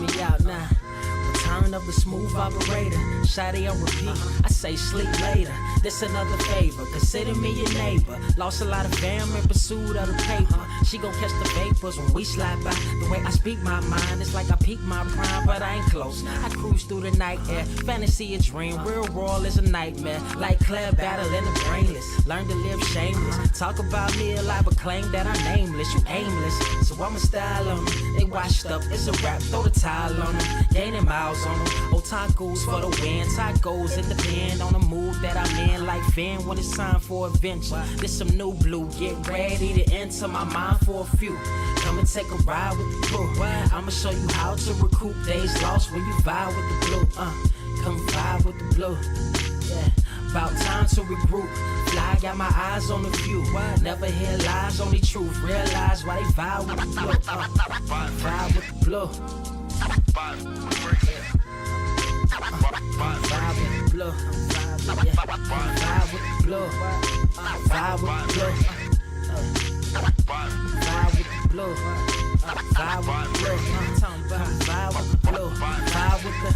me out now. Return of the smooth operator. Shotty on repeat. I say sleep later. This another favor. Consider me your neighbor. Lost a lot of fam in pursuit of the paper. She gon' catch the vapors when we slide by. The way I speak my mind, it's like I peak my prime, but I ain't close. I cruise through the night air. Fantasy a dream. Real world is a nightmare. Like Claire battling the brainless. Learn to live shameless. Talk about me alive, but claim that I'm nameless. You aimless. So I'ma style on them. They washed up. It's a rap. Throw the towel on them. Gaining miles on them. Otakus for the win. Tacos, it depend on the mood that I'm in. Like Finn when it's time for adventure. This some new blue. Get ready to enter my mind for a few. Come and take a ride with the crew. I'ma show you how to recoup days lost when you vibe with the blue. Come vibe with the blue. Yeah. About time to regroup. Fly, got my eyes on the view. Never hear lies, only truth. Realize why they vibe with the blue. Vibe with the blue. Vibe with the blue. Vibe with the blue. Vibe with the blue. Vibe with the blue. Vibe with the blue. Vibe with the blue. Vibe with the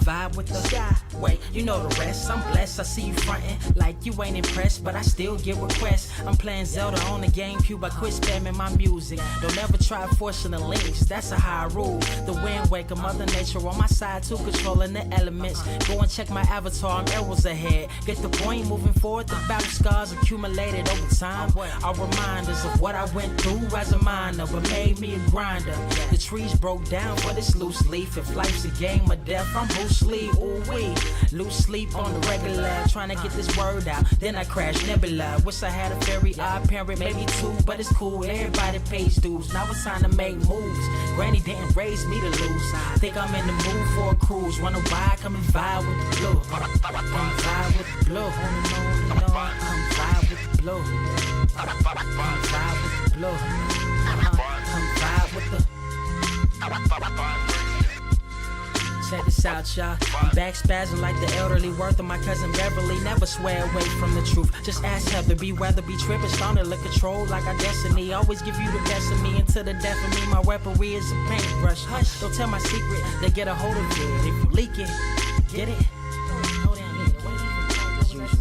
vibe with the sky. Wait, you know the rest. I'm blessed. I see you frontin' like you ain't impressed, but I still get requests. I'm playing Zelda on the GameCube. I quit spamming my music. Don't ever try forcing the links. That's a high rule. The wind waker, Mother Nature on my side too, controlling the elements. Go and check my avatar. I'm arrows ahead. Get the point. Moving forward, the battle scars accumulated over time are reminders of what I went through as a minor, but made me a grinder. The trees broke down for this loose leaf. If life's a game of death, I'm Bruce Lee. Ooh wee. Lose sleep on the regular, trying to get this word out. Then I crash Nebula. Wish I had a very odd parent, maybe two, but it's cool. Everybody pays dues. Now it's time to make moves. Granny didn't raise me to lose. Think I'm in the mood for a cruise. Wanna ride? Come and vibe with the blue. Come vibe with the blue. Come vibe with the blue. Come vibe with the blue. Come vibe with the. Check this out, y'all. I'm back spazzing like the elderly worth of my cousin Beverly. Never swear away from the truth. Just ask Heather. Be weather, be tripping, starting to control like our destiny. Always give you the best of me until the death of me. My weaponry is a paintbrush. Hush, don't tell my secret. They get a hold of it. If you leak it, get it. As usual.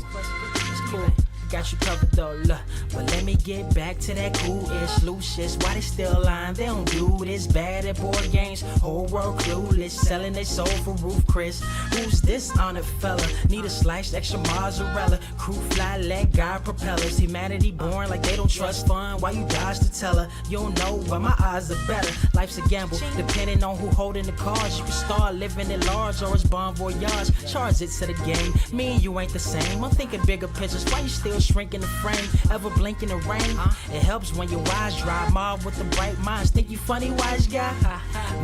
It's cool. Got you covered though, look. But let me get back to that cool-ish, loose-ish. Why they still lying? They don't do this. Bad at board games, whole world clueless. Selling they soul for roof Chris. Who's this honored fella? Need a sliced extra mozzarella. Crew fly, let God propellers. Humanity born like they don't trust fun. Why you dodge to tell her? You don't know, but my odds are better. Life's a gamble, depending on who holding the cards. You can start living at large or it's bon voyage. Charge it to the game. Me and you ain't the same. I'm thinking bigger pictures. Why you still shrinking the frame? Ever blink in the rain? It helps when your eyes dry. Mob with the bright minds. Think you funny, wise guy?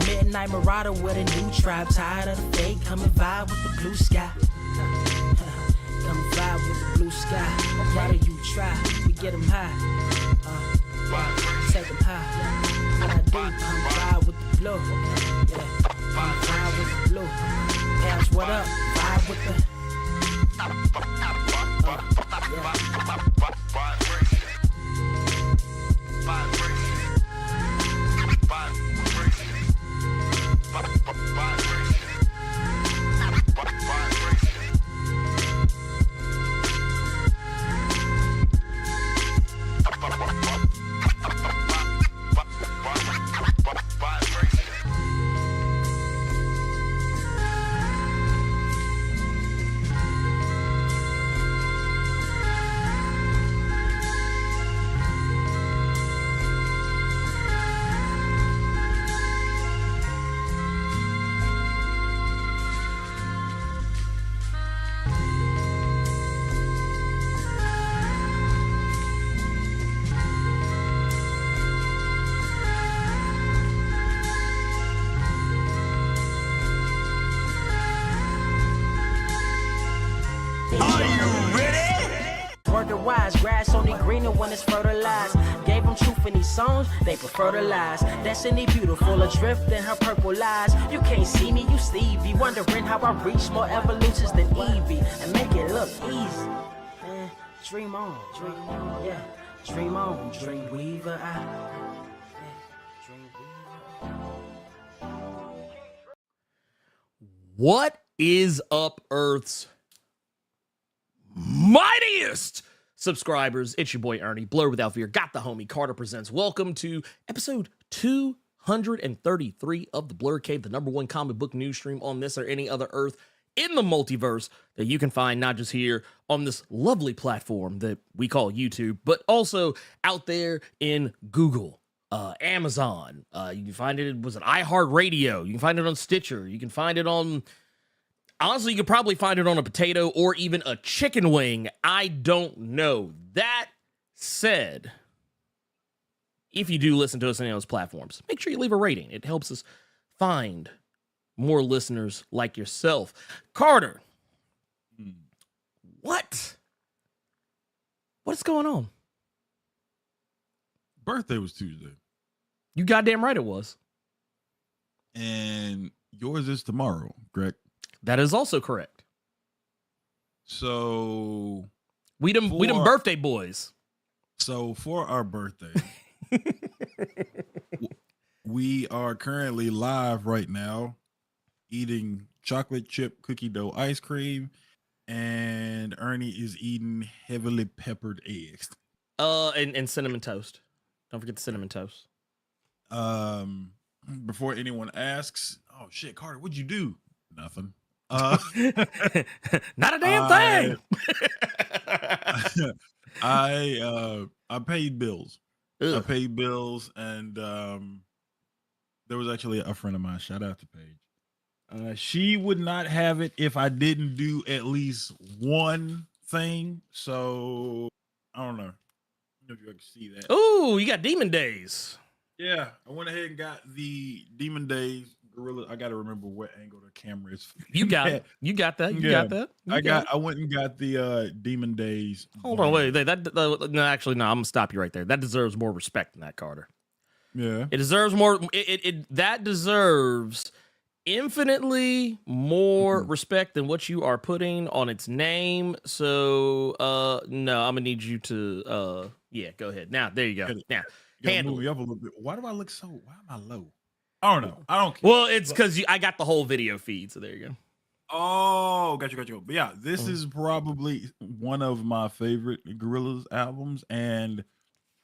Midnight marauder with a new tribe. Tired of the fake. Come and vibe with the blue sky. Come and vibe with the blue sky. Why do you try? We get them high. Take them high. What I do? Come vibe with the blue. Yeah. Come vibe with the blue. Pals, what up? Vibe with the. Wise grass only greener when it's fertilized. Gave them truth in these songs, they prefer to lies. Destiny beautiful, adrift in her purple lies. You can't see me, you Stevie, wondering how I reach more evolutions than Evie and make it look easy. Man, dream on, yeah. Dream on, dream weaver. Dream weaver. What is up, Earth's mightiest subscribers? It's your boy Ernie, Blerd Without Fear, got the homie Carter presents. Welcome to episode 233 of the Blerd Cave, the #1 comic book news stream on this or any other Earth in the multiverse that you can find not just here on this lovely platform that we call YouTube, but also out there in Google, Amazon. You can find it, was it iHeartRadio? You can find it on Stitcher. You can find it on, honestly, you could probably find it on a potato or even a chicken wing. I don't know. That said, if you do listen to us on any of those platforms, make sure you leave a rating. It helps us find more listeners like yourself. Carter, what's going on? Birthday was Tuesday. You goddamn right it was. And yours is tomorrow, correct? That is also correct. So we them birthday boys. So for our birthday, we are currently live right now eating chocolate chip cookie dough ice cream, and Ernie is eating heavily peppered eggs. And cinnamon toast. Don't forget the cinnamon toast. Before anyone asks, oh shit, Carter, what'd you do? Nothing. Not a damn thing. I paid bills. Ugh. I paid bills, and there was actually a friend of mine. Shout out to Paige. She would not have it if I didn't do at least one thing. So I don't know if you can see that. Oh, you got Demon Days. Yeah, I went ahead and got the Demon Days Gorilla. I got to remember what angle the camera is. You got it. You got that. You got that. I went and got the Demon Days. Hold on, wait. No, actually, no. I'm gonna stop you right there. That deserves more respect than that, Carter. Yeah, it deserves more. That deserves infinitely more respect than what you are putting on its name. So, no, I'm gonna need you to, yeah, go ahead. Now, there you go. Now, handle move me up a little bit. Why do I look so? Why am I low? I don't know. I don't care. Well, it's because I got the whole video feed, so there you go. Oh, got you. But yeah, this is probably one of my favorite Gorillaz albums. And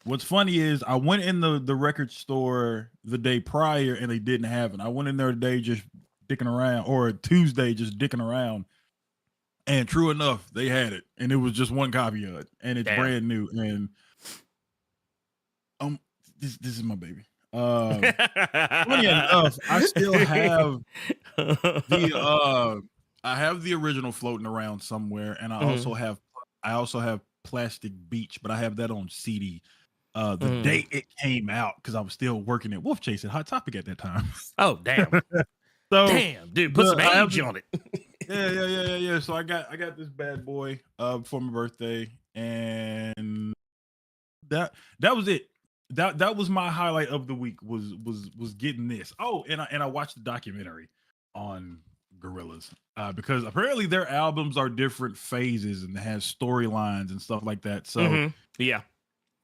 what's funny is I went in the record store the day prior and they didn't have it. I went in there today just dicking around, or Tuesday just dicking around. And true enough, they had it. And it was just one copy of it. And it's brand new. And this is my baby. Funny enough, I still have the original floating around somewhere, and I also have Plastic Beach, but I have that on CD. The day it came out, because I was still working at Wolf Chase at Hot Topic at that time. Oh damn! So damn, dude, put some age on it. Yeah. So I got this bad boy for my birthday, and that was it. That was my highlight of the week was getting this. Oh, and I watched the documentary on Gorillaz because apparently their albums are different phases and has storylines and stuff like that. So yeah,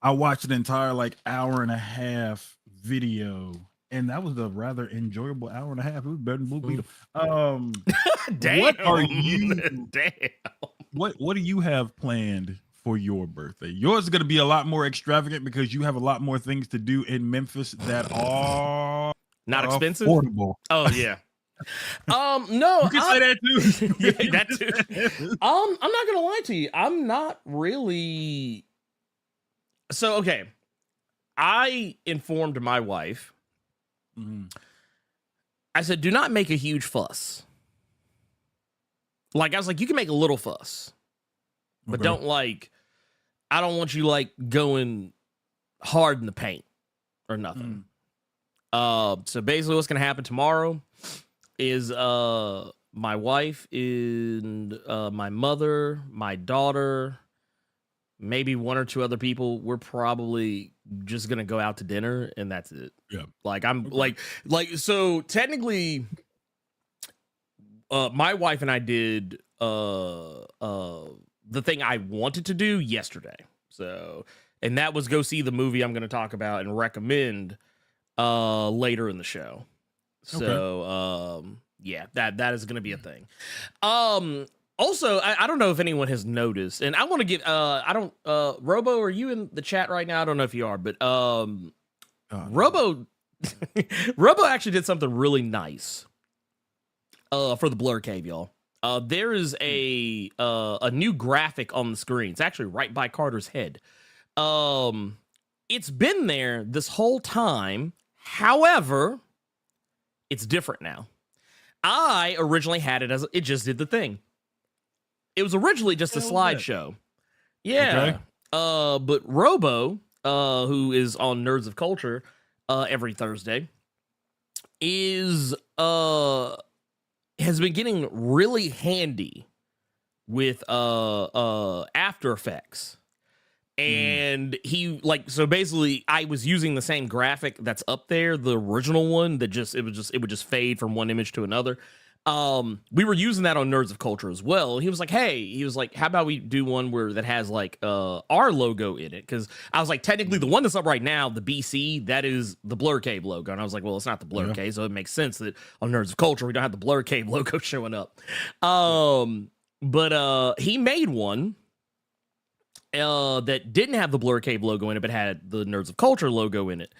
I watched an entire hour and a half video, and that was a rather enjoyable hour and a half. It was better than Blue Beetle. Damn. What are you? Damn. What do you have planned for your birthday? Yours is going to be a lot more extravagant because you have a lot more things to do in Memphis that are not expensive. Affordable. Oh yeah. No, you can say that too. Yeah, that too. I'm not gonna lie to you. I'm not really. So okay, I informed my wife. I said, do not make a huge fuss. I was like, you can make a little fuss. But don't I don't want you going hard in the paint or nothing. So basically what's going to happen tomorrow is my wife and my mother, my daughter, maybe one or two other people, we're probably just going to go out to dinner and that's it. Yeah. So technically my wife and I did the thing I wanted to do yesterday. So and that was go see the movie I'm going to talk about and recommend later in the show. So yeah, that is going to be a thing. Also, I don't know if anyone has noticed, and I want to give Robo, are you in the chat right now? I don't know if you are, but Robo Robo actually did something really nice for the Blerd Cave, y'all. There is a new graphic on the screen. It's actually right by Carter's head. It's been there this whole time. However, it's different now. I originally had it as it just did the thing. It was originally just a slideshow. Yeah. Okay. But Robo, who is on Nerds of Culture every Thursday, has been getting really handy with After Effects. And he so basically I was using the same graphic that's up there, the original one that it would just fade from one image to another. We were using that on Nerds of Culture as well. He was like, how about we do one that has like our logo in it? Because I was like, technically the one that's up right now, the BC, that is the Blerd Cave logo. And I was like, well, it's not the Blerd Cave, so it makes sense that on Nerds of Culture we don't have the Blerd Cave logo showing up. But he made one that didn't have the Blerd Cave logo in it, but had the Nerds of Culture logo in it.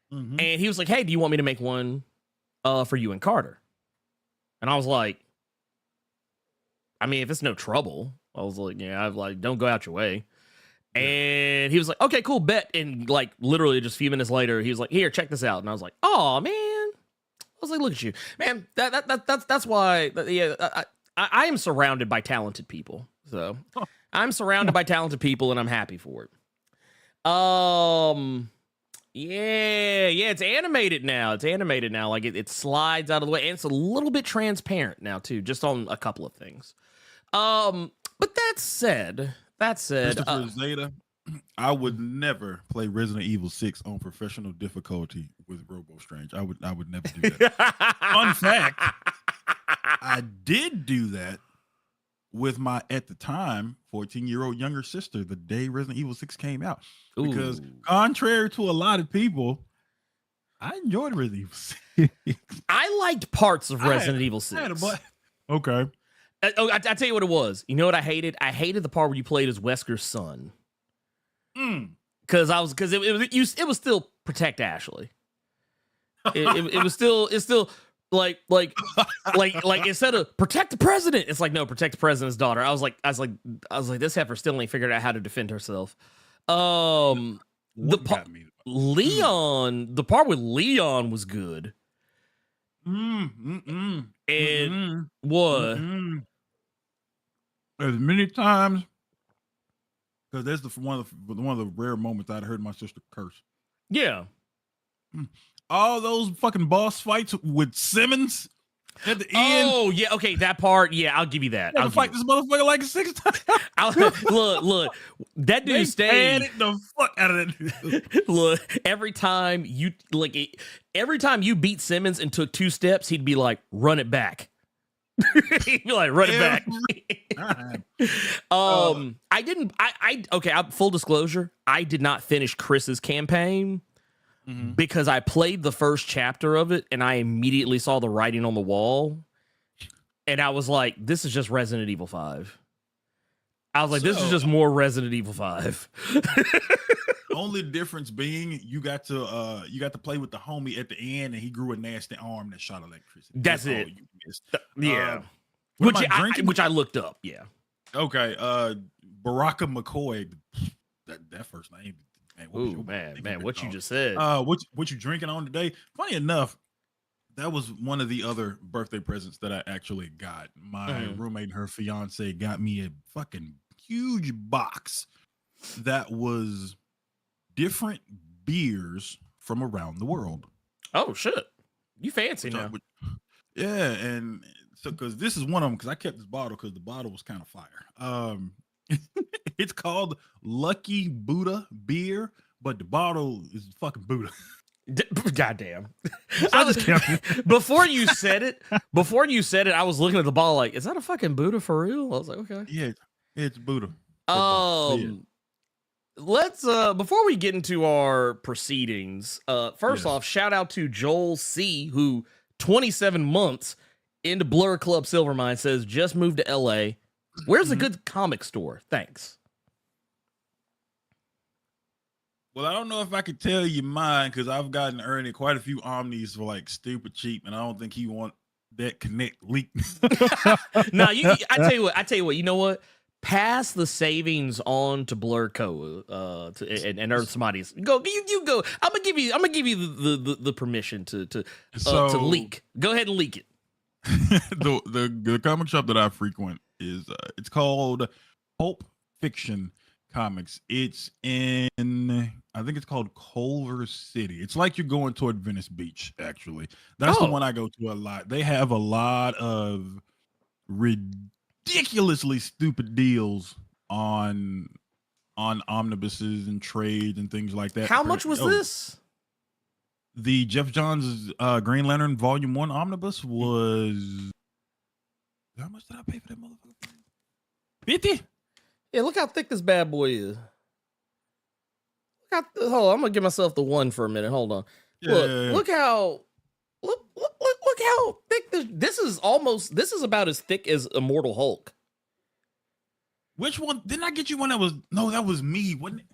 And he was like, hey, do you want me to make one for you and Carter? And I was like, I mean, if it's no trouble, I was like, yeah, I've like, don't go out your way. And he was like, okay, cool, bet. And like, literally just a few minutes later, he was like, here, check this out. And I was like, oh man, I was like, look at you, man. That's why, yeah, I am surrounded by talented people. So I'm surrounded by talented people, and I'm happy for it. Yeah, it's animated now. Like it slides out of the way, and it's a little bit transparent now too, just on a couple of things. But that said, Christopher Zeta, I would never play Resident Evil 6 on professional difficulty with Robo Strange. I would never do that. Fun fact, I did do that with my, at the time, 14-year-old younger sister the day Resident Evil 6 came out. Because contrary to a lot of people, I enjoyed Resident Evil 6. I liked parts of Resident Evil 6. Okay. I tell you what it was. You know what I hated? I hated the part where you played as Wesker's son. Because it was still protect Ashley. It was still like instead of protect the president, it's like, no, protect the president's daughter. I was like this heifer still ain't figured out how to defend herself. The part with Leon was good. And what? As many times, because that's one of the rare moments I'd heard my sister curse. Yeah. All those fucking boss fights with Simmons at the end. Oh yeah, okay, that part. Yeah, I'll give you that. I'll fight this motherfucker like 6 times. Look, that dude stayed the fuck out of it. Look, every time you beat Simmons and took 2 steps, he'd be like, "Run it back." He'd be like, "Run it back." Full disclosure, I did not finish Chris's campaign. Because I played the first chapter of it and I immediately saw the writing on the wall, and I was like, this is just Resident Evil 5. I was like, this is just more Resident Evil 5. Only difference being you got to play with the homie at the end, and he grew a nasty arm that shot electricity. That's it. You missed. Yeah. Which I looked up. Yeah. Okay. Baraka McCoy. That first name. Man, what you just said. What you drinking on today? Funny enough, that was one of the other birthday presents that I actually got. My roommate and her fiance got me a fucking huge box that was different beers from around the world. Oh shit, you fancy now? Yeah, and so because this is one of them, because I kept this bottle because the bottle was kind of fire. It's called Lucky Buddha beer, but the bottle is fucking Buddha. Goddamn. Before you said it, I was looking at the bottle like, is that a fucking Buddha for real? I was like, okay. Yeah, it's Buddha. let's before we get into our proceedings, first off, shout out to Joel C, who 27 months into Blerd Club Silvermine says just moved to LA. Where's a good comic store? Thanks. Well, I don't know if I could tell you mine because I've gotten Ernie quite a few Omnis for like stupid cheap, and I don't think he want that connect leak. No, I tell you what, you know what? Pass the savings on to Blerd Co. And earn somebody's. Go, you go. I'm gonna give you the permission to leak. Go ahead and leak it. the comic shop that I frequent is it's called Pulp Fiction Comics. It's in, I think it's called Culver City. It's like you're going toward Venice Beach, actually. That's the one I go to a lot. They have a lot of ridiculously stupid deals on omnibuses and trades and things like that. How much was this? The Jeff Johns' Green Lantern Volume 1 omnibus was, how much did I pay for that motherfucker? 50? Yeah, look how thick this bad boy is. Hold on, I'm gonna give myself the one for a minute. Hold on. Look how thick this is about as thick as Immortal Hulk. Which one? Didn't I get you one that was, no, that was me, wasn't it?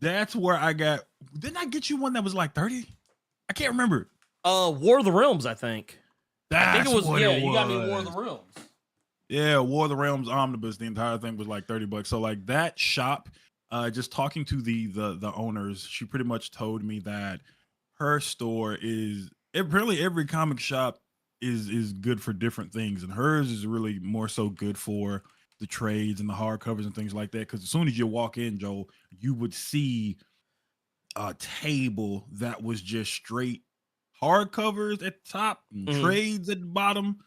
That's where I got, didn't I get you one that was like 30? I can't remember. War of the Realms, I think. I think it was, you got me War of the Realms. Yeah, War of the Realms omnibus, the entire thing was like $30. So like that shop, just talking to the owners, she pretty much told me that her store is, apparently every comic shop is good for different things, and hers is really more so good for the trades and the hardcovers and things like that. Because as soon as you walk in, Joel, you would see a table that was just straight hardcovers at the top and trades at the bottom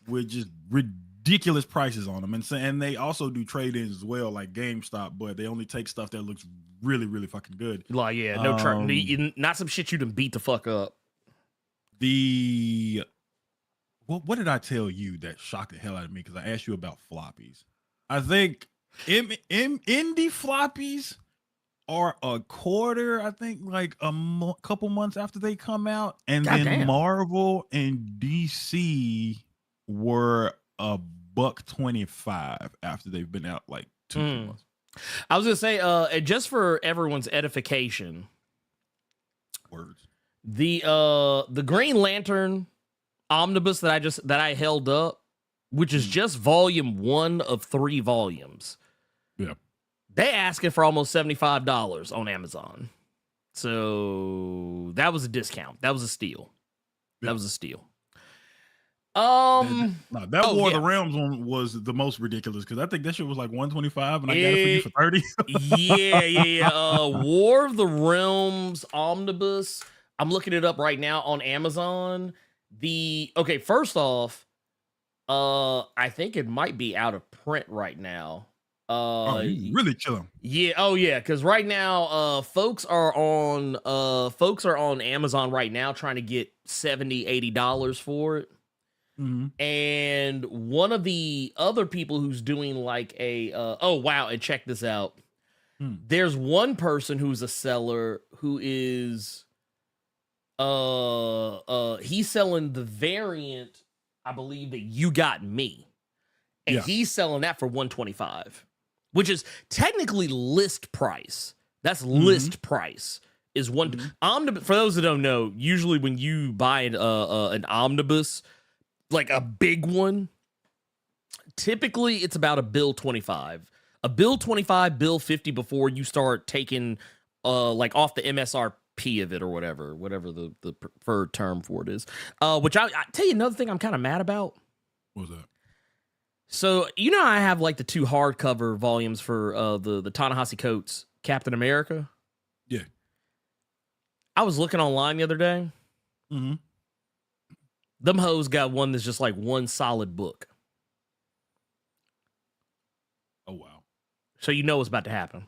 with just ridiculous prices on them. And they also do trade-ins as well, like GameStop, but they only take stuff that looks really, really fucking good. Like, yeah, not some shit you done beat the fuck up. What did I tell you that shocked the hell out of me? Because I asked you about floppies. I think indie floppies are a quarter, I think, like a couple months after they come out. And then Marvel and DC were $125 after they've been out like 2 months. I was gonna say, just for everyone's edification, the Green Lantern omnibus that I held up, which is just volume 1 of 3 volumes. Yeah, they asking for almost $75 on Amazon. So that was a discount. That was a steal. Yeah. That was a steal. War of the Realms one was the most ridiculous because I think that shit was like $125 and I got it for you for $30. Yeah. War of the Realms omnibus. I'm looking it up right now on Amazon. First off, I think it might be out of print right now. You really chilling? Yeah. Because right now, folks are on Amazon right now trying to get $70-$80 for it. And one of the other people who's doing like and check this out. There's one person who's a seller who is he's selling the variant, I believe, that You Got Me, and he's selling that for $125, which is technically list price. That's list price is one. Omnibus, for those that don't know, usually when you buy an omnibus, like a big one, typically it's about $1.25, $1.50 before you start taking like off the MSRP of it or whatever the preferred term for it is. Which I tell you another thing I'm kind of mad about. What was that? So I have like the 2 hardcover volumes for the Ta-Nehisi Coates Captain America. Yeah. I was looking online the other day. Them hoes got one that's just like one solid book. Oh, wow. So what's about to happen.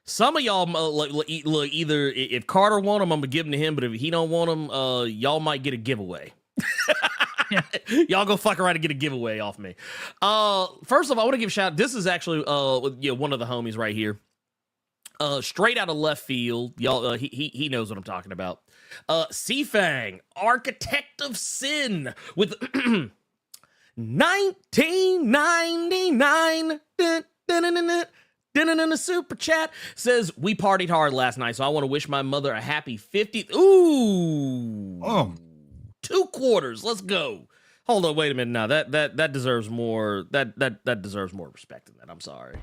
Some of y'all, look, either if Carter want them, I'm going to give them to him, but if he don't want them, y'all might get a giveaway. Y'all go fuck around and get a giveaway off me. First off, I want to give a shout out. This is actually one of the homies right here. Straight out of left field. Y'all, he knows what I'm talking about. Seafang, Architect of Sin, with 1999 super chat, says, we partied hard last night, so I want to wish my mother a happy 50th. Ooh. Oh. 2 quarters. Let's go. Hold on, wait a minute now. That deserves more. That deserves more respect than that. I'm sorry.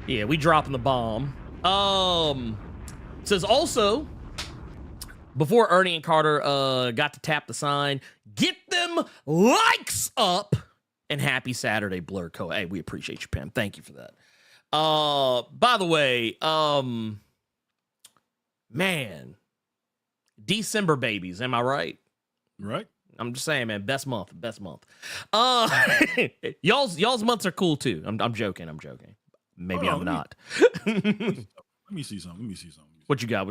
Yeah, we dropping the bomb. Says also, before Ernie and Carter got to tap the sign, get them likes up, and happy Saturday, Blerd Co. Hey, we appreciate you, Pam. Thank you for that. By the way, man, December babies, am I right? Right. I'm just saying, man, best month. Y'all's months are cool too. I'm joking. Maybe I'm not. Let me see something. What you got?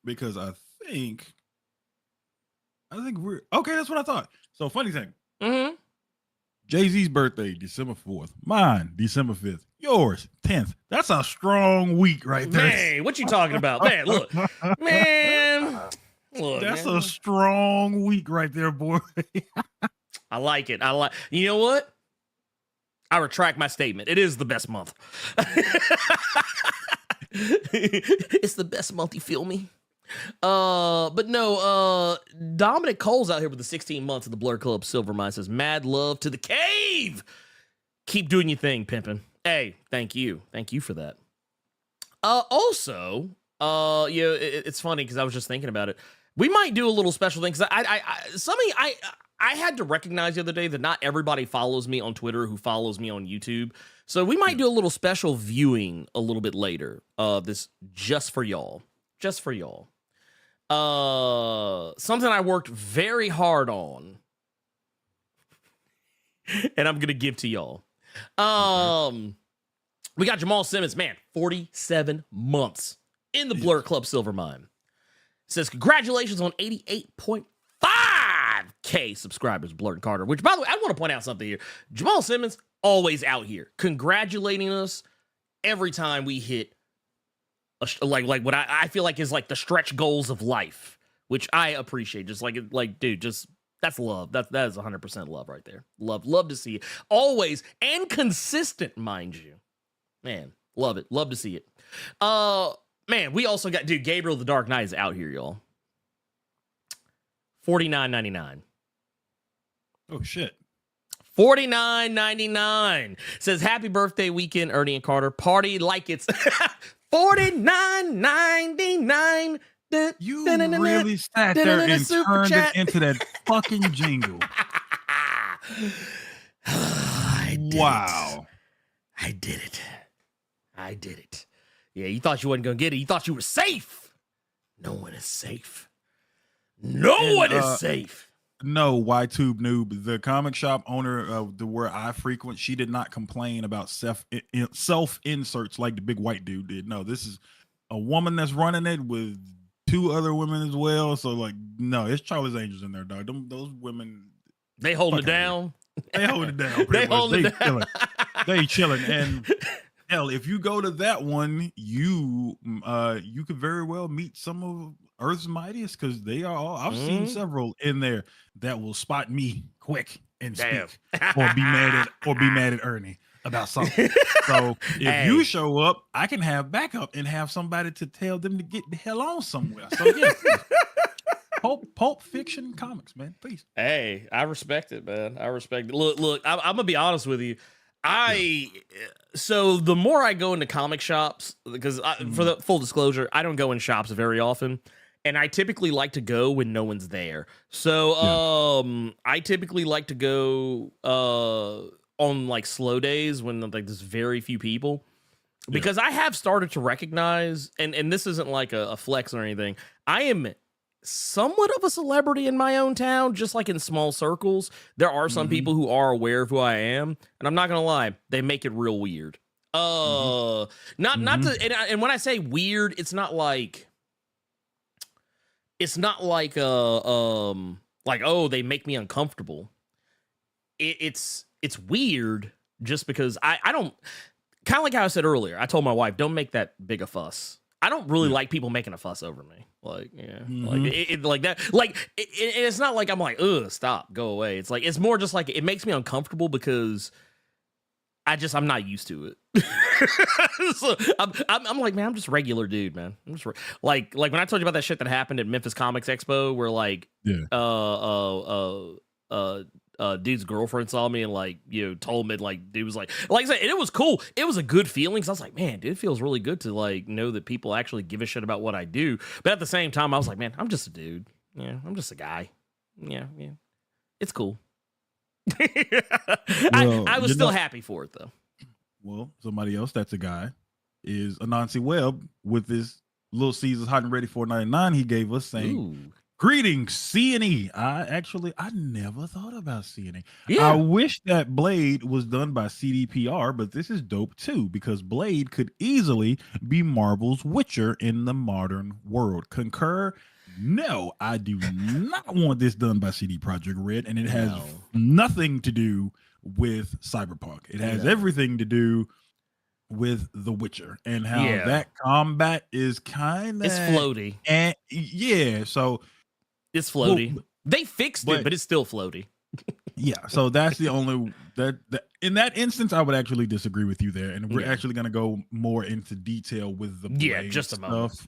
Because I think we're okay. That's what I thought. So funny thing. Mm-hmm. Jay-Z's birthday, December 4th. Mine, December 5th. Yours, 10th. That's a strong week right there. Man, what you talking about? Man, look. Man. Look, that's man. a strong week right there, boy. I like it. You know what? I retract my statement. It is the best month. It's the best month, you feel me? But no, Dominic Cole's out here with the 16 months of the Blerd Club Silvermine, says, mad love to the cave. Keep doing your thing, pimpin'. Hey, thank you for that. Also, it's funny because I was just thinking about it. We might do a little special thing because I had to recognize the other day that not everybody follows me on Twitter who follows me on YouTube. So we might do a little special viewing a little bit later. This just for y'all. Something I worked very hard on, and I'm gonna give to y'all. We got Jamal Simmons, man, 47 months in the Blerd Club Silvermine. Says, congratulations on 88.5K subscribers, Blerd Carter. Which, by the way, I want to point out something here. Jamal Simmons, always out here congratulating us every time we hit like what I feel like is like the stretch goals of life, which I appreciate. Just like dude, just that's love. That is 100% love right there. Love to see it always, and consistent, mind you. Man, love it. Love to see it. Man, we also got, dude, Gabriel the Dark Knight is out here, y'all. $49.99. Oh shit. $49.99. Says, happy birthday weekend, Ernie and Carter. Party like it's $49.99. You really sat there and turned it into that fucking jingle. Wow. I did it. Yeah, you thought you wasn't going to get it. You thought you were safe. No one is safe. No one is safe. No, YTube noob. The comic shop owner of where I frequent, she did not complain about self inserts like the big white dude did. No, this is a woman that's running it with 2 other women as well. So like, no, it's Charlie's Angels in there, dog. Those women, they hold it down. They hold it down. They hold it down. They chilling. And hell, if you go to that one, you could very well meet some of Earth's mightiest, because they are all, I've seen several in there that will spot me quick and speak or be mad at Ernie about something. So if you show up, I can have backup and have somebody to tell them to get the hell on somewhere. So yeah, Pulp Fiction Comics, man, please. Hey, I respect it, man. I respect it. Look, I'm gonna be honest with you. So the more I go into comic shops, because for the full disclosure, I don't go in shops very often, and I typically like to go when no one's there. So I typically like to go on like slow days when like there's very few people, because I have started to recognize, and this isn't like a flex or anything, I am somewhat of a celebrity in my own town, just like in small circles. There are some people who are aware of who I am, and I'm not gonna lie, they make it real weird. And when I say weird, it's not like like, oh, they make me uncomfortable. It's weird just because I don't, kind of like how I said earlier, I told my wife, don't make that big a fuss. I don't really like people making a fuss over me. Like, yeah, like that. Like, it's not like I'm like, ugh, stop, go away. It's like, it's more just like, it makes me uncomfortable because I'm not used to it. So I'm like, man, I'm just a regular dude, man. I'm just like when I told you about that shit that happened at Memphis Comics Expo, where like, dude's girlfriend saw me and like, told me, like, dude was like I said, and it was cool. It was a good feeling. Cause I was like, man, dude, it feels really good to like know that people actually give a shit about what I do. But at the same time, I was like, man, I'm just a dude. Yeah, I'm just a guy. Yeah. It's cool. I was still happy for it though. Well, somebody else that's a guy is Anansi Webb with this Little Caesars Hot and Ready 4.99 he gave us saying, ooh. Greetings, C&E. I never thought about C&E. Yeah. I wish that Blerd was done by CDPR, but this is dope too, because Blerd could easily be Marvel's Witcher in the modern world. Concur? No, I do not want this done by CD Projekt Red, and it has nothing to do with Cyberpunk. It has everything to do with The Witcher and how that combat is kind of... It's floaty. And so... It's floaty. They fixed it, but it's still floaty. Yeah, so that's the only that in that instance I would actually disagree with you there, and we're actually going to go more into detail with the just a moment stuff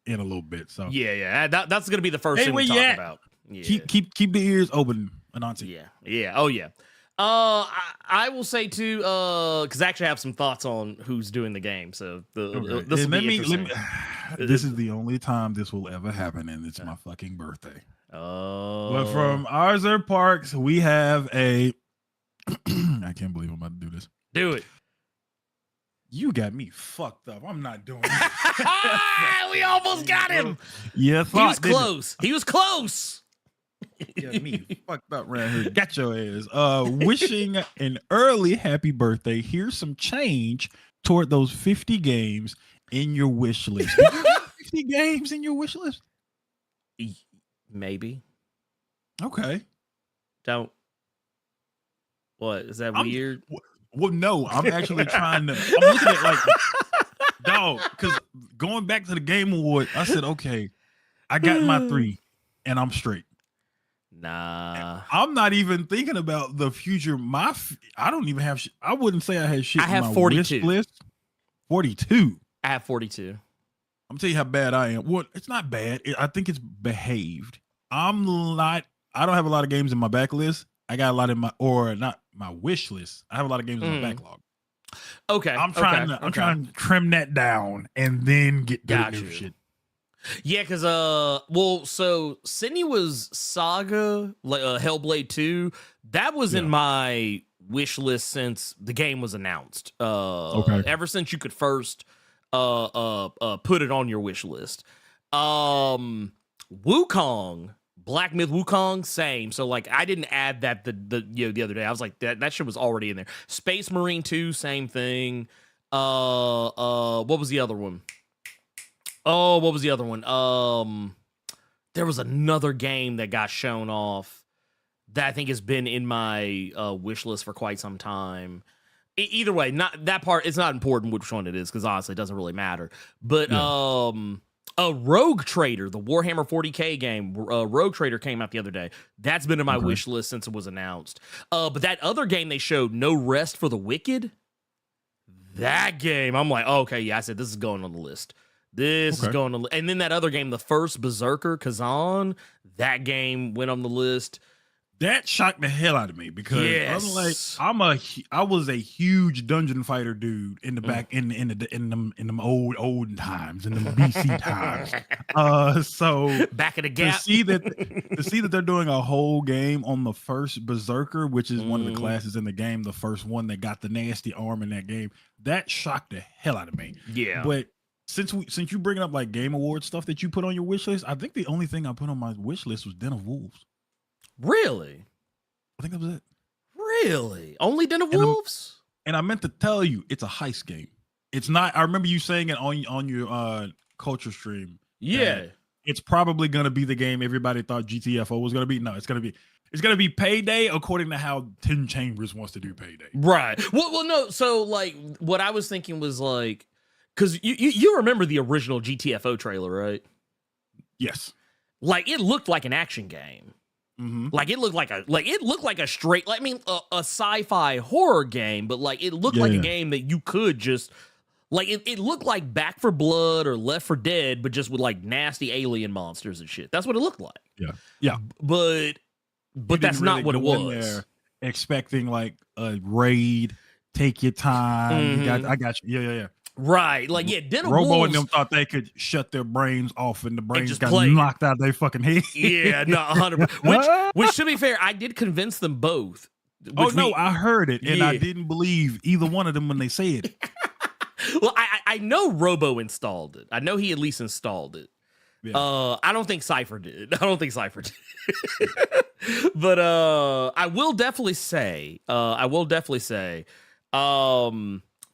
in a little bit. So that's going to be the first thing we talk about. Yeah. Keep the ears open, Anansi. I will say too, because I actually have some thoughts on who's doing the game. So this will be interesting. This is the only time this will ever happen, and it's my fucking birthday. Oh, but from Arthur Parks, we have a. I can't believe I'm about to do this. Do it. You got me fucked up. I'm not doing it. We almost got him. Yeah, he was close. He was close. Yeah, me fucked up right here. Got your ass. Wishing an early happy birthday. Here's some change toward those 50 games in your wish list. Did you have 50 games in your wish list? Maybe. Okay. Don't. What is that weird? Well, no, I'm actually trying to. I'm looking at like, dog, because going back to the Game Award, I said, okay, I got my 3, and I'm straight. Nah, I'm not even thinking about the future. I don't even have. I wouldn't say I had shit. I have my 42 wish list. 42. I have 42. I'm telling you how bad I am. Well, it's not bad. I think it's behaved. I don't have a lot of games in my backlist. I got a lot in not my wish list. I have a lot of games in my backlog. Okay. I'm trying to trim that down and then get to the new shit. Yeah, because so Senua's Saga, Hellblade 2, that was in my wish list since the game was announced. Ever since you could first put it on your wish list. Wukong, Black Myth Wukong, same. So like I didn't add that the other day. I was like that shit was already in there. Space Marine 2, same thing. What was the other one? Oh, what was the other one? There was another game that got shown off that I think has been in my wish list for quite some time. Either way, not that part. It's not important which one it is because honestly, it doesn't really matter. But Rogue Trader, the Warhammer 40K game, Rogue Trader came out the other day. That's been in my wish list since it was announced. But that other game they showed, No Rest for the Wicked, that game, I'm like, okay, yeah, I said this is going on the list. This is going on, and then that other game, the first Berserker, Kazan, that game went on the list. That shocked the hell out of me because I'm like, I was a huge dungeon fighter dude in the back in them old times, in the BC times. So back in the gap. To see that they're doing a whole game on the first Berserker, which is one of the classes in the game, the first one that got the nasty arm in that game, that shocked the hell out of me. Yeah, but since you bringing up like Game Awards stuff that you put on your wish list, I think the only thing I put on my wish list was Den of Wolves. Really? I think that was it. Really? Only Den of Wolves? And I meant to tell you, it's a heist game. It's not. I remember you saying it on your culture stream. Yeah. it's probably gonna be the game everybody thought GTFO was gonna be. No, it's gonna be Payday according to how 10 Chambers wants to do Payday. Right. Well, no. So like, what I was thinking was like, because you remember the original GTFO trailer, right? Yes. Like it looked like an action game. Mm-hmm. Like it looked like a straight, like, I mean, a sci-fi horror game, but like it looked like a game that you could just like. It looked like Back 4 Blood or Left 4 Dead, but just with like nasty alien monsters and shit. That's what it looked like. Yeah. But that's not what it was. Expecting like a raid, take your time. I got you. Yeah. Right, like Den of Robo Wolves, and them thought they could shut their brains off, and the brains got play. knocked out their fucking head. Yeah, no, 100%. Which to be fair, I did convince them both. I heard it, and I didn't believe either one of them when they said it. Well, I know Robo installed it. I know he at least installed it. Yeah. I don't think Cypher did. But I will definitely say,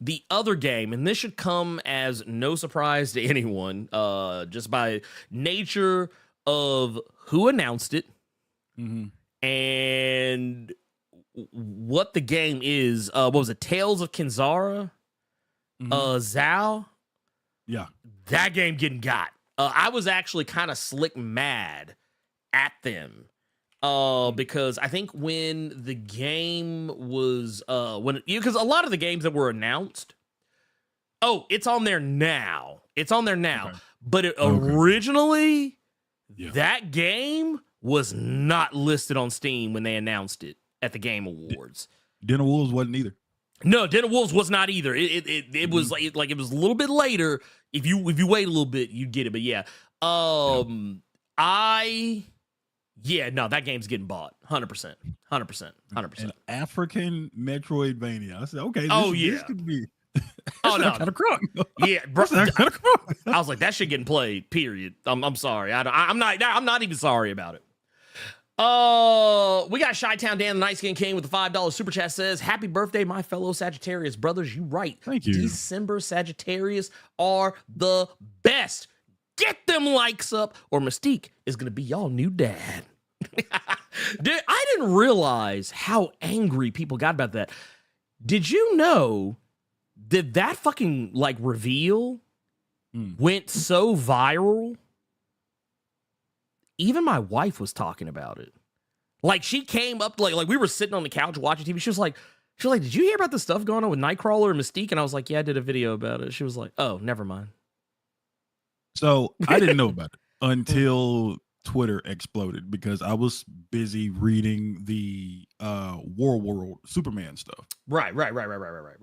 the other game, and this should come as no surprise to anyone, just by nature of who announced it and what the game is. What was it? Tales of Kenzera? Zao? Yeah. That game getting got. I was actually kind of slick mad at them. Because I think when the game was because a lot of the games that were announced, it's on there now. Okay. But originally, that game was not listed on Steam when they announced it at the Game Awards. Den of Wolves wasn't either. No, Den of Wolves was not either. It was like it was a little bit later. If you wait a little bit, you'd get it. But yeah, that game's getting bought. 100%. An African Metroidvania. I said, okay, this could be. Oh no, kind of crunk. Yeah, bro. I was like, that shit getting played. Period. I'm sorry. I'm not even sorry about it. We got Chi-Town Dan, the Night Skin King, with the $5 super chat, says, "Happy birthday, my fellow Sagittarius brothers." You right. Thank you. December Sagittarius are the best. Get them likes up, or Mystique is gonna be y'all new dad. Dude, I didn't realize how angry people got about that. Did you know that fucking like reveal went so viral? Even my wife was talking about it. Like she came up like we were sitting on the couch watching TV. She was like, "Did you hear about the stuff going on with Nightcrawler and Mystique?" And I was like, "Yeah, I did a video about it." She was like, "Oh, never mind." So I didn't know about it until Twitter exploded because I was busy reading the World Superman stuff. Right.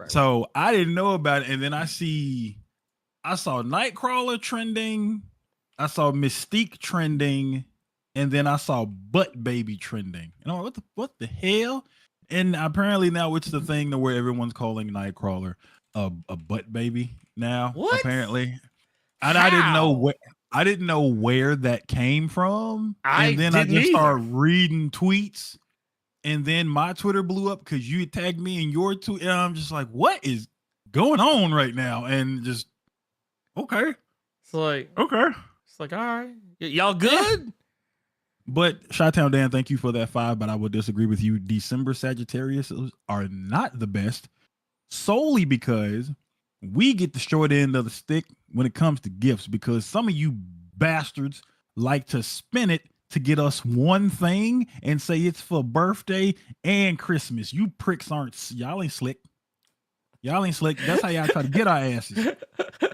So I didn't know about it, and then I saw Nightcrawler trending, I saw Mystique trending, and then I saw Butt Baby trending. And I'm like, what the hell? And apparently now it's the thing to where everyone's calling Nightcrawler a butt baby now. What? Apparently. And I didn't know where that came from. And then I just started reading tweets. And then my Twitter blew up because you tagged me in your tweet. And I'm just like, what is going on right now? And just, okay. It's like, okay. It's like, all right. Y'all good? But Chi-Town Dan, thank you for that 5, but I would disagree with you. December Sagittarius are not the best solely because we get the short end of the stick when it comes to gifts, because some of you bastards like to spin it to get us one thing and say it's for birthday and Christmas. You pricks y'all ain't slick. That's how y'all try to get our asses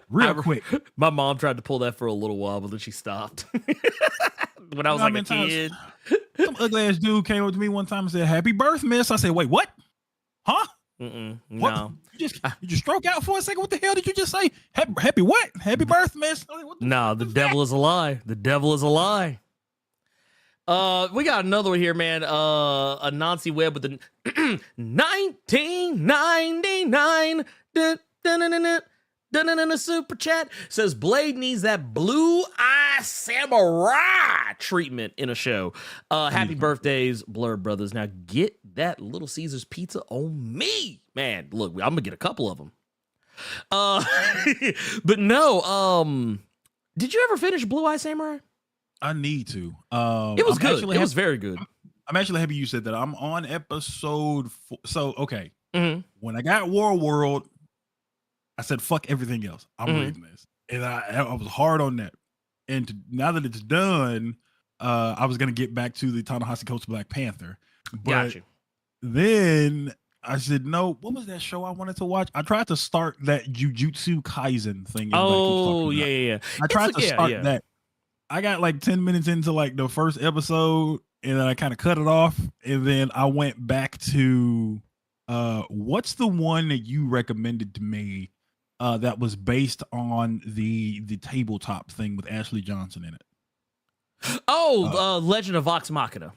real quick. My mom tried to pull that for a little while, but then she stopped. When I was like a kid. Some ugly ass dude came up to me one time and said, "Happy birth, miss." I said, "Wait, what? Huh? No. You just stroke out for a second. What the hell did you just say? Happy what? Happy birth, miss." No, the devil is a lie. The devil is a lie. We got another one here, man. A Nancy Webb with the 1999 super chat says, "Blade needs that blue eye samurai treatment in a show." Happy birthdays, Blerd brothers. Now get that Little Caesars pizza on me, man. Look, I'm gonna get a couple of them. But no. Did you ever finish Blue Eye Samurai? I need to. It was I'm good. actually It was very good. I'm actually happy you said that. I'm on episode 4. So okay, Mhm. when I got World, I said fuck everything else. I'm Mhm. reading this, and I was hard on that. And now that it's done, I was gonna get back to the Ta-Nehisi Coates Black Panther, but Got you. then I said no. What was that show I wanted to watch? I tried to start that Jujutsu Kaisen thing. everybody keeps Oh, talking yeah, about. yeah, yeah. I tried It's- to yeah, start yeah. that. I got like 10 minutes into like the first episode, and then I kind of cut it off, and then I went back to what's the one that you recommended to me that was based on the tabletop thing with Ashley Johnson in it. Legend of Vox Machina.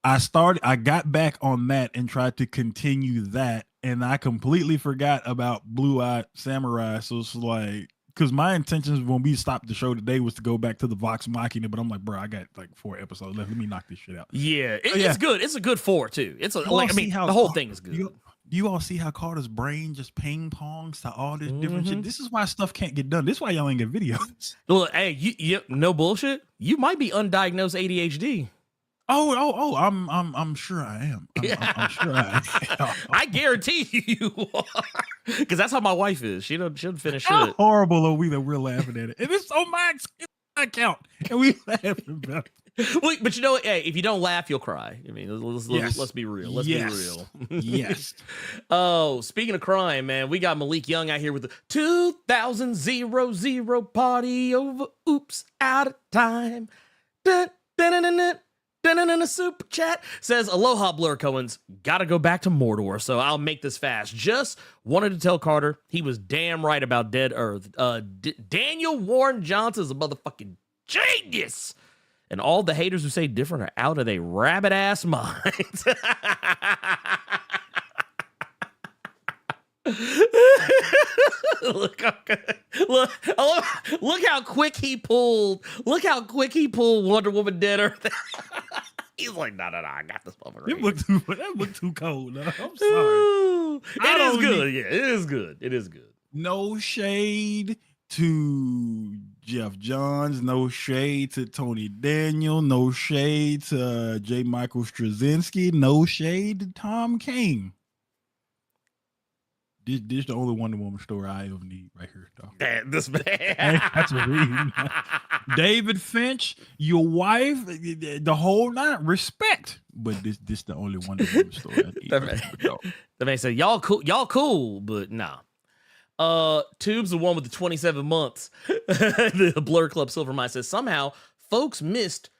I got back on that and tried to continue that, and I completely forgot about Blue Eye Samurai. So it's like, because my intentions when we stopped the show today was to go back to the Vox Machina, but I'm like, bro, I got like 4 episodes left. Let me knock this shit out. Yeah, yeah. it's good. It's a good 4 too. It's a, You all like I see mean, how the whole Car- thing is good. Do you all see how Carter's brain just ping pongs to all this different Mhm. shit? This is why stuff can't get done. This is why y'all ain't get videos. Look, hey, you no bullshit. You might be undiagnosed ADHD. I'm sure I am. I'm sure I am. I guarantee you are, because that's how my wife is. She don't finish How shit. horrible are we that we're laughing at it? And it's on my account, and we laughing about it. Well, but you know what? Hey, if you don't laugh, you'll cry. I mean, Yes. let's be real. Let's Yes. be real. Yes. Oh, speaking of crying, man, we got Malik Young out here with the 2000 party over. Oops, out of time. Dun, dun, dun, dun, dun. Dun, super chat says aloha Blur Cohen's gotta go back to Mordor, so I'll make this fast. Just wanted to tell Carter he was damn right about Dead Earth. Daniel Warren Johnson's a motherfucking genius, and all the haters who say different are out of their rabbit ass minds. Look how quick he pulled. Look how quick he pulled Wonder Woman Dead Earth. He's like, no, I got this motherfucker. That looked too cold. No, I'm sorry. Ooh, I it is don't good. Yeah, it is good. It is good. No shade to Jeff Johns, no shade to Tony Daniel, no shade to J. Michael Straczynski, no shade to Tom Kane. This the only Wonder Woman story I ever need right here, dog. Man, this man. That's a reading. David Finch, your wife, the whole nine, respect. But this the only Wonder Woman story I need. The man said, y'all cool, but nah. Tube's the one with the 27 months. The Blur Club Silvermine says, somehow folks missed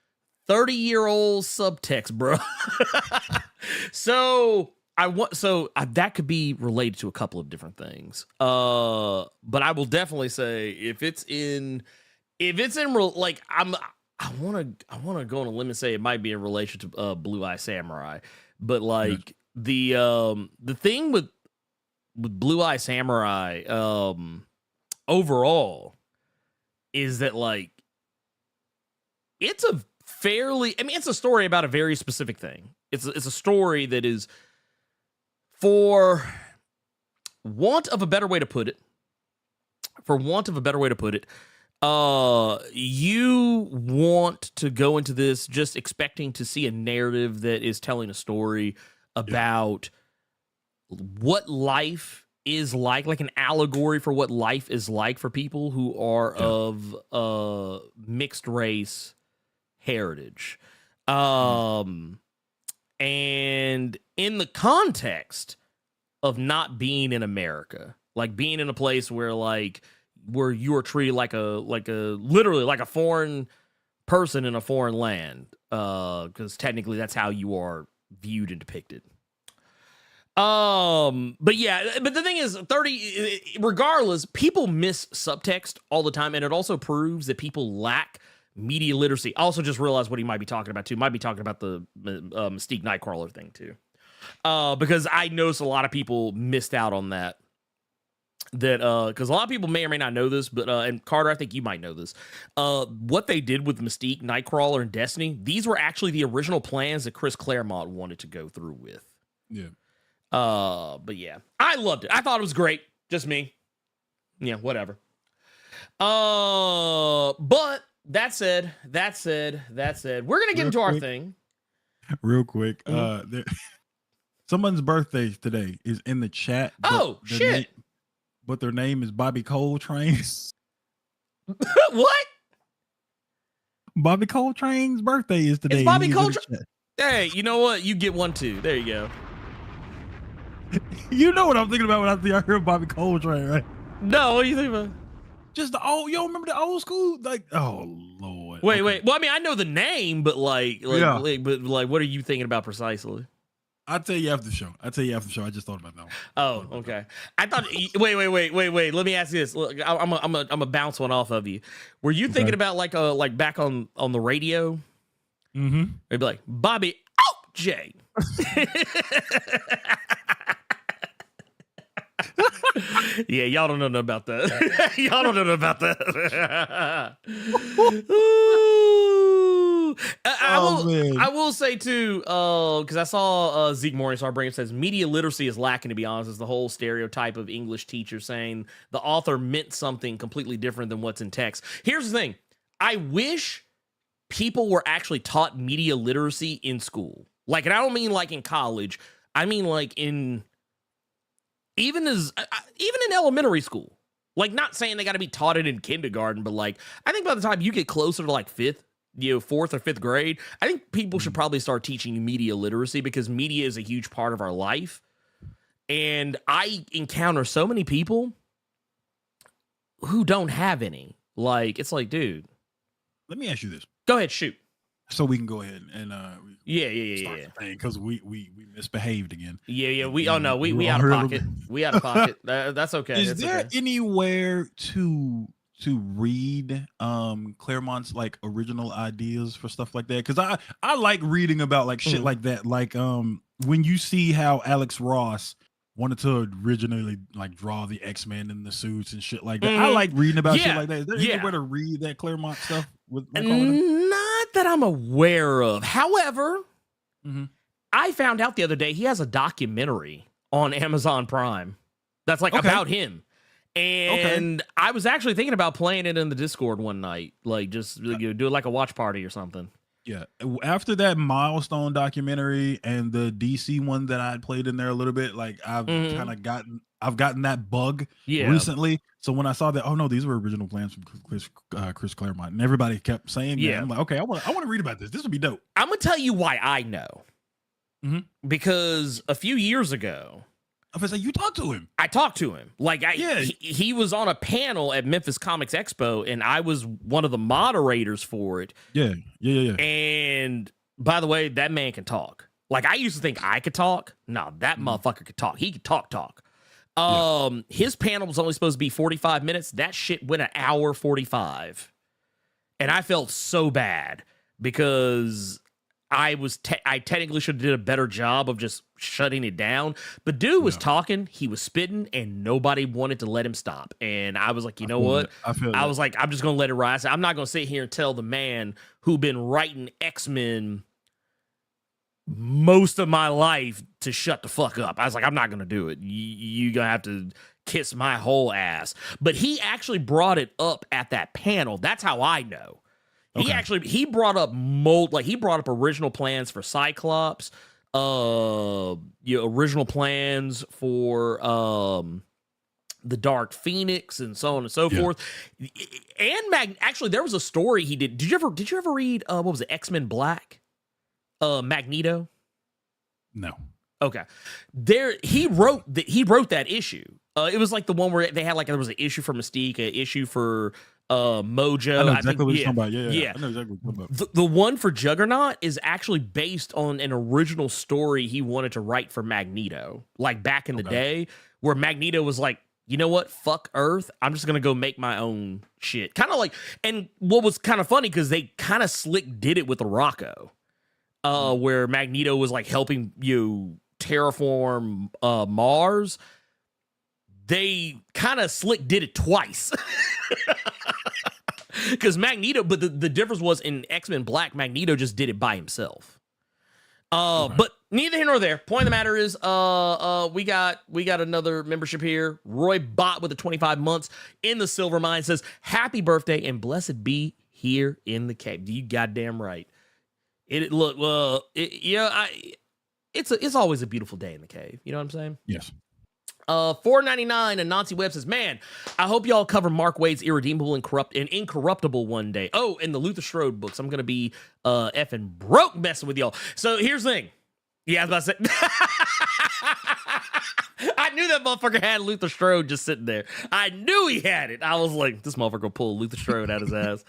30-year-old subtext, bro. So that could be related to a couple of different things. But I will definitely say if it's in like I want to go on a limb and say it might be in relation to Blue Eye Samurai, but like the thing with Blue Eye Samurai overall is that like it's a story about a very specific thing. It's a story that is, for want of a better way to put it, you want to go into this just expecting to see a narrative that is telling a story about what life is like an allegory for what life is like for people who are of mixed race heritage. And in the context of not being in America, like being in a place where you are treated like literally like a foreign person in a foreign land, because technically that's how you are viewed and depicted. But the thing is, regardless, people miss subtext all the time, and it also proves that people lack media literacy. I also just realized what he might be talking about too. Might be talking about the Mystique Nightcrawler thing too, because I noticed a lot of people missed out on that. Because a lot of people may or may not know this, but and Carter, I think you might know this. What they did with Mystique, Nightcrawler, and Destiny, these were actually the original plans that Chris Claremont wanted to go through with. Yeah. But yeah, I loved it. I thought it was great. Just me. Yeah, whatever. But that said, we're gonna get into our thing. Real quick, someone's birthday today is in the chat. Oh shit! But their name is Bobby Coltrane. What? Bobby Coltrane's birthday is today. It's Bobby Coltrane. Hey, you know what? You get one too. There you go. You know what I'm thinking about when I hear Bobby Coltrane, right? No, what do you think about? Just the old, yo, remember the old school? Like, oh Lord. Wait. Well, I mean, I know the name, but like, what are you thinking about precisely? I'll tell you after the show. I just thought about that one. Oh, okay. I thought. Wait. Let me ask you this. Look, I'm a bounce one off of you. Were you thinking about like back on the radio? Mm-hmm. They'd be like Bobby Jay. Yeah, y'all don't know nothing about that. Y'all don't know nothing about that. Ooh. I will say too, because I saw Zeke Morningstar bring up, says media literacy is lacking, to be honest. It's the whole stereotype of English teachers saying the author meant something completely different than what's in text. Here's the thing. I wish people were actually taught media literacy in school. Like, and I don't mean like in college. I mean like even in elementary school. Like, not saying they got to be taught it in kindergarten, but like, I think by the time you get closer to like fourth or fifth grade, I think people should probably start teaching you media literacy, because media is a huge part of our life. And I encounter so many people who don't have any. Like, it's like, dude. Let me ask you this. Go ahead, shoot. So we can go ahead and yeah. Because we misbehaved again. Yeah. We out of pocket. We out of pocket. That's okay. Is there anywhere to read Claremont's like original ideas for stuff like that? Because I like reading about like shit like that. Like when you see how Alex Ross wanted to originally like draw the X-Men in the suits and shit like that. I like reading about shit like that. Is there anywhere to read that Claremont stuff with? Not that I'm aware of. However, I found out the other day he has a documentary on Amazon Prime that's like about him. And I was actually thinking about playing it in the Discord one night, like just do like a watch party or something. Yeah, after that Milestone documentary and the DC one that I had played in there a little bit, like I've kind of gotten that bug recently. So when I saw that, oh no, these were original plans from Chris Claremont, and everybody kept saying, I'm like, okay, I want to read about this. This would be dope. I'm gonna tell you why I know, because a few years ago, I was like, you talked to him. I talked to him. Like, he was on a panel at Memphis Comics Expo, and I was one of the moderators for it. Yeah. And by the way, that man can talk. Like, I used to think I could talk. No, that motherfucker could talk. He could talk. His panel was only supposed to be 45 minutes. That shit went an hour 45. And I felt so bad because I technically should have did a better job of just shutting it down. But dude was talking, he was spitting, and nobody wanted to let him stop. And I was like, you know what? I was like, I'm just going to let it ride. I'm not going to sit here and tell the man who been writing X-Men most of my life to shut the fuck up. I was like, I'm not going to do it. You going to have to kiss my whole ass. But he actually brought it up at that panel. That's how I know. He brought up original plans for Cyclops, original plans for the Dark Phoenix, and so on and so forth. And actually, there was a story he did. Did you ever read what was it, X-Men Black? Magneto? No. Okay. He wrote that issue. It was like the one where they had there was an issue for Mystique, an issue for Mojo. I know exactly what you're talking about. Yeah. I know exactly what you're talking about. The one for Juggernaut is actually based on an original story he wanted to write for Magneto, like back in the day, where Magneto was like, you know what? Fuck Earth. I'm just gonna go make my own shit. Kind of like, and what was kind of funny because they kind of slick did it with the Rocco, where Magneto was like helping you terraform Mars. They kind of slick did it twice. Because Magneto, but the difference was in X-Men Black, Magneto just did it by himself. But neither here nor there. Point of the matter is, we got another membership here. Roy Bott with the 25 months in the Silver Mine says, happy birthday and blessed be here in the cave. You goddamn right. It's always a beautiful day in the cave. You know what I'm saying? Yes. $4.99 and Nancy Webb says, man, I hope y'all cover Mark Waid's Irredeemable and Incorruptible one day. Oh, and the Luther Strode books. I'm gonna be effing broke messing with y'all. So here's the thing. Yeah, I was about to say. I knew that motherfucker had Luther Strode just sitting there. I knew he had it. I was like, this motherfucker will pull Luther Strode out his ass.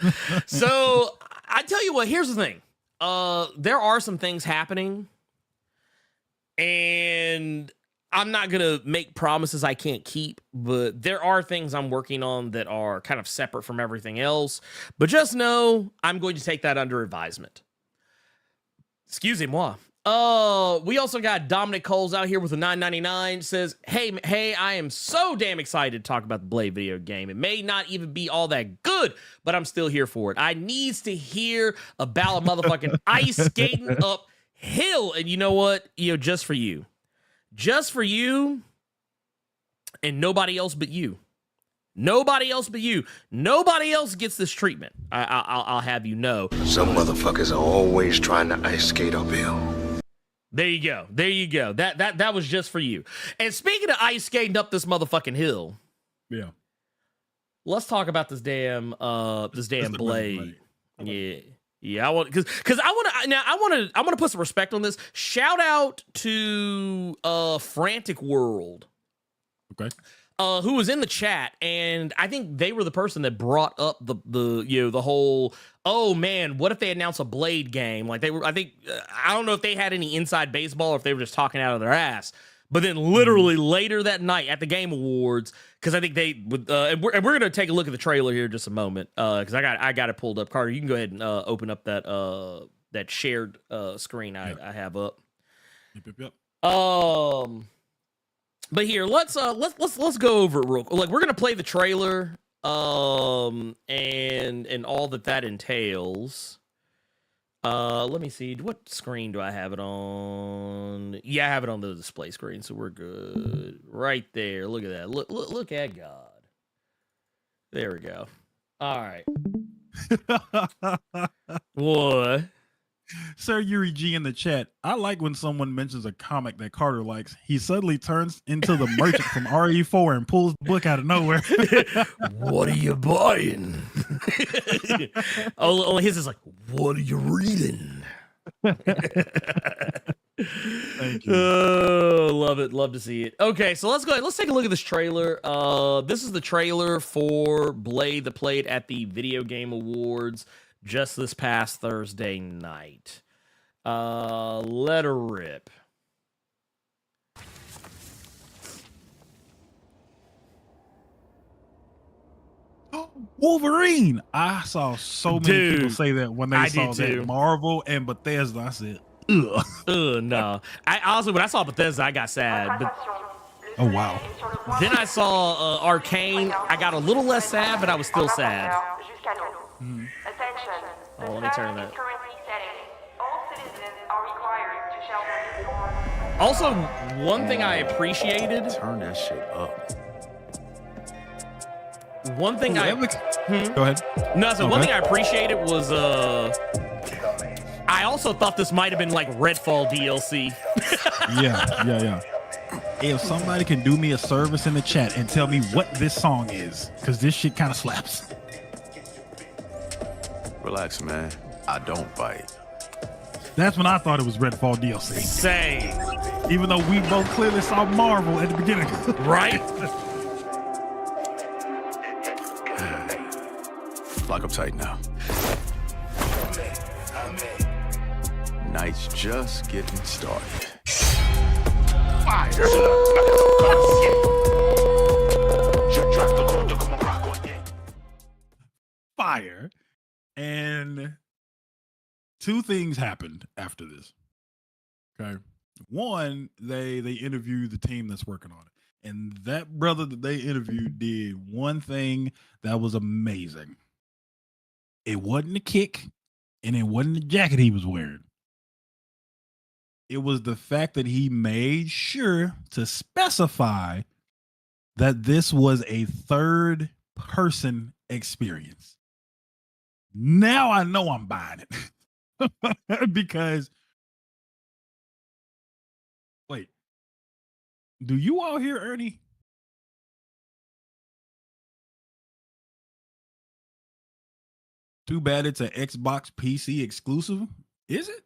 So I tell you what, here's the thing. There are some things happening, and I'm not going to make promises I can't keep, but there are things I'm working on that are kind of separate from everything else. But just know I'm going to take that under advisement. Excusez-moi. We also got Dominic Coles out here with a $9.99. Says, hey, I am so damn excited to talk about the Blade video game. It may not even be all that good, but I'm still here for it. I needs to hear about a motherfucking ice skating uphill. And you know what? Just for you. Just for you and nobody else but you. Nobody else but you. Nobody else gets this treatment. I'll have you know. Some motherfuckers are always trying to ice skate uphill. There you go. There you go. That was just for you. And speaking of ice skating up this motherfucking hill, yeah, let's talk about this damn Blade. Yeah. I want to put some respect on this. Shout out to Frantic World. Okay. Who was in the chat, and I think they were the person that brought up the whole, oh man, what if they announce a Blade game? Like I don't know if they had any inside baseball or if they were just talking out of their ass. But then literally later that night at the Game Awards, because I think they would, and we're gonna take a look at the trailer here in just a moment, because I got it pulled up. Carter, you can go ahead and open up that shared screen I have up. Yep. But here, let's go over it real quick. Like, we're gonna play the trailer, and all that entails. Let me see. What screen do I have it on? Yeah, I have it on the display screen, so we're good. Right there. Look at that. Look at God. There we go. All right. What? Sir Yuri G in the chat. I like when someone mentions a comic that Carter likes. He suddenly turns into the merchant from RE4 and pulls the book out of nowhere. What are you buying? oh, his is like, what are you reading? Thank you. Oh, love it. Love to see it. Okay, so let's go ahead. Let's take a look at this trailer. This is the trailer for Blade that played at the Video Game Awards just this past Thursday night. Let her rip. Wolverine. I saw so many people say that when they saw did too. that Marvel and Bethesda. I said, ugh. No. I honestly, when I saw Bethesda, I got sad. But Oh, wow. then I saw Arcane. I got a little less sad, but I was still sad. Mhm. Oh, let me turn that. Also, one thing I appreciated. Turn that shit up. One thing Go ahead. No, so one thing I appreciated was I also thought this might have been like Redfall DLC. Yeah. If somebody can do me a service in the chat and tell me what this song is, because this shit kind of slaps. Relax, man. I don't bite. That's when I thought it was Redfall DLC. Same. Even though we both clearly saw Marvel at the beginning. Right? Lock up tight now. Night's just getting started. Fire. And two things happened after this. Okay. One, they interviewed the team that's working on it. And that brother that they interviewed did one thing that was amazing. It wasn't a kick, and it wasn't the jacket he was wearing. It was the fact that he made sure to specify that this was a third person experience. Now I know I'm buying it because wait, do you all hear Ernie? Too bad it's an Xbox PC exclusive. Is it?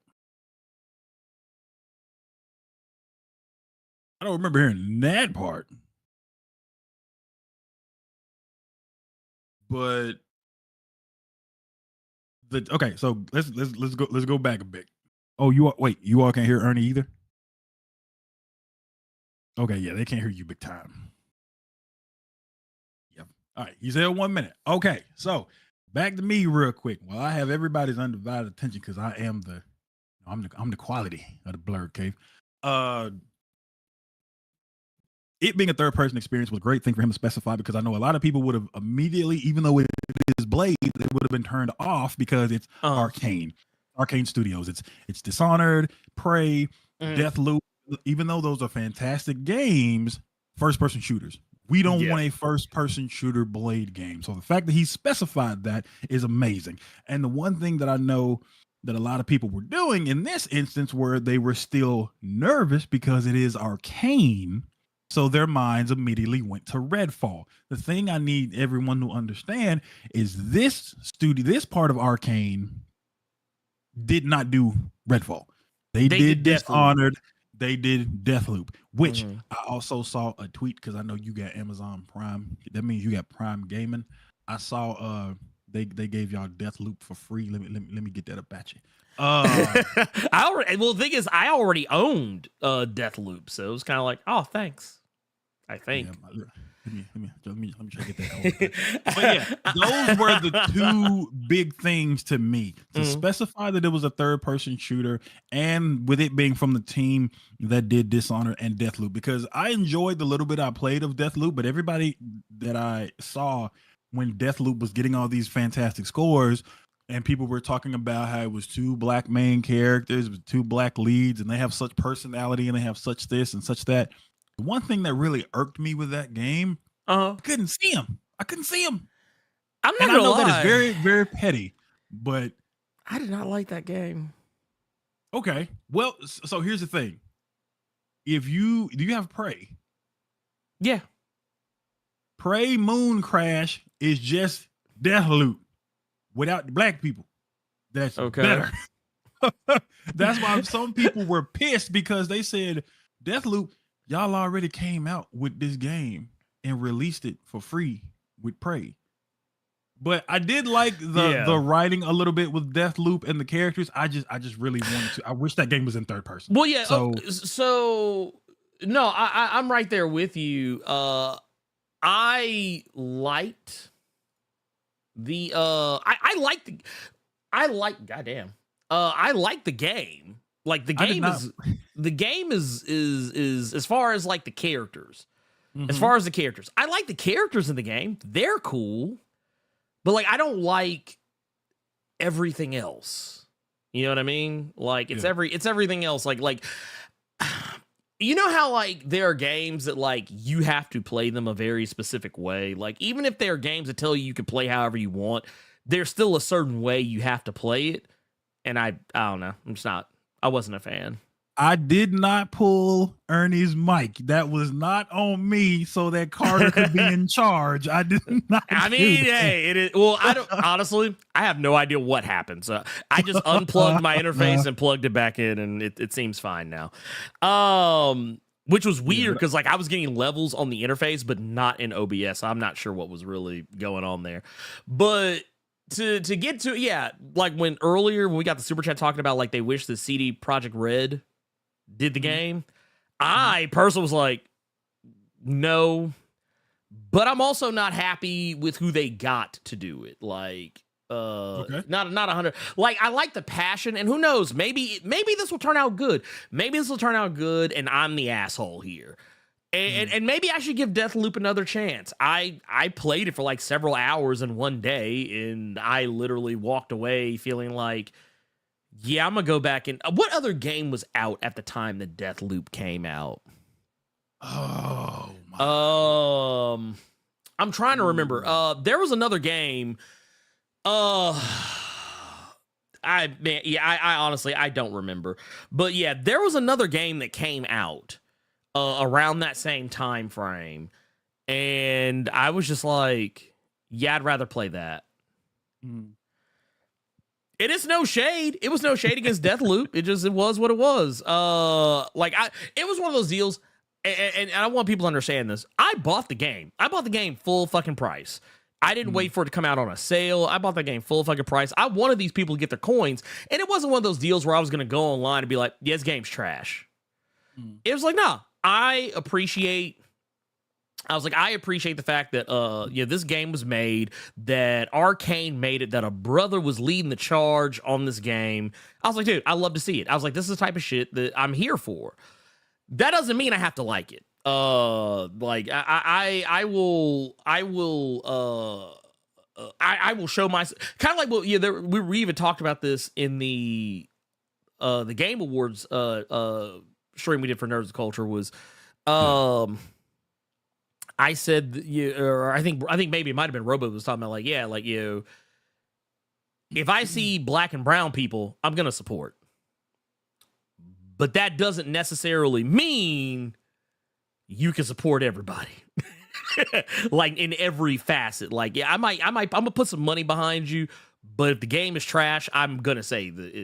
I don't remember hearing that part. But okay, so let's go back a bit. Oh, you all can't hear Ernie either? Okay, yeah, they can't hear you big time. Yep. All right, you said 1 minute. Okay, so back to me real quick. Well, I have everybody's undivided attention because I am I'm the quality of the Blerd Cave. It being a third person experience was a great thing for him to specify because I know a lot of people would have immediately, even though it is Blade, it would have been turned off because it's Arcane Studios. It's Dishonored, Prey, Deathloop. Even though those are fantastic games, first person shooters. We don't want a first person shooter Blade game. So the fact that he specified that is amazing. And the one thing that I know that a lot of people were doing in this instance where they were still nervous because it is Arcane. So their minds immediately went to Redfall. The thing I need everyone to understand is this part of Arcane did not do Redfall. They did Dishonored. They did Deathloop, which I also saw a tweet because I know you got Amazon Prime. That means you got Prime Gaming. I saw they gave y'all Deathloop for free. Let me get that up at you. The thing is, I already owned Deathloop, so it was kind of like, oh, thanks. I think. Yeah, let me try to get that. But yeah, those were the two big things to me to specify that it was a third person shooter, and with it being from the team that did Dishonored and Deathloop, because I enjoyed the little bit I played of Deathloop, but everybody that I saw when Deathloop was getting all these fantastic scores. And people were talking about how it was two black main characters with two black leads, and they have such personality and they have such this and such that. The one thing that really irked me with that game, I couldn't see him. I I'm not gonna lie. That is very, very petty, but I did not like that game. Okay. Well, so here's the thing. Do you have Prey? Yeah. Prey Moon Crash is just Deathloop without the black people. That's better. That's why some people were pissed because they said Deathloop, y'all already came out with this game and released it for free with Prey. But I did like the writing a little bit with Deathloop and the characters. I just really wanted to. I wish that game was in third person. Well, yeah. So no, I'm right there with you. I liked the I like the game. Like the game is as far as like the characters. As far as the characters, I like the characters in the game. They're cool, but like I don't like everything else. You know what I mean? Like it's everything else. Like you know how like there are games that like you have to play them a very specific way. Like even if there are games that tell you can play however you want, there's still a certain way you have to play it. And I don't know. I wasn't a fan. I did not pull Ernie's mic. That was not on me so that Carter could be in charge. I did not. I mean, hey, it is. Well, I don't honestly, I have no idea what happened. So I just unplugged my interface and plugged it back in, and it seems fine now. Which was weird because like I was getting levels on the interface, but not in OBS. I'm not sure what was really going on there. But to get to, like when we got the super chat talking about like they wish the CD Projekt Red did the game, I personally was like, no, but I'm also not happy with who they got to do it. Like, not 100. Like, I like the passion, and who knows, maybe this will turn out good. Maybe this will turn out good, and I'm the asshole here. And maybe I should give Deathloop another chance. I played it for like several hours in one day, and I literally walked away feeling like, yeah, I'm gonna go back and what other game was out at the time that Deathloop came out? Oh my. I'm trying to remember. There was another game Uh, I honestly, I don't remember. But yeah, there was another game that came out around that same time frame. And I was just like, yeah, I'd rather play that. It is no shade. It was no shade against Deathloop. It was what it was. It was one of those deals, and I want people to understand this. I bought the game. I bought the game full fucking price. I didn't wait for it to come out on a sale. I bought the game full fucking price. I wanted these people to get their coins, and it wasn't one of those deals where I was going to go online and be like, yeah, this game's trash. It was like, nah, I appreciate the fact that this game was made, that Arcane made it, that a brother was leading the charge on this game. I was like, dude, I love to see it. I was like, this is the type of shit that I'm here for. That doesn't mean I have to like it. I will show my kind of like we even talked about this in the Game Awards stream we did for Nerds of Culture was I said I think maybe it might have been Robo was talking about if I see black and brown people, I'm gonna support. But that doesn't necessarily mean you can support everybody. Like in every facet. Like, yeah, I'm gonna put some money behind you, but if the game is trash, I'm gonna say that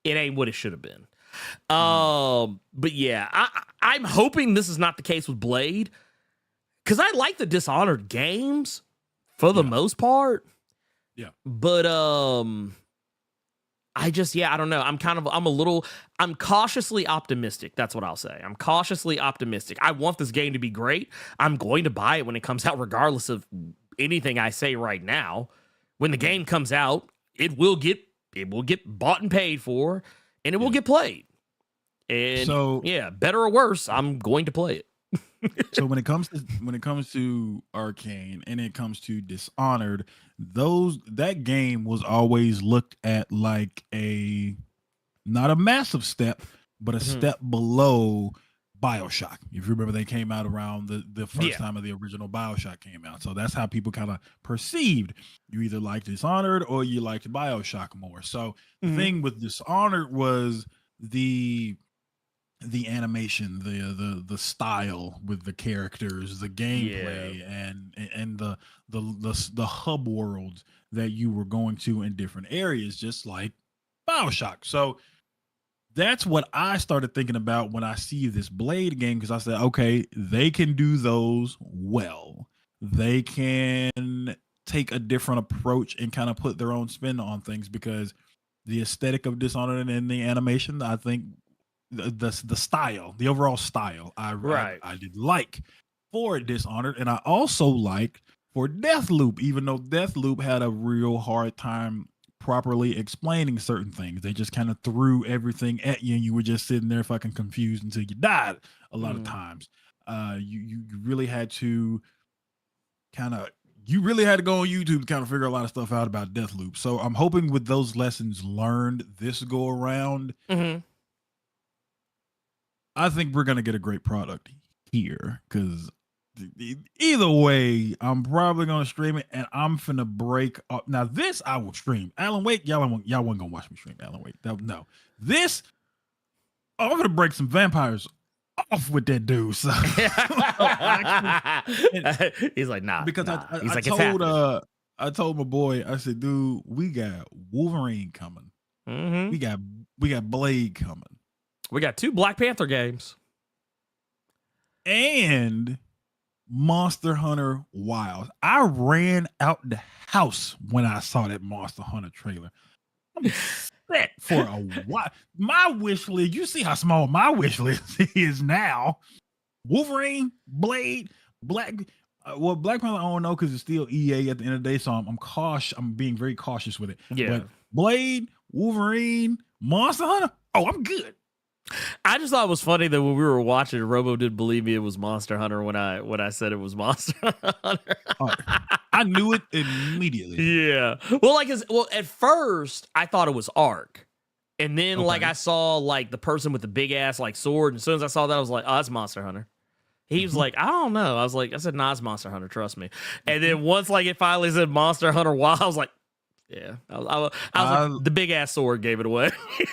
it ain't what it should have been. But yeah, I'm hoping this is not the case with Blade, because I like the Dishonored games for the most part. Yeah. But I don't know. I'm cautiously optimistic. That's what I'll say. I'm cautiously optimistic. I want this game to be great. I'm going to buy it when it comes out, regardless of anything I say right now. When the game comes out, it will get bought and paid for, and it will get played. And so, yeah, better or worse, I'm going to play it. So when it comes to Arcane and it comes to Dishonored, that game was always looked at like not a massive step, but a step below BioShock. If you remember, they came out around the first time of the original BioShock came out. So that's how people kind of perceived. You either liked Dishonored or you liked BioShock more. So the thing with Dishonored was the animation, the style with the characters, the gameplay, and the hub worlds that you were going to in different areas, just like BioShock. So that's what I started thinking about when I see this Blade game, because I said, okay, they can do those well. They can take a different approach and kind of put their own spin on things, because the aesthetic of Dishonored and the animation, I think the style, the overall style, I did like for Dishonored, and I also liked for Deathloop, even though Deathloop had a real hard time properly explaining certain things. They just kind of threw everything at you, and you were just sitting there fucking confused until you died a lot of times. You really had to go on YouTube to kind of figure a lot of stuff out about Deathloop. So I'm hoping with those lessons learned this go around, I think we're going to get a great product here, because either way, I'm probably going to stream it, and I'm finna break up. Now, this I will stream. Alan Wake, y'all wasn't going to watch me stream Alan Wake. No. This, I'm going to break some vampires off with that dude. So. He's like, nah. Because I told my boy, I said, dude, we got Wolverine coming. We got Blade coming. We got 2 Black Panther games. And Monster Hunter Wilds. I ran out the house when I saw that Monster Hunter trailer. I'm set for a while. My wish list, you see how small my wish list is now. Wolverine, Blade, Black Panther, I don't know, because it's still EA at the end of the day, so I'm cautious. I'm being very cautious with it. Yeah. But Blade, Wolverine, Monster Hunter, I'm good. I just thought it was funny that when we were watching, Robo didn't believe me it was Monster Hunter when I said it was Monster Hunter. I knew it immediately. Yeah. Well, at first I thought it was Ark, and then I saw the person with the big ass sword, and as soon as I saw that, I was like, oh, that's Monster Hunter. He was like, I don't know. I said, nah, it's Monster Hunter, trust me. And then once like it finally said Monster Hunter Wild, I was like, yeah. I was like, the big ass sword gave it away.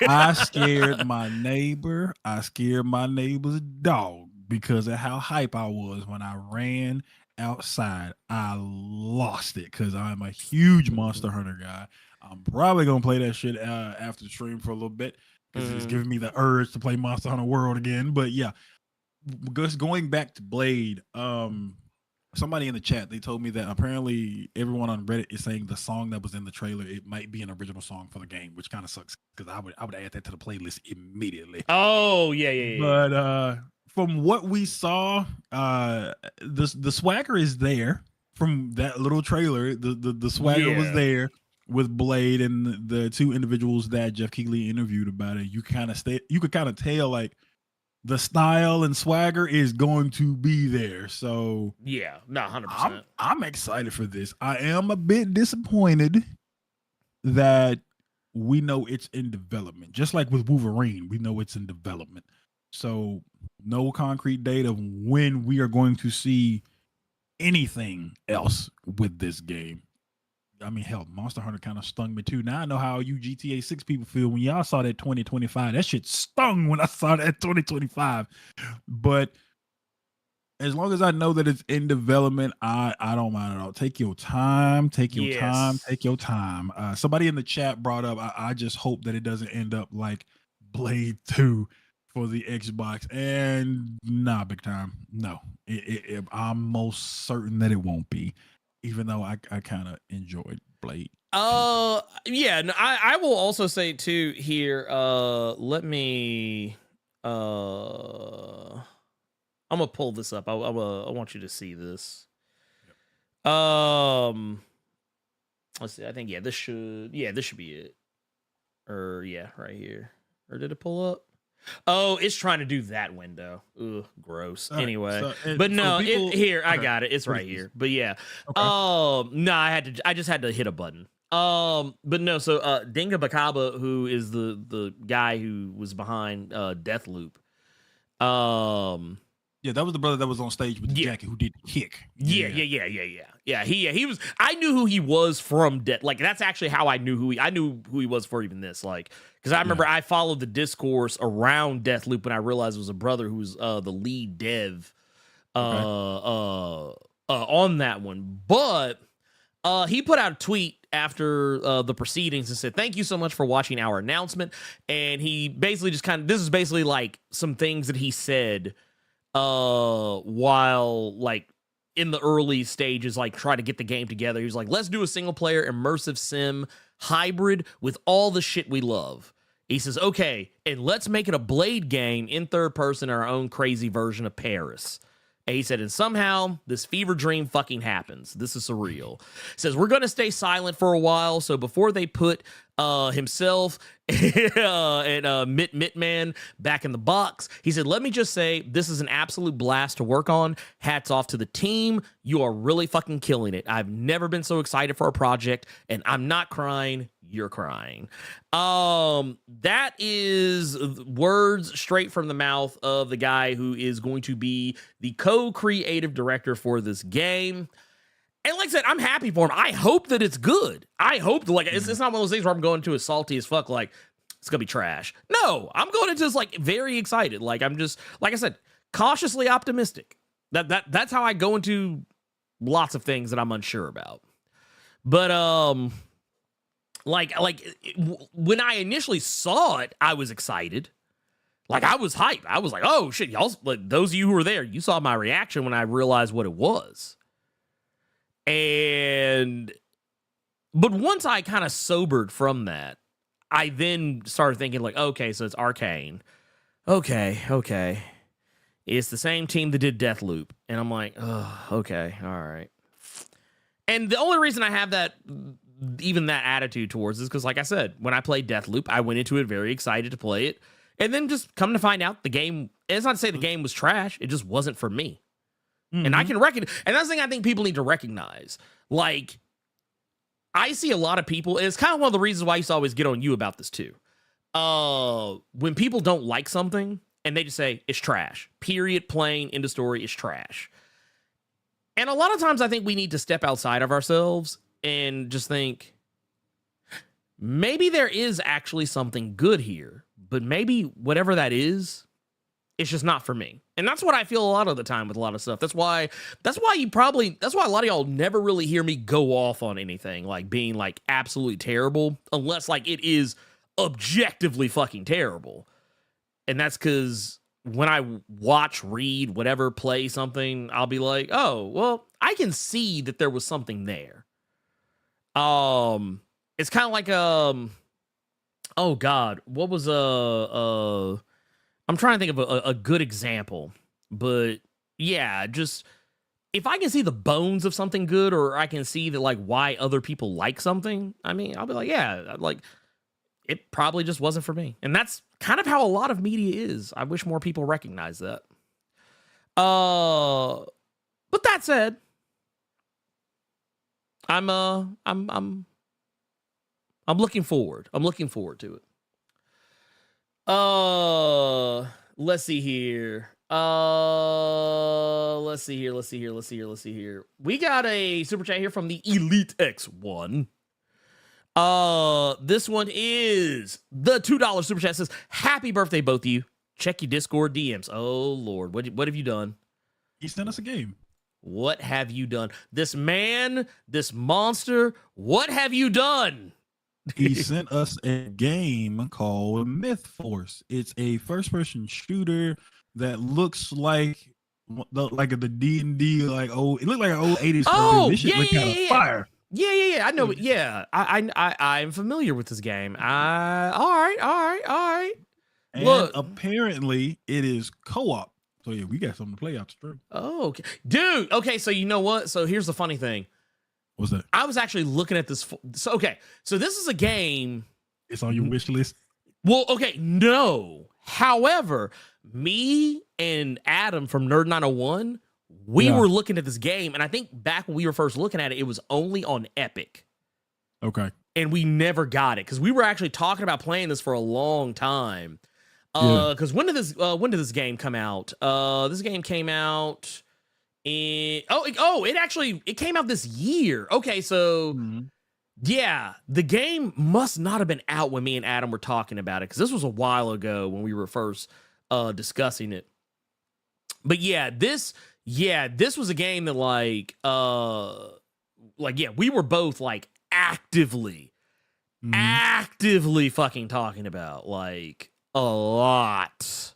I scared my neighbor. I scared my neighbor's dog because of how hype I was when I ran outside. I lost it because I'm a huge Monster Hunter guy. I'm probably gonna play that shit after the stream for a little bit because it's giving me the urge to play Monster Hunter World again. But yeah, just going back to Blade, somebody in the chat, they told me that apparently everyone on Reddit is saying the song that was in the trailer, it might be an original song for the game, which kind of sucks because I would add that to the playlist immediately. Oh yeah. But from what we saw, the swagger is there from that little trailer. The swagger was there with Blade and the two individuals that Jeff Keighley interviewed about it. You could kind of tell like the style and swagger is going to be there. So yeah, no, 100%. I'm excited for this. I am a bit disappointed that we know it's in development. Just like with Wolverine, we know it's in development. So no concrete date of when we are going to see anything else with this game. I mean, hell, Monster Hunter kind of stung me too. Now I know how you GTA 6 people feel when y'all saw that 2025. That shit stung when I saw that 2025. But as long as I know that it's in development, I don't mind at all. Take your time. Take your time. Somebody in the chat brought up, I just hope that it doesn't end up like Blade 2 for the Xbox. And nah, big time. No, I'm most certain that it won't be. Even though I kind of enjoyed Blade. Yeah, no, I will also say too here, let me I'm gonna pull this up. I want you to see this. Let's see, I think this should be it. Or yeah, right here. Or did it pull up? Oh, it's trying to do that window. Ugh, gross. Anyway, but no, I got it. It's right here. But yeah, no, I just had to hit a button. But no, so Dinga Bakaba, who is the guy who was behind Deathloop. Yeah, that was the brother that was on stage with the jacket who did the kick. Yeah. He was. I knew who he was from Like that's actually how I knew I knew who he was for even this. Like, because I remember I followed the discourse around Deathloop when I realized it was a brother who was the lead dev on that one. But he put out a tweet after the proceedings and said, "Thank you so much for watching our announcement." And he basically just this is basically like some things that he said while like in the early stages, like try to get the game together. He was like, let's do a single player immersive sim hybrid with all the shit we love. He says, okay, and let's make it a Blade game in third person, our own crazy version of Paris. And he said, and somehow this fever dream fucking happens. This is surreal. Says, we're going to stay silent for a while. So before they put himself and Mitman back in the box, he said, let me just say, this is an absolute blast to work on. Hats off to the team. You are really fucking killing it. I've never been so excited for a project, and I'm not crying. You're crying. That is words straight from the mouth of the guy who is going to be the co-creative director for this game. And like I said, I'm happy for him. I hope that it's good. I hope that, like, it's not one of those things where I'm going to as salty as fuck, like, it's gonna be trash. No, I'm going into this like very excited. Like, I'm just, like I said, cautiously optimistic. That's how I go into lots of things that I'm unsure about. But when I initially saw it, I was excited. Like, I was hyped. I was like, oh shit, y'all, like, those of you who were there, you saw my reaction when I realized what it was. But once I kind of sobered from that, I then started thinking like, okay, so it's Arcane. Okay. It's the same team that did Deathloop. And I'm like, oh, okay, all right. And the only reason I have that, even that attitude towards is because, like I said, when I played Deathloop, I went into it very excited to play it. And then just come to find out the game, it's not to say the game was trash, it just wasn't for me. Mm-hmm. And I can recognize, and that's the thing I think people need to recognize. Like, I see a lot of people, and it's kind of one of the reasons why I used to always get on you about this too. When people don't like something, and they just say it's trash. Period. Plain. End of story. It's trash. And a lot of times I think we need to step outside of ourselves and just think, maybe there is actually something good here, but maybe whatever that is, it's just not for me. And that's what I feel a lot of the time with a lot of stuff. That's why a lot of y'all never really hear me go off on anything like being like absolutely terrible, unless like it is objectively fucking terrible. And that's because when I watch, read, whatever, play something, I'll be like, oh, well, I can see that there was something there. It's kind of like oh God, what was I'm trying to think of a good example, but yeah, just if I can see the bones of something good, or I can see that like why other people like something, I mean, I'll be like, yeah, like it probably just wasn't for me. And that's kind of how a lot of media is. I wish more people recognize that. But that said, I'm looking forward. I'm looking forward to it. Let's see here. Let's see here. We got a super chat here from the Elite X1. This one is the $2 super chat. Says, happy birthday, both of you. Check your Discord DMs. Oh Lord, what have you done? He sent us a game. What have you done? This man, this monster, what have you done? He sent us a game called MythForce. It's a first-person shooter that looks like the D&D, like old. It looked like an old 80s. Oh, this shit look kind of fire. Yeah. I know it. Yeah, I'm familiar with this game. All right. And Look, apparently it is co-op. So yeah, we got something to play out the stream. oh, okay, dude. Okay, so you know what? So here's the funny thing. What's that? I was actually looking at this. So this is a game. It's on your wish list. Well, okay, no. However, me and Adam from Nerd 901, we were looking at this game, and I think back when we were first looking at it, it was only on Epic. Okay. And we never got it because we were actually talking about playing this for a long time. Because when did this game come out? This game came out in it came out this year. Okay, so yeah, the game must not have been out when me and Adam were talking about it, because this was a while ago when we were first discussing it. But yeah, this was a game that we were both like actively fucking talking about, like, a lot.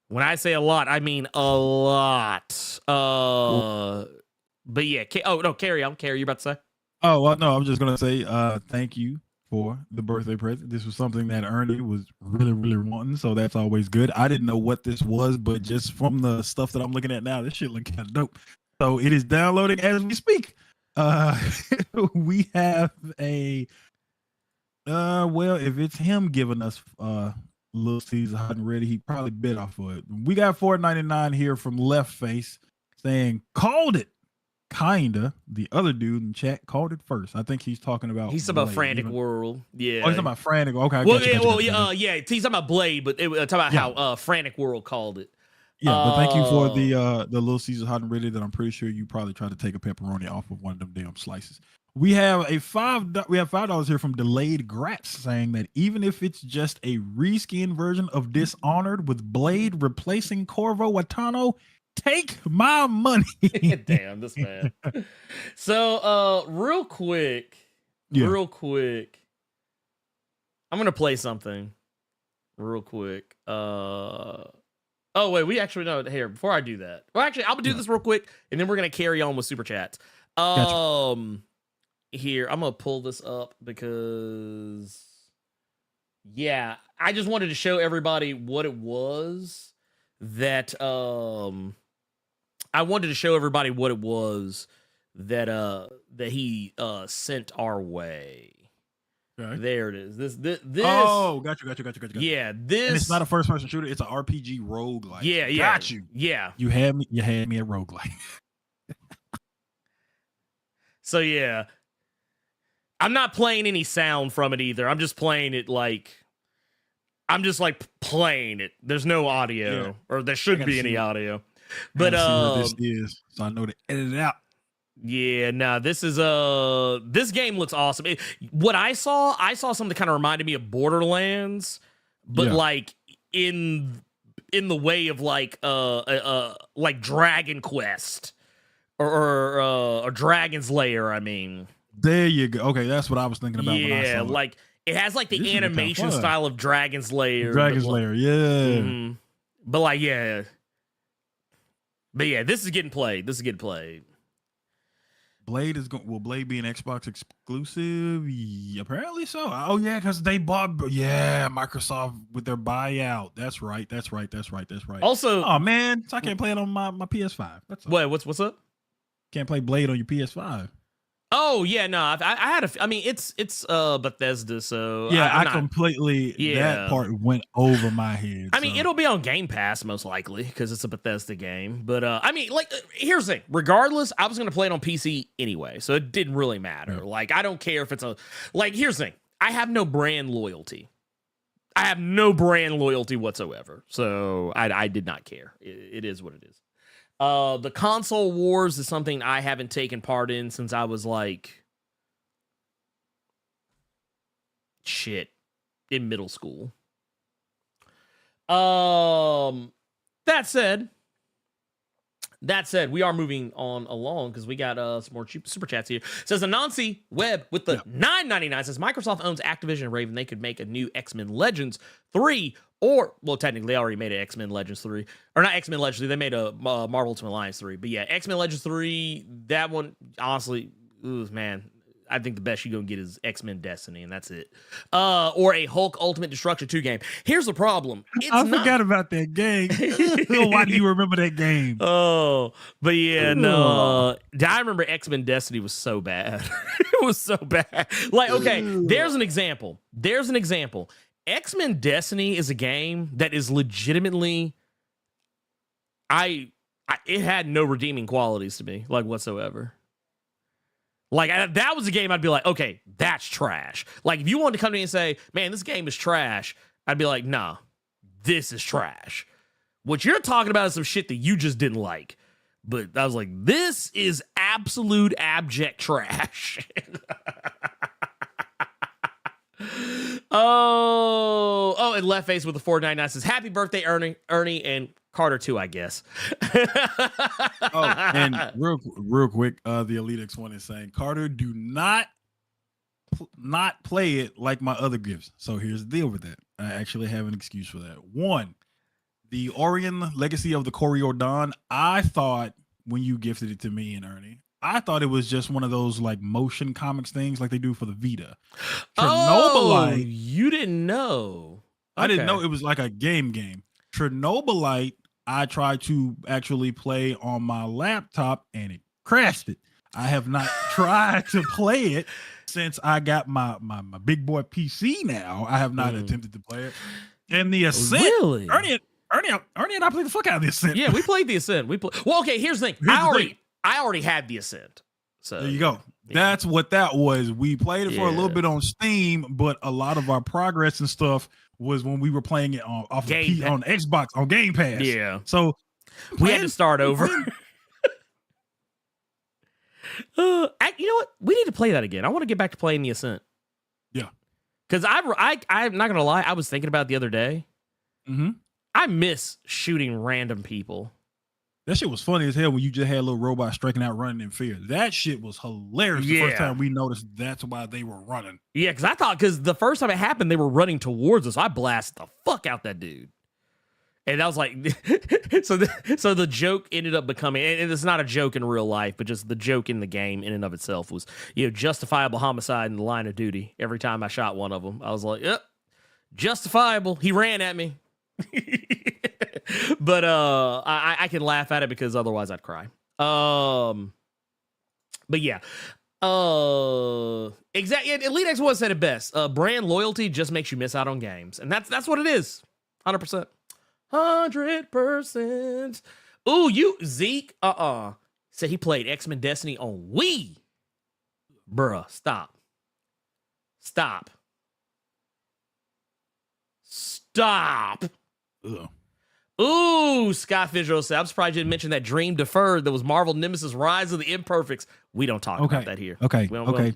When I say a lot, I mean a lot. But yeah, carry on. Carry, you about to say? Oh, well, no, I'm just going to say thank you for the birthday present. This was something that Ernie was really, really wanting, so that's always good. I didn't know what this was, but just from the stuff that I'm looking at now, this shit look kind of dope. So it is downloading as we speak. We have a well, if it's him giving us Little Caesar hot and ready, he probably bit off of it. We got $4.99 here from Left Face saying called it. Kinda. The other dude in chat called it first. I think he's talking about. He's talking about Frantic World. Yeah. Oh, he's talking about Frantic. Okay. Well, he's talking about Blade, but talking about how Frantic World called it. Yeah, but thank you for the Little Caesar hot and ready that I'm pretty sure you probably tried to take a pepperoni off of one of them damn slices. We have $5 here from Delayed Grats saying that even if it's just a reskin version of Dishonored with Blade replacing Corvo Watano, take my money. Damn, this man. So real quick, I'm gonna play something real quick. Oh wait, we actually know here before I do that. Well, actually, I'm gonna do this real quick, and then we're gonna carry on with super chats. Gotcha. Here, I'm gonna pull this up because I just wanted to show everybody what it was that that he sent our way. Okay. There it is. This. Oh, got you. Yeah, this. And it's not a first-person shooter; it's an RPG roguelike. Yeah. Got you. Yeah. You had me at roguelike. So yeah, I'm not playing any sound from it either. I'm just playing it like I'm just like playing it. There's no audio, or there shouldn't be any audio. But see where this is, so I know to edit it out. Yeah, no, this is this game looks awesome. What I saw something that kind of reminded me of Borderlands, but like in the way of like Dragon Quest or Dragon's Lair. I mean, there you go. Okay, that's what I was thinking about. When I saw it. Like it has like the animation style of Dragon's Lair. Dragon's Lair, yeah. Mm-hmm. But like, yeah. But yeah, this is getting played. Blade will Blade be an Xbox exclusive? Apparently so. Oh yeah, because they bought Microsoft with their buyout. That's right. Also, oh man, so I can't play it on my PS5. That's all. What's up? Can't play Blade on your PS5. Oh yeah, no, I had I mean, it's Bethesda, so yeah, completely that part went over my head. I mean, it'll be on Game Pass most likely because it's a Bethesda game. But I mean, like, here's the thing. Regardless, I was gonna play it on PC anyway, so it didn't really matter. Yeah. Like, I don't care if it's here's the thing. I have no brand loyalty. Whatsoever. So I did not care. It is what it is. The console wars is something I haven't taken part in since I was like in middle school. That said, we are moving on along because we got some more super chats here. It says Anansi Webb with the $9.99 says Microsoft owns Activision and Raven. They could make a new X-Men Legends 3 or, well, technically they already made an X-Men Legends 3. Or not X-Men Legends 3, they made a Marvel Ultimate Alliance 3. But yeah, X-Men Legends 3, that one, honestly, man, I think the best you're going to get is X-Men Destiny, and that's it. Or a Hulk Ultimate Destruction 2 game. Here's the problem. I forgot about that game. Why do you remember that game? Oh, but yeah, no. I remember X-Men Destiny was so bad. It was so bad. Like, okay, there's an example. X-Men Destiny is a game that is legitimately, it had no redeeming qualities to me, like, whatsoever. Like, that was a game I'd be like, okay, that's trash. Like, if you wanted to come to me and say, man, this game is trash, I'd be like, nah, this is trash. What you're talking about is some shit that you just didn't like. But I was like, this is absolute abject trash. Oh, and Left Face with the $4.99 says, happy birthday, Ernie, and Carter too, I guess. Oh, and real quick, the Elite X1 is saying, Carter, do not play it like my other gifts. So here's the deal with that. I actually have an excuse for that. One, the Orion Legacy of the Coriodan, I thought when you gifted it to me and Ernie, I thought it was just one of those like motion comics things like they do for the Vita. Chernobylite, you didn't know. Okay. I didn't know it was like a game. Chernobylite, I tried to actually play on my laptop and it crashed it. I have not tried to play it since I got my big boy PC now. I have not attempted to play it. And the Ascent, really? Ernie and I played the fuck out of the Ascent. Yeah, we played the Ascent. Well, okay, here's the thing. I already had the Ascent. So there you go. Yeah. That's what that was. We played it for a little bit on Steam, but a lot of our progress and stuff was when we were playing it on Xbox on Game Pass. Yeah. So we had to start over. You know what? We need to play that again. I want to get back to playing the Ascent. Yeah. Because I'm not gonna lie. I was thinking about it the other day. Mm-hmm. I miss shooting random people. That shit was funny as hell when you just had a little robot striking out running in fear. That shit was hilarious. The first time we noticed that's why they were running. Yeah, because the first time it happened, they were running towards us. I blasted the fuck out that dude. And I was like, so the joke ended up becoming, and it's not a joke in real life, but just the joke in the game in and of itself was, justifiable homicide in the line of duty. Every time I shot one of them, I was like, yep, justifiable. He ran at me. But I can laugh at it because otherwise I'd cry. But yeah. Exactly. Elite X1 said it best. Brand loyalty just makes you miss out on games. And that's what it is. 100%. 100%. Ooh, Zeke, said he played X-Men Destiny on Wii. Bruh, stop. stop. Ugh. Ooh, Scott Visual said, I'm surprised you didn't mention that Dream Deferred that was Marvel Nemesis Rise of the Imperfects. We don't talk about that here. Okay. Nope. Fuck me.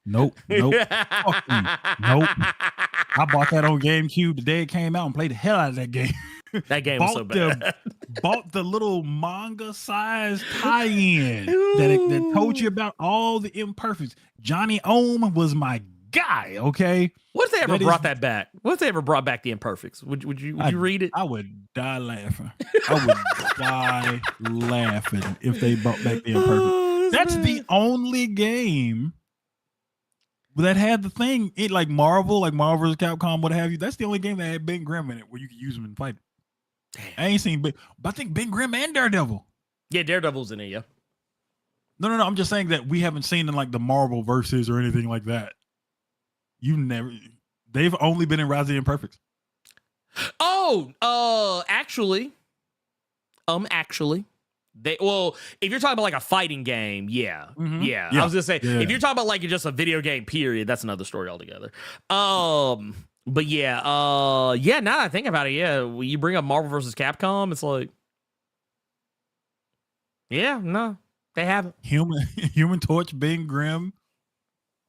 Nope. I bought that on GameCube the day it came out and played the hell out of that game. That game was so bad. Bought the little manga size tie-in that told you about all the imperfects. Johnny Ohm was my guy. Okay. What if they ever brought that back? What if they ever brought back the Imperfects? Would you read it? I would die laughing. I would die laughing if they brought back the Imperfects. That's the only game that had the thing. It like Marvel vs. Capcom, what have you. That's the only game that had Ben Grimm in it where you could use him in fight. Damn. I ain't seen, but I think Ben Grimm and Daredevil. Yeah, Daredevil's in it. Yeah. No. I'm just saying that we haven't seen in like the Marvel versus or anything like that. They've only been in Rise of the Imperfects. Actually, if you're talking about like a fighting game, yeah. I was gonna say, if you're talking about like just a video game period, that's another story altogether. But yeah, now that I think about it, yeah, when you bring up Marvel versus Capcom, it's like, yeah, no, they haven't. Human Torch, Ben Grimm.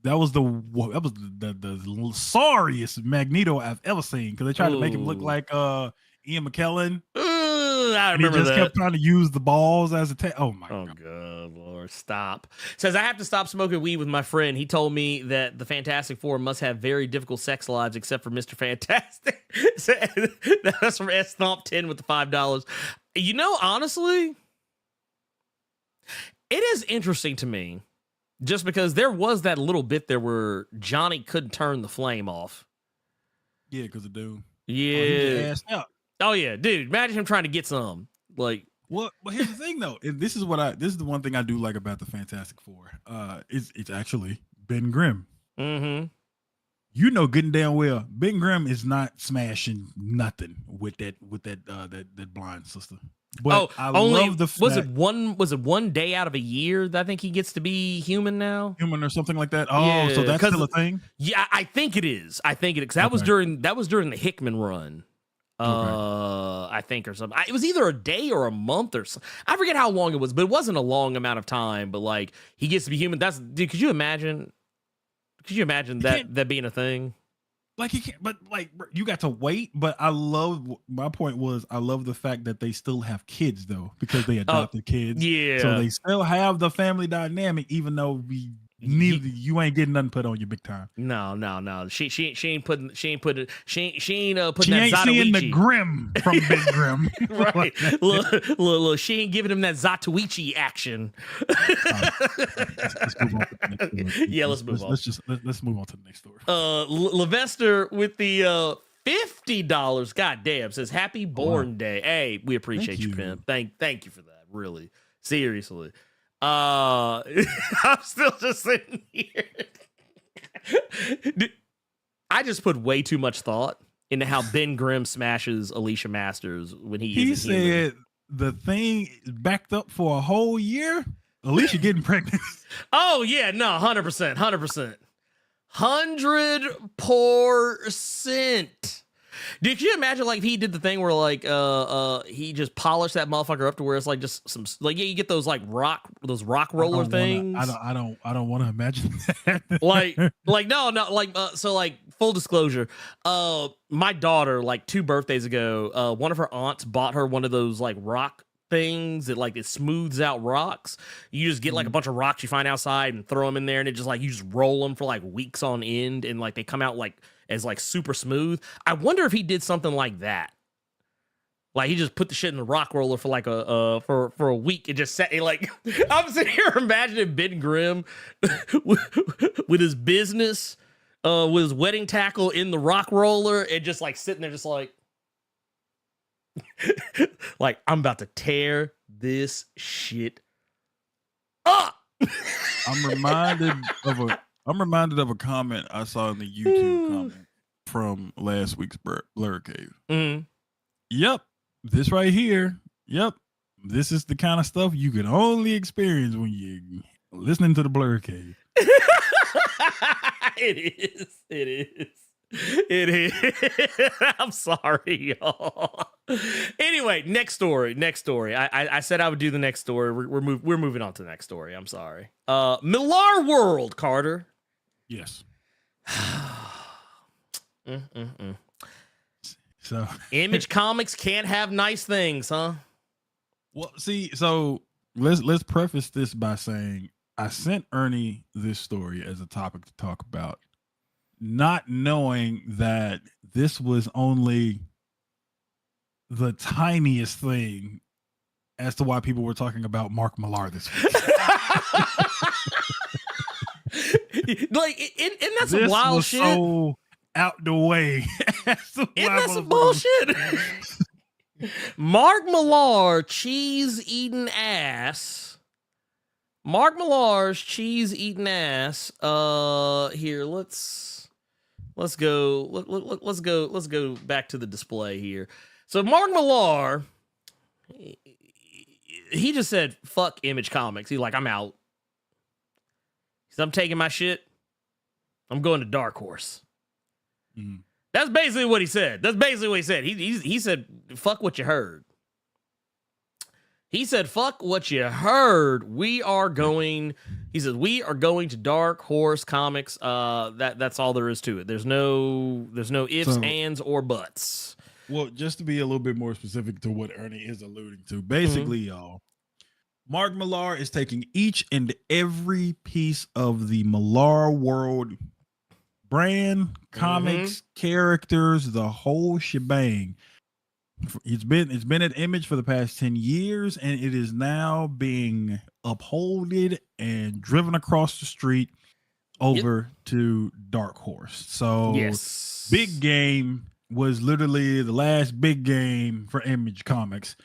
That was the sorriest Magneto I've ever seen because they tried to make him look like Ian McKellen. I remember he just that. kept trying to use the balls as a oh my god. God, Lord, stop. Says I have to stop smoking weed with my friend. He told me that the Fantastic Four must have very difficult sex lives except for Mr. Fantastic. That's from S Thomp 10 with the $5. You know, honestly, it is interesting to me. Just because there was that little bit there where Johnny couldn't turn the flame off. Yeah, because of Doom. Yeah. Oh yeah, dude. Imagine him trying to get some. Like, well, but here's the thing though. This is the one thing I do like about the Fantastic Four. It's actually Ben Grimm. Mm-hmm. You know good and damn well Ben Grimm is not smashing nothing with that blind sister. But I love the fact, was it one day out of a year that I think he gets to be human now? Human or something like that. Oh, yeah, so that's still a thing? Yeah, I think it is. Because that was during the Hickman run. I think, or something. It was either a day or a month or something. I forget how long it was, but it wasn't a long amount of time. But like he gets to be human. Dude, could you imagine that being a thing? Like he can't, but like you got to wait. But my point was I love the fact that they still have kids though, because they adopted kids. Yeah. So they still have the family dynamic, even though you ain't getting nothing put on you big time. No. She ain't putting that seeing the Grimm from Big Grimm. Right. Look, she ain't giving him that Zatoichi action. Let's move on. Let's move on to the next story. Levester with the $50. God damn, says happy born day. Hey, we appreciate you, Pimp. Thank you for that. Really. Seriously. I'm still just sitting here. I just put way too much thought into how Ben Grimm smashes Alicia Masters when he said human. The thing backed up for a whole year. Alicia getting pregnant. Oh yeah, no, 100%. 100%. Dude, could you imagine like if he did the thing where like he just polished that motherfucker up to where it's like just some like you get those like rock roller things. I don't want to imagine that. So like full disclosure, my daughter like 2 birthdays ago, one of her aunts bought her one of those like rock things that like it smooths out rocks. You just get like a bunch of rocks you find outside and throw them in there, and it just like you just roll them for like weeks on end, and like they come out like as like super smooth. I wonder if he did something like that. Like he just put the shit in the rock roller for like for a week and just sat like I'm sitting here imagining Ben Grimm with his business, with his wedding tackle in the rock roller and just like sitting there just like like I'm about to tear this shit up. I'm reminded of a comment I saw in the YouTube comment from last week's Blerd Cave. Mm-hmm. Yep, this right here. Yep, this is the kind of stuff you can only experience when you're listening to the Blerd Cave. It is. It is. I'm sorry, y'all. Anyway, next story. I said I would do the next story. We're moving on to the next story. I'm sorry. Millarworld, Carter. Yes. Mm-mm-mm. So Image Comics can't have nice things, huh? well, see, so let's preface this by saying I sent Ernie this story as a topic to talk about, not knowing that this was only the tiniest thing as to why people were talking about Mark Millar this week. Like, and that's This some wild was shit. so out the way. Isn't that some bullshit? Mark Millar, cheese-eating ass. Mark Millar's cheese-eating ass. Here, let's go. Let's go back to the display here. So Mark Millar, he just said, fuck Image Comics. He's like, I'm out. He said, I'm taking my shit. I'm going to Darkhorse. Mm-hmm. That's basically what he said. He said, fuck what you heard. He said, fuck what you heard. We are going to Darkhorse Comics. That's all there is to it. There's no ifs, ands, or buts. Well, just to be a little bit more specific to what Ernie is alluding to, basically, y'all, Mark Millar is taking each and every piece of the Millarworld brand, comics, characters, the whole shebang. It's been at Image for the past 10 years, and it is now being upholded and driven across the street over to Darkhorse. So yes, Big Game was literally the last big game for Image Comics.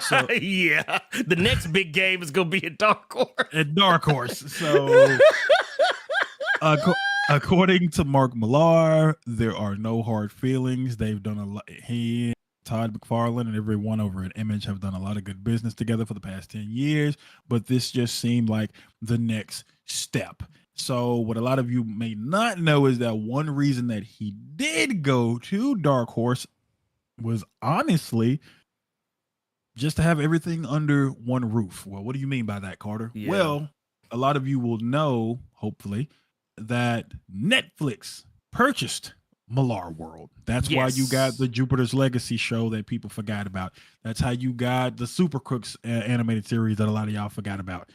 So, yeah, the next big game is gonna be at Darkhorse. At Darkhorse. So according to Mark Millar, there are no hard feelings. They've done a lot. He, Todd McFarlane, and everyone over at Image have done a lot of good business together for the past 10 years, but this just seemed like the next step. So what a lot of you may not know is that one reason that he did go to Darkhorse was honestly just to have everything under one roof. Well, what do you mean by that, Carter? Yeah. Well, a lot of you will know, hopefully, that Netflix purchased Millarworld. That's why you got the Jupiter's Legacy show that people forgot about. That's how you got the Super Crooks animated series that a lot of y'all forgot about.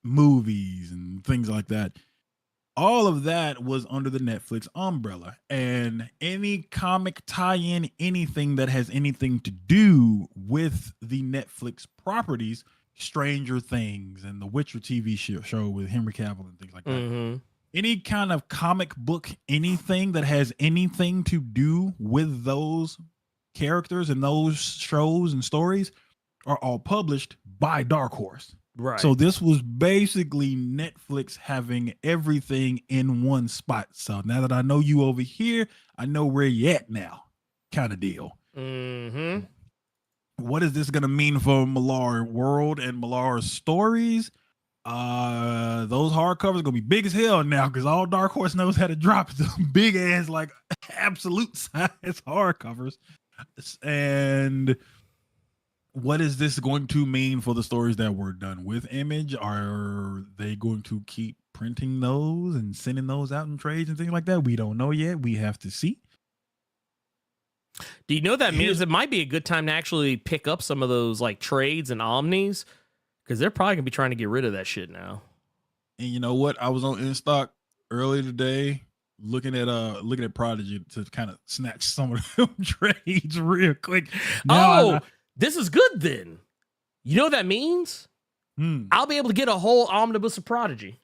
Movies and things like that. All of that was under the Netflix umbrella, and any comic tie-in, anything that has anything to do with the Netflix properties, Stranger Things and the Witcher TV show with Henry Cavill and things like that. Any kind of comic book, anything that has anything to do with those characters and those shows and stories are all published by Darkhorse. Right. So this was basically Netflix having everything in one spot. So now that I know you over here, I know where you at now, kind of deal. What is this going to mean for Millarworld and Millar's stories? Those hardcovers are going to be big as hell now because all Darkhorse knows how to drop some big ass, like absolute size hardcovers. And what is this going to mean for the stories that were done with Image? Are they going to keep printing those and sending those out in trades and things like that? We don't know yet. We have to see. Do you know that means it might be a good time to actually pick up some of those like trades and omnis? Because they're probably gonna be trying to get rid of that shit now. And you know what? I was on InStock earlier today looking at Prodigy to kind of snatch some of them trades real quick. Now this is good then. You know what that means? I'll be able to get a whole omnibus of Prodigy.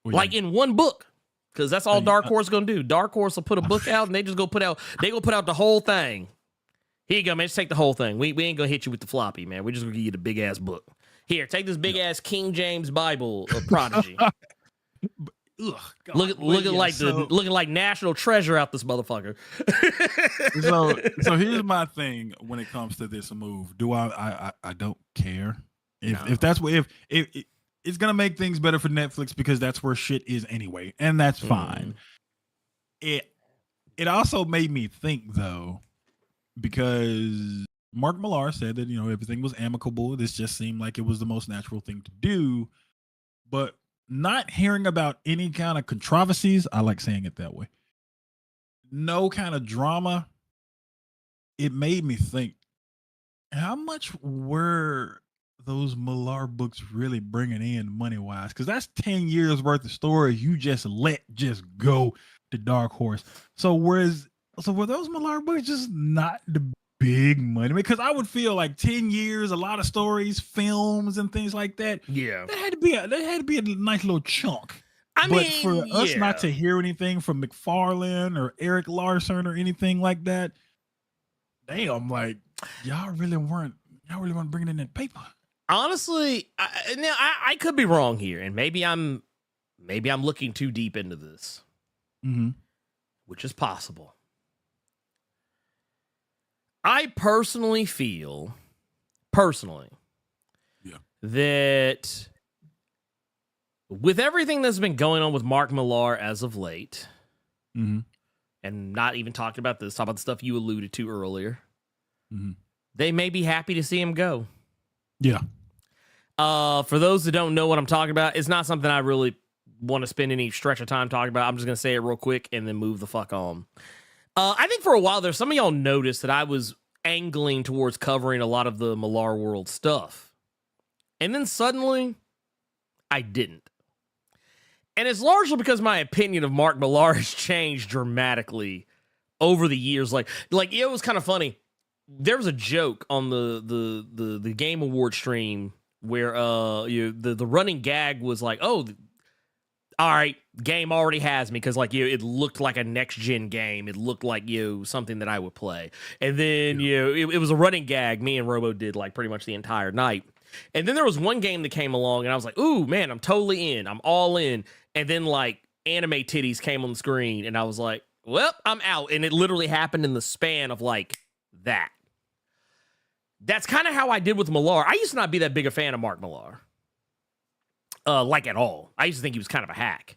Like in one book. Because that's all Darkhorse is gonna do. Darkhorse will put a book out and they go put out the whole thing. Here you go, man. Just take the whole thing. We ain't gonna hit you with the floppy, man. We're just gonna give you the big ass book. Here, take this big ass King James Bible of Prodigy. Looking like national treasure out this motherfucker. so here's my thing when it comes to this move. Do I don't care if that's what if it's gonna make things better for Netflix because that's where shit is anyway, and that's fine. It also made me think though, because Mark Millar said that, you know, everything was amicable. This just seemed like it was the most natural thing to do. But not hearing about any kind of controversies, I like saying it that way, no kind of drama, it made me think, how much were those Millar books really bringing in money-wise? Because that's 10 years worth of stories you just let just go to Darkhorse. So were those Millar books just not the big money? Because I would feel like 10 years, a lot of stories, films, and things like that. Yeah, That had to be a nice little chunk. I But mean, for us yeah. not to hear anything from McFarlane or Eric Larson or anything like that, damn, like y'all really weren't bringing in that paper. Honestly, I could be wrong here, and maybe I'm looking too deep into this, which is possible. I personally feel that with everything that's been going on with Mark Millar as of late, and not even talking about this, talk about the stuff you alluded to earlier, they may be happy to see him go. Yeah. For those that don't know what I'm talking about, it's not something I really want to spend any stretch of time talking about. I'm just going to say it real quick and then move the fuck on. I think for a while there, some of y'all noticed that I was angling towards covering a lot of the Millarworld stuff. And then suddenly, I didn't. And it's largely because my opinion of Mark Millar has changed dramatically over the years. Like it was kind of funny. There was a joke on the Game Award stream where the running gag was like, oh, all right, game already has me, because like it looked like a next gen game. It looked like something that I would play. And then it was a running gag me and Robo did like pretty much the entire night. And then there was one game that came along and I was like, ooh, man, I'm totally in. I'm all in. And then like anime titties came on the screen and I was like, well, I'm out. And it literally happened in the span of like that. That's kind of how I did with Millar. I used to not be that big a fan of Mark Millar. Like at all. I used to think he was kind of a hack.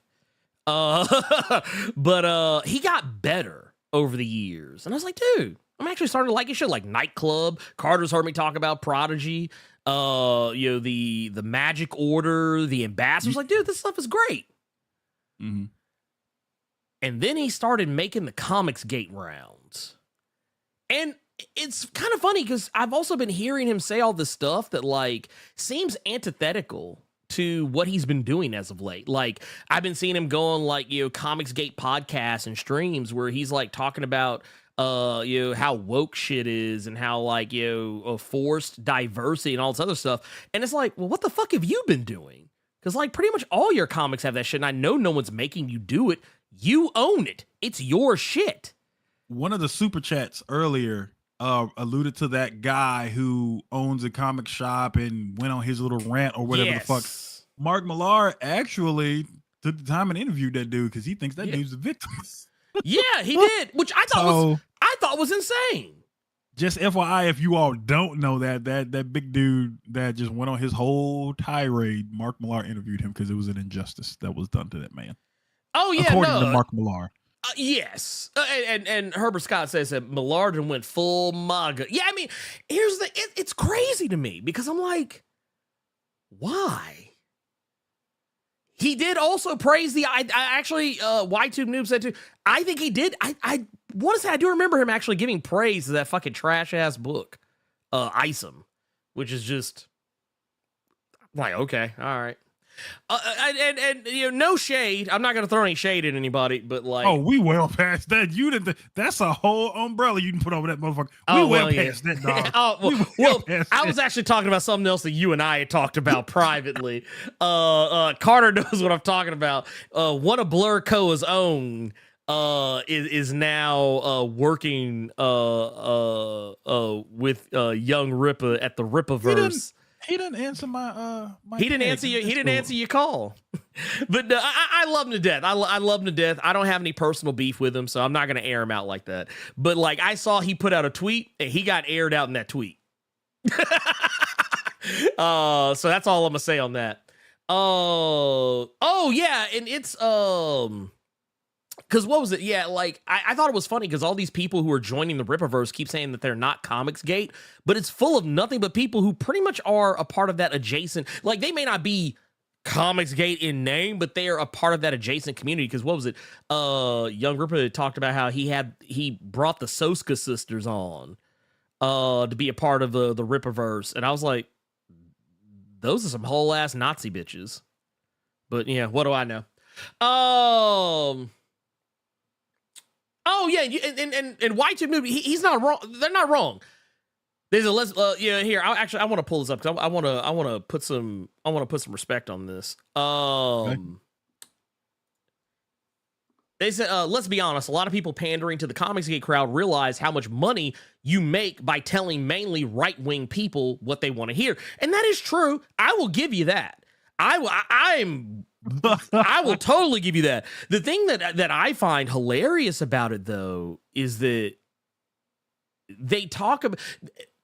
But he got better over the years. And I was like, dude, I'm actually starting to like his shit, like Nightclub. Carter's heard me talk about Prodigy. The Magic Order, the Ambassadors. Like, dude, this stuff is great. And then he started making the Comicsgate rounds. And it's kind of funny because I've also been hearing him say all this stuff that like seems antithetical to what he's been doing as of late. Like I've been seeing him go on like, Comicsgate podcasts and streams where he's like talking about how woke shit is and how like, forced diversity and all this other stuff. And it's like, well, what the fuck have you been doing? Because like pretty much all your comics have that shit. And I know no one's making you do it. You own it. It's your shit. One of the super chats earlier alluded to that guy who owns a comic shop and went on his little rant or whatever the fuck. Mark Millar actually took the time and interviewed that dude because he thinks that dude's a victim. Yeah, he did, which I thought was insane. Just FYI, if you all don't know that big dude that just went on his whole tirade, Mark Millar interviewed him because it was an injustice that was done to that man. Oh yeah, according to Mark Millar. Yes, and Herbert Scott says that Millard went full MAGA. Yeah, I mean, it's crazy to me because I'm like, why? He did also praise I actually, Y2 Noob said too, I think he did. I want to say I do remember him actually giving praise to that fucking trash ass book, Isom, which is just like, okay, all right. And no shade. I'm not gonna throw any shade at anybody, but like, oh, we well past that. You didn't. That's a whole umbrella you can put over that motherfucker. Past that, dog. I was actually talking about something else that you and I had talked about privately. Carter knows what I'm talking about. One of Blerd Co's own is now working with Young Rippa at the Rippaverse. He didn't answer my. He didn't answer your call. But I love him to death. I love him to death. I don't have any personal beef with him, so I'm not going to air him out like that. But like I saw he put out a tweet and he got aired out in that tweet. So that's all I'm going to say on that. Oh yeah, and it's because what was it? Yeah, like I thought it was funny because all these people who are joining the Rippaverse keep saying that they're not Comicsgate, but it's full of nothing but people who pretty much are a part of that adjacent. Like they may not be Comicsgate in name, but they are a part of that adjacent community. Because what was it? Young Ripper talked about how he brought the Soska sisters on to be a part of the Rippaverse, and I was like, those are some whole ass Nazi bitches. But yeah, what do I know? Oh yeah, and Y2 movie. He's not wrong. They're not wrong. There's a here. I want to pull this up because I want to put some respect on this. Okay. They said, let's be honest, a lot of people pandering to the Comicsgate crowd realize how much money you make by telling mainly right-wing people what they want to hear. And that is true. I will give you that. I will totally give you that. The thing that I find hilarious about it, though, is that they talk about,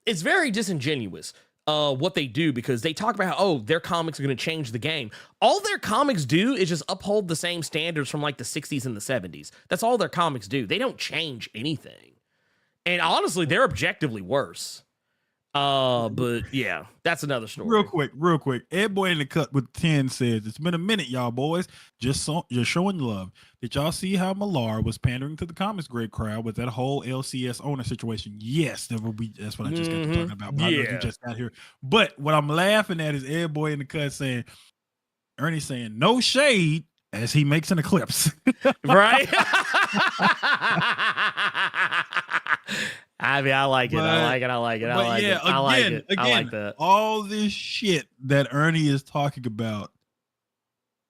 it's very disingenuous. What they do, because they talk about how, oh, their comics are going to change the game. All their comics do is just uphold the same standards from like the 60s and the 70s. That's all their comics do. They don't change anything. And honestly, they're objectively worse. But yeah, that's another story. Real quick. Ed Boy in the Cut with 10 says, it's been a minute, y'all boys. Just showing love. Did y'all see how Millar was pandering to the Comicsgate crowd with that whole LCS owner situation? Yes, that's what I just got to talking about. But you just got here. But what I'm laughing at is Ed Boy in the Cut saying, Ernie saying, no shade as he makes an eclipse. Right? I mean, I like it. I like it. I like that. All this shit that Ernie is talking about,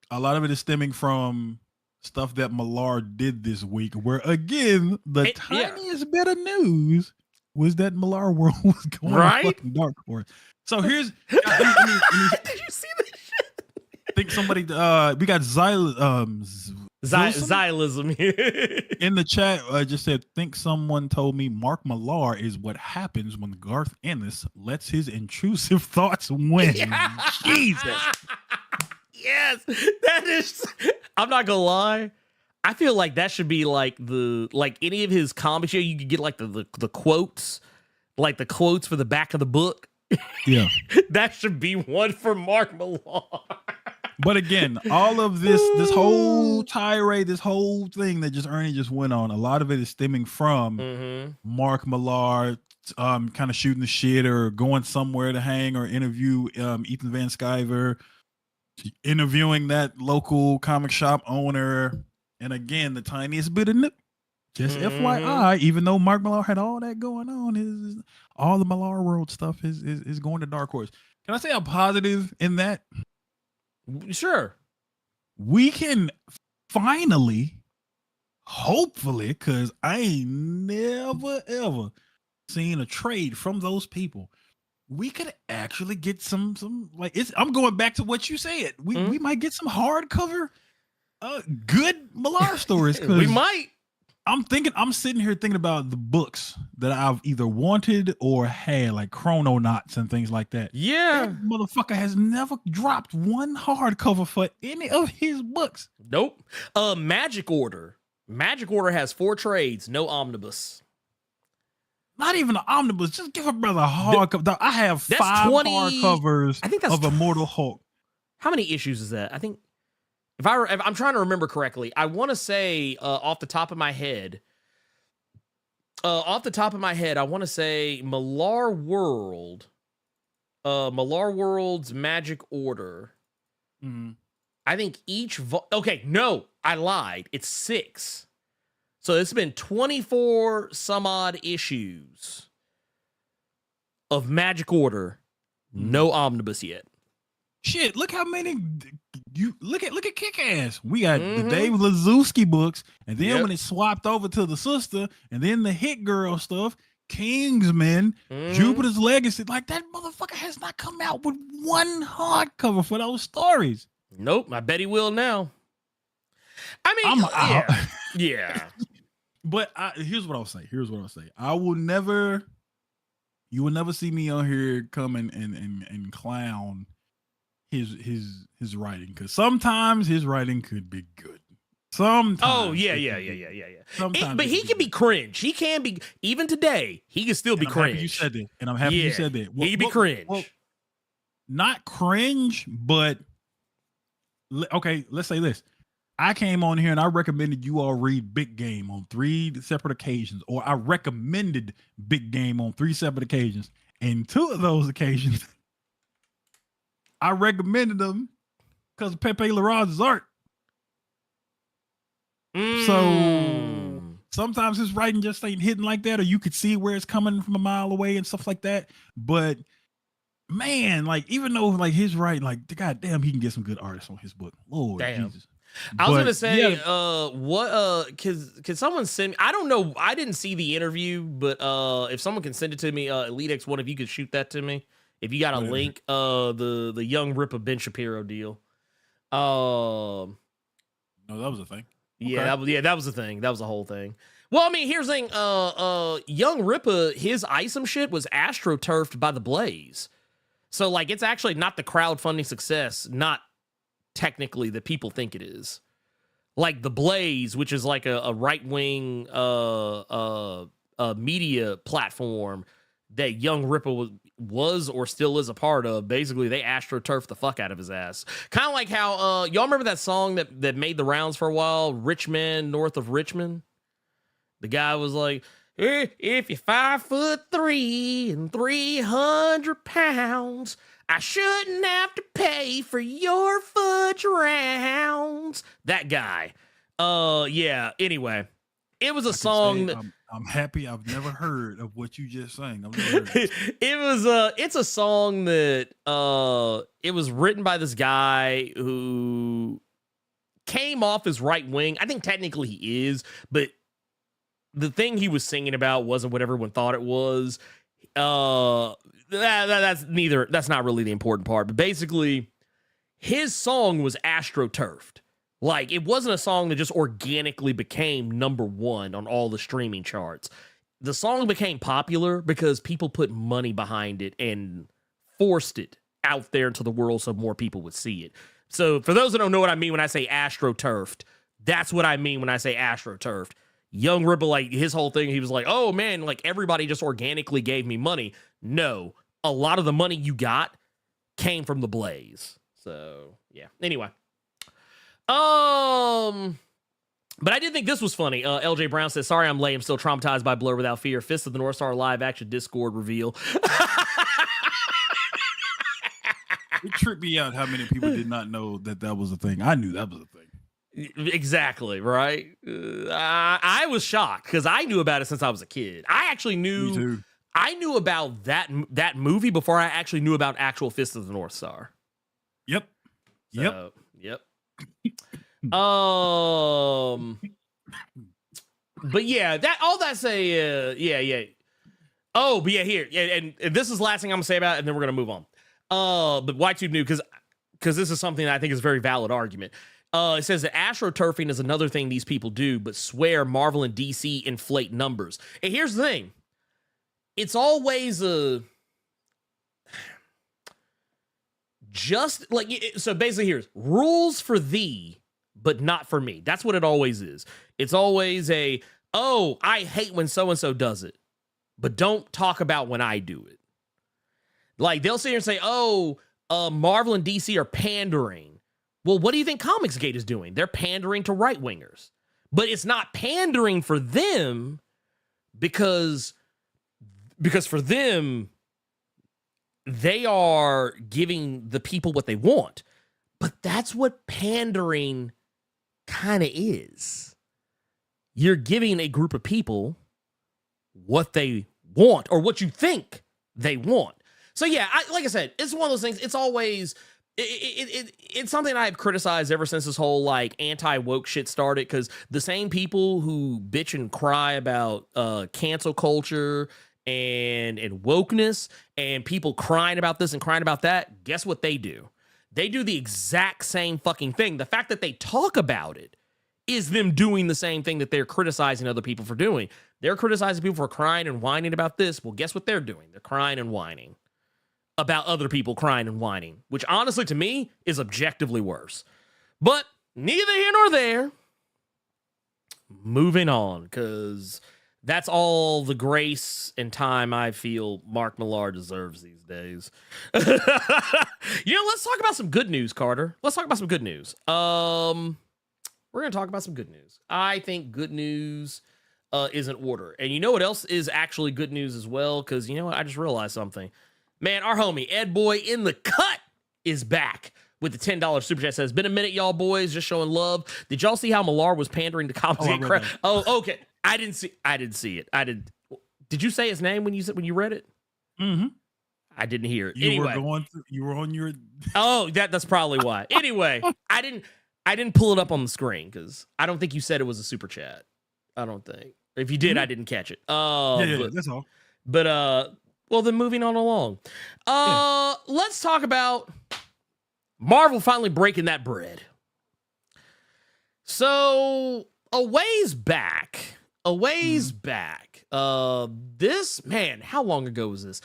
a lot of it is stemming from stuff that Millar did this week, where again, the tiniest bit of news was that Millarworld was going to fucking Darkhorse. So here's did you see this shit? I think somebody we got Xylism here in the chat. Just said, think someone told me Mark Millar is what happens when Garth Ennis lets his intrusive thoughts win. Yeah. Jesus. Yes, that is. I'm not gonna lie. I feel like that should be like any of his comics. You could get like the quotes, like the quotes for the back of the book. Yeah, that should be one for Mark Millar. But again, all of this whole tirade, this whole thing that Ernie just went on, a lot of it is stemming from Mark Millar kind of shooting the shit or going somewhere to hang or interview Ethan Van Sciver, interviewing that local comic shop owner. And again, the tiniest bit of just FYI, even though Mark Millar had all that going on, is all the Millarworld stuff is going to Darkhorse. Can I say I'm positive in that? Sure. We can finally, hopefully, because I ain't never ever seen a trade from those people. We could actually get some like I'm going back to what you said. We might get some hardcover good Millar stories. We might. I'm sitting here thinking about the books that I've either wanted or had, like Chrononauts and things like that. Yeah. That motherfucker has never dropped one hardcover for any of his books. Nope. Magic Order. Magic Order has 4 trades, no omnibus. Not even an omnibus. Just give a brother a hardcover. I have 5 hardcovers of Immortal Hulk. How many issues is that? I think if I'm trying to remember correctly, I want to say off the top of my head, I want to say Millarworld's Magic Order. I think each okay, no, I lied. It's 6. So it's been 24 some odd issues of Magic Order, no omnibus yet. Shit, look how many you look at Kick-Ass. We got the Dave Lazowski books, and then when it swapped over to the sister, and then the Hit Girl stuff, Kingsman, Jupiter's Legacy. Like, that motherfucker has not come out with one hardcover for those stories. Nope, I bet he will now. I mean, yeah. But here's what I'll say. You will never see me on here come and clown his his writing, because sometimes his writing could be good. Sometimes. Oh yeah. Sometimes But he can be cringe. He can be, even today, he can still be cringe. You said that, and I'm happy you said that. He can be cringe. Well, not cringe, but okay. Let's say this. I came on here and I recommended you all read Big Game on 3 separate occasions, or I recommended Big Game on 3 separate occasions. And 2 of those occasions, I recommended them because of Pepe Larraz's art. So sometimes his writing just ain't hitting like that, or you could see where it's coming from a mile away and stuff like that. But man, like, even though like his writing, like, goddamn, he can get some good artists on his book. Lord Jesus. I was gonna say, can someone send me? I don't know. I didn't see the interview, but if someone can send it to me, Elite X1, if you could shoot that to me, if you got a link, the Young Ripper Ben Shapiro deal. No, that was a thing. Yeah, that was the thing. That was the whole thing. Well, I mean, here's the thing. Young Ripper, his Isom shit was astroturfed by the Blaze, so like it's actually not the crowdfunding success, not technically that people think it is. Like the Blaze, which is like a right-wing media platform that Young Ripper was or still is a part of, basically they astroturfed the fuck out of his ass. Kind of like how y'all remember that song that made the rounds for a while, Rich Man North of Richmond? The guy was like, if you're 5'3" and 300 pounds, I shouldn't have to pay for your fudge rounds. That guy. Yeah. Anyway, it was a song. I'm happy I've never heard of what you just sang. I've never heard it's a song that it was written by this guy who came off as right wing. I think technically he is, but the thing he was singing about wasn't what everyone thought it was. That's not really the important part, but basically his song was astroturfed. Like, it wasn't a song that just organically became #1 on all the streaming charts. The song became popular because people put money behind it and forced it out there into the world so more people would see it. So for those that don't know what I mean when I say astroturfed, that's what I mean when I say astroturfed. Young Ripple, like, his whole thing, he was like, oh man, like, everybody just organically gave me money. No, a lot of the money you got came from the Blaze. So yeah. Anyway. But I did think this was funny. LJ Brown says, sorry I'm late. I'm still traumatized by Blur Without Fear. Fist of the North Star live action Discord reveal. It tripped me out how many people did not know that was a thing. I knew that was a thing. Exactly, right? I was shocked because I knew about it since I was a kid. I actually knew. Me too. I knew about that movie before I actually knew about actual Fist of the North Star. Yep. So, yep. But yeah, yeah. Oh, but yeah, here, and this is the last thing I'm gonna say about it, and then we're gonna move on. But YTube knew because this is something that I think is a very valid argument. It says that astroturfing is another thing these people do, but swear Marvel and DC inflate numbers. And here's the thing. It's always just like, so basically here's rules for thee, but not for me. That's what it always is. It's always oh, I hate when so-and-so does it, but don't talk about when I do it. Like, they'll sit here and say, oh, Marvel and DC are pandering. Well, what do you think Comicsgate is doing? They're pandering to right-wingers. But it's not pandering for them because for them, they are giving the people what they want. But that's what pandering kind of is. You're giving a group of people what they want or what you think they want. So yeah, like I said, it's one of those things. It's always it's something I've criticized ever since this whole like anti-woke shit started, because the same people who bitch and cry about cancel culture and wokeness and people crying about this and crying about that, guess what they do? They do the exact same fucking thing. The fact that they talk about it is them doing the same thing that they're criticizing other people for doing. They're criticizing people for crying and whining about this. Well, guess what they're doing? They're crying and whining about other people crying and whining, which honestly to me is objectively worse. But neither here nor there. Moving on, because that's all the grace and time I feel Mark Millar deserves these days. Let's talk about some good news, Carter. Let's talk about some good news. We're going to talk about some good news. I think good news is in order. And you know what else is actually good news as well? Because you know what? I just realized something. Man, our homie Ed Boy in the cut is back with the $10 super chat. Says, been a minute, y'all boys, just showing love. Did y'all see how Millar was pandering to Comicsgate? Oh, okay. I didn't see it. Did you say his name when you read it? Mm-hmm. I didn't hear it. You were on your. Oh, that's probably why. Anyway, I didn't pull it up on the screen because I don't think you said it was a super chat. I don't think. If you did, I didn't catch it. That's all. But well, then moving on along. Let's talk about Marvel finally breaking that bread. So a ways back, this, man, how long ago was this?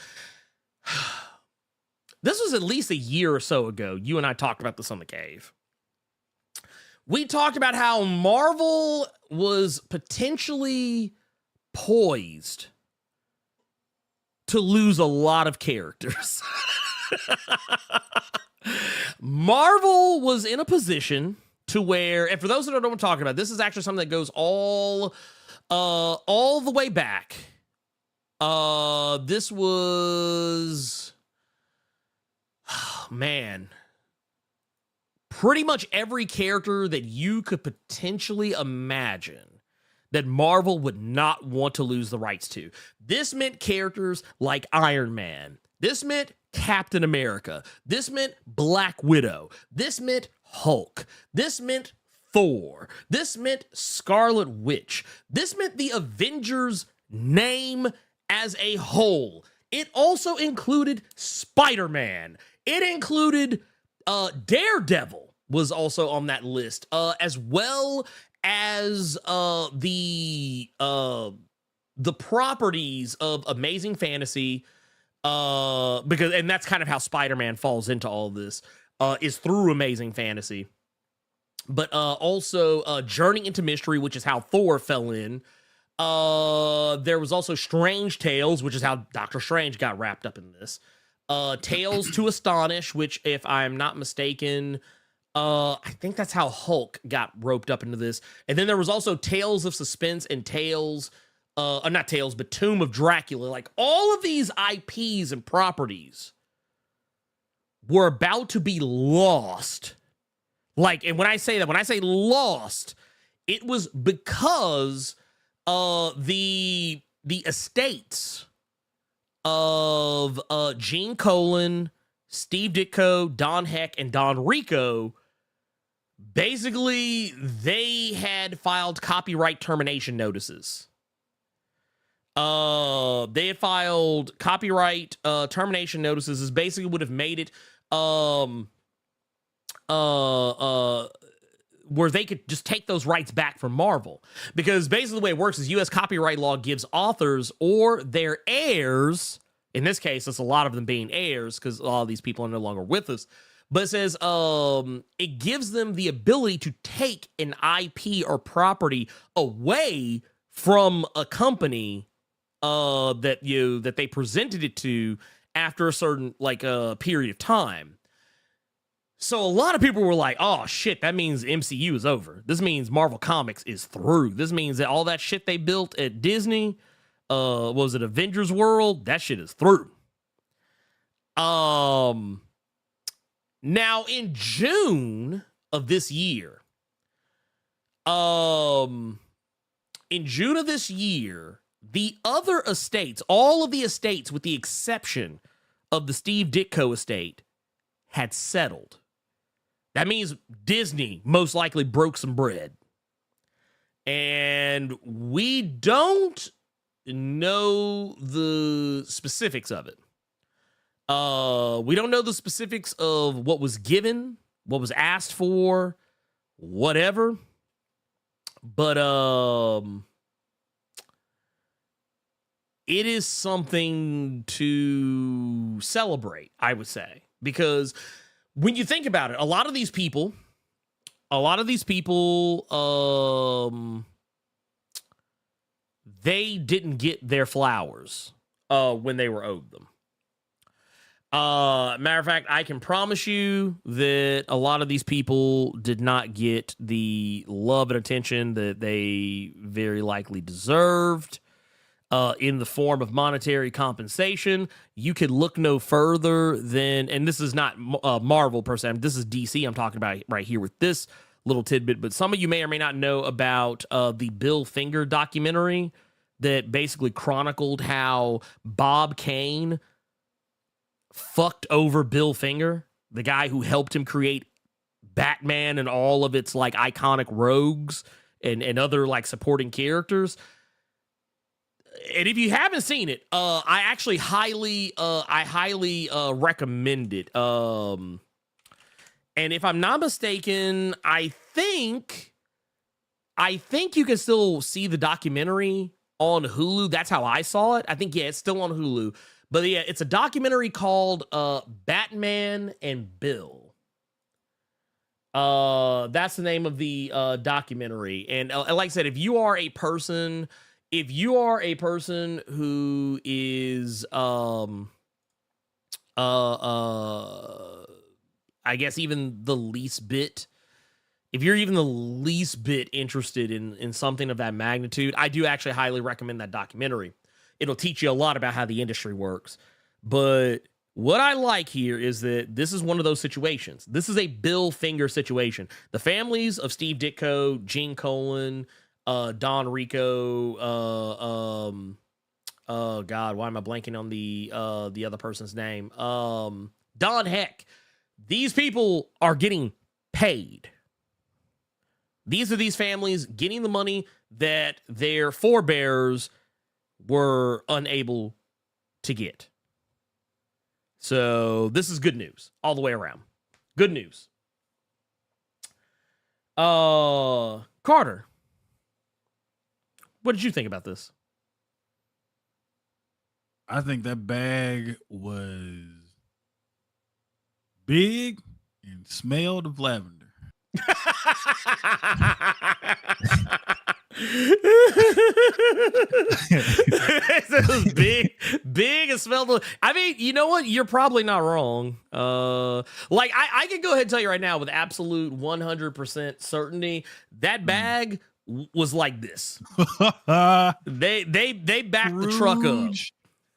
This was at least a year or so ago. You and I talked about this on the cave. We talked about how Marvel was potentially poised to lose a lot of characters. Marvel was in a position to where, and for those that don't know what I'm talking about, this is actually something that goes all the way back. This was, man, pretty much every character that you could potentially imagine that Marvel would not want to lose the rights to. This meant characters like Iron Man. This meant Captain America. This meant Black Widow. This meant Hulk. This meant Thor. This meant Scarlet Witch. This meant the Avengers name as a whole. It also included Spider-Man. It included Daredevil was also on that list, as well as the properties of Amazing Fantasy, because, and that's kind of how Spider-Man falls into all this, is through Amazing Fantasy, but also Journey into Mystery, which is how Thor fell in. There was also Strange Tales, which is how Doctor Strange got wrapped up in this. Tales to Astonish, which, if I'm not mistaken, I think that's how Hulk got roped up into this. And then there was also Tales of Suspense and Tales, not Tales, but Tomb of Dracula. Like, all of these IPs and properties were about to be lost. Like, and when I say lost, it was because the estates of Gene Colan, Steve Ditko, Don Heck, and Don Rico, basically, they had filed copyright termination notices. They had filed copyright termination notices, is basically would have made it where they could just take those rights back from Marvel. Because basically the way it works is U.S. copyright law gives authors or their heirs, in this case, it's a lot of them being heirs because all of these people are no longer with us, but it says it gives them the ability to take an IP or property away from a company that they presented it to after a certain period of time. So a lot of people were like, oh shit, that means MCU is over. This means Marvel Comics is through. This means that all that shit they built at Disney, was it Avengers World? That shit is through. Now in June of this year, the other estates, all of the estates with the exception of the Steve Ditko estate, had settled. That means Disney most likely broke some bread. And we don't know the specifics of it. We don't know the specifics of what was given, what was asked for, whatever. But it is something to celebrate, I would say, because when you think about it, a lot of these people, they didn't get their flowers when they were owed them. Matter of fact, I can promise you that a lot of these people did not get the love and attention that they very likely deserved in the form of monetary compensation. You could look no further than, and this is not Marvel per se, this is DC I'm talking about right here with this little tidbit, but some of you may or may not know about the Bill Finger documentary that basically chronicled how Bob Kane fucked over Bill Finger, the guy who helped him create Batman and all of its like iconic rogues and other like supporting characters. And if you haven't seen it, I actually highly recommend it. And if I'm not mistaken, I think you can still see the documentary on Hulu. That's how I saw it. I think, yeah, it's still on Hulu. But yeah, it's a documentary called Batman and Bill. That's the name of the documentary. And like I said, if you are a person who is I guess even the least bit, if you're even the least bit interested in something of that magnitude, I do actually highly recommend that documentary. It'll teach you a lot about how the industry works. But what I like here is that this is one of those situations. This is a Bill Finger situation. The families of Steve Ditko, Gene Colan, Don Rico, oh God, why am I blanking on the other person's name? Don Heck. These people are getting paid. These are these families getting the money that their forebears were unable to get. So this is good news all the way around. Good news. Carter, what did you think about this? I think that bag was big and smelled of lavender. It was big and smelled. I mean, you know what? You're probably not wrong. Like I can go ahead and tell you right now with absolute 100% certainty that bag was like this. They backed the truck up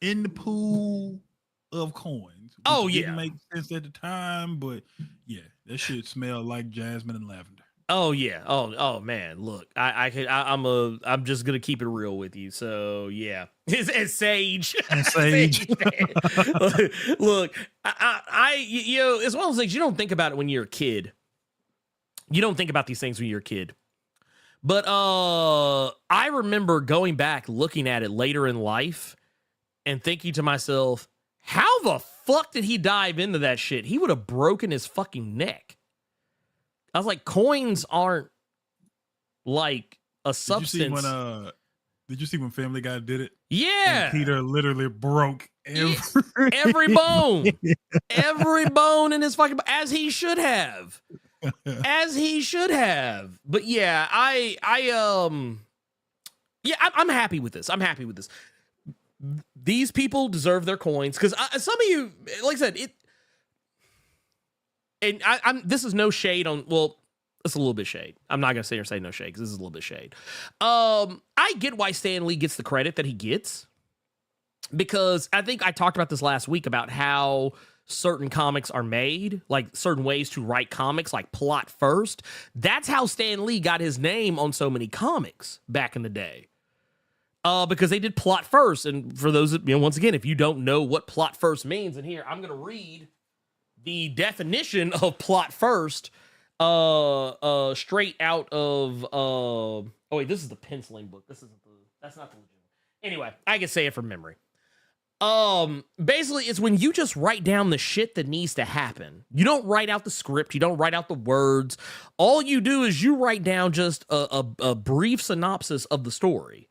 in the pool of coins. Oh yeah, didn't make sense at the time, but yeah, that shit smelled like jasmine and lavender. Oh yeah. Oh man. Look, I'm just gonna keep it real with you. So yeah, it's sage. And sage. Look, you know, it's one of those things you don't think about it when you're a kid. You don't think about these things when you're a kid. But I remember going back, looking at it later in life, and thinking to myself, how the fuck did he dive into that shit? He would have broken his fucking neck. I was like, coins aren't like a substance. Did you see when Family Guy did it? Yeah. And Peter literally broke every bone. Every bone in his fucking, as he should have. As he should have. But yeah, I'm happy with this. I'm happy with this. These people deserve their coins because some of you, like I said, and this is no shade on, well, it's a little bit shade. I'm not gonna sit here and say no shade because this is a little bit shade. I get why Stan Lee gets the credit that he gets because I think I talked about this last week about how certain comics are made, like certain ways to write comics, like plot first. That's how Stan Lee got his name on so many comics back in the day. Because they did plot first. And for those, once again, if you don't know what plot first means, and here I'm going to read the definition of plot first straight out of oh wait, this is the penciling book. That's not the legit one. Anyway, I can say it from memory. Basically it's when you just write down the shit that needs to happen. You don't write out the script, you don't write out the words. All you do is you write down just a brief synopsis of the story.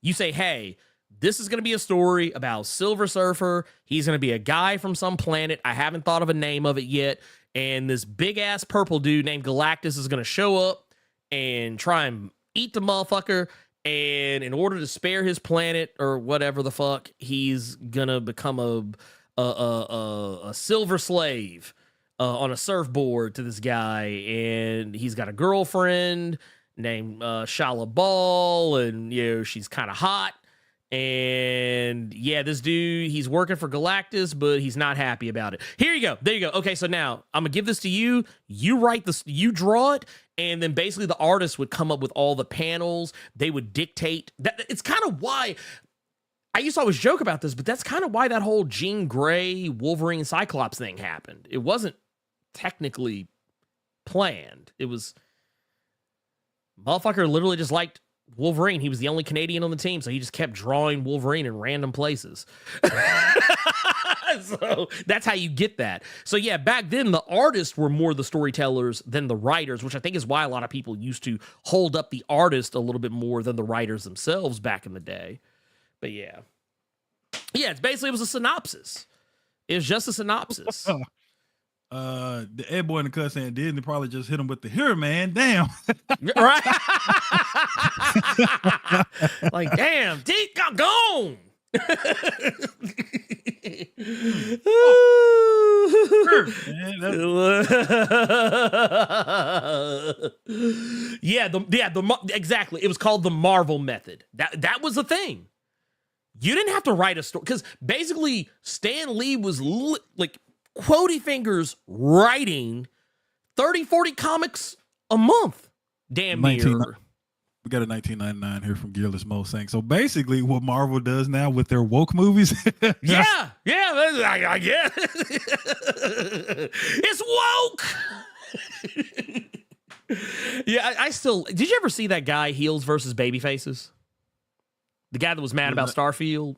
You say, hey, this is going to be a story about Silver Surfer. He's going to be a guy from some planet. I haven't thought of a name of it yet. And this big ass purple dude named Galactus is going to show up and try and eat the motherfucker. And in order to spare his planet or whatever the fuck, he's going to become a silver slave on a surfboard to this guy. And he's got a girlfriend named Shala Ball. And, you know, she's kind of hot. And yeah, this dude, he's working for Galactus, but he's not happy about it. Here you go. There you go. Okay, so now I'm gonna give this to you. You write this, you draw it, and then basically the artist would come up with all the panels. They would dictate that. It's kind of why I used to always joke about this, but that's kind of why that whole Jean Grey, Wolverine, Cyclops thing happened. It wasn't technically planned. It was motherfucker literally just liked Wolverine. He was the only Canadian on the team, so he just kept drawing Wolverine in random places. So that's how you get that. So yeah, back then the artists were more the storytellers than the writers, which I think is why a lot of people used to hold up the artist a little bit more than the writers themselves back in the day. But yeah, it's basically, it was a synopsis. It was just a synopsis. The Ed boy in the cut saying Disney probably just hit him with the here, man. Damn. Right? Like, damn, Deke, I'm gone. Exactly. It was called the Marvel method. That was the thing. You didn't have to write a story because basically Stan Lee was like Quotey Fingers writing 30, 40 comics a month. Damn near. We got a 1999 here from Gearless Mo saying, so basically what Marvel does now with their woke movies. yeah, I guess. It's woke. Yeah, I still, did you ever see that guy, Heels versus Babyfaces? The guy that was mad about Starfield?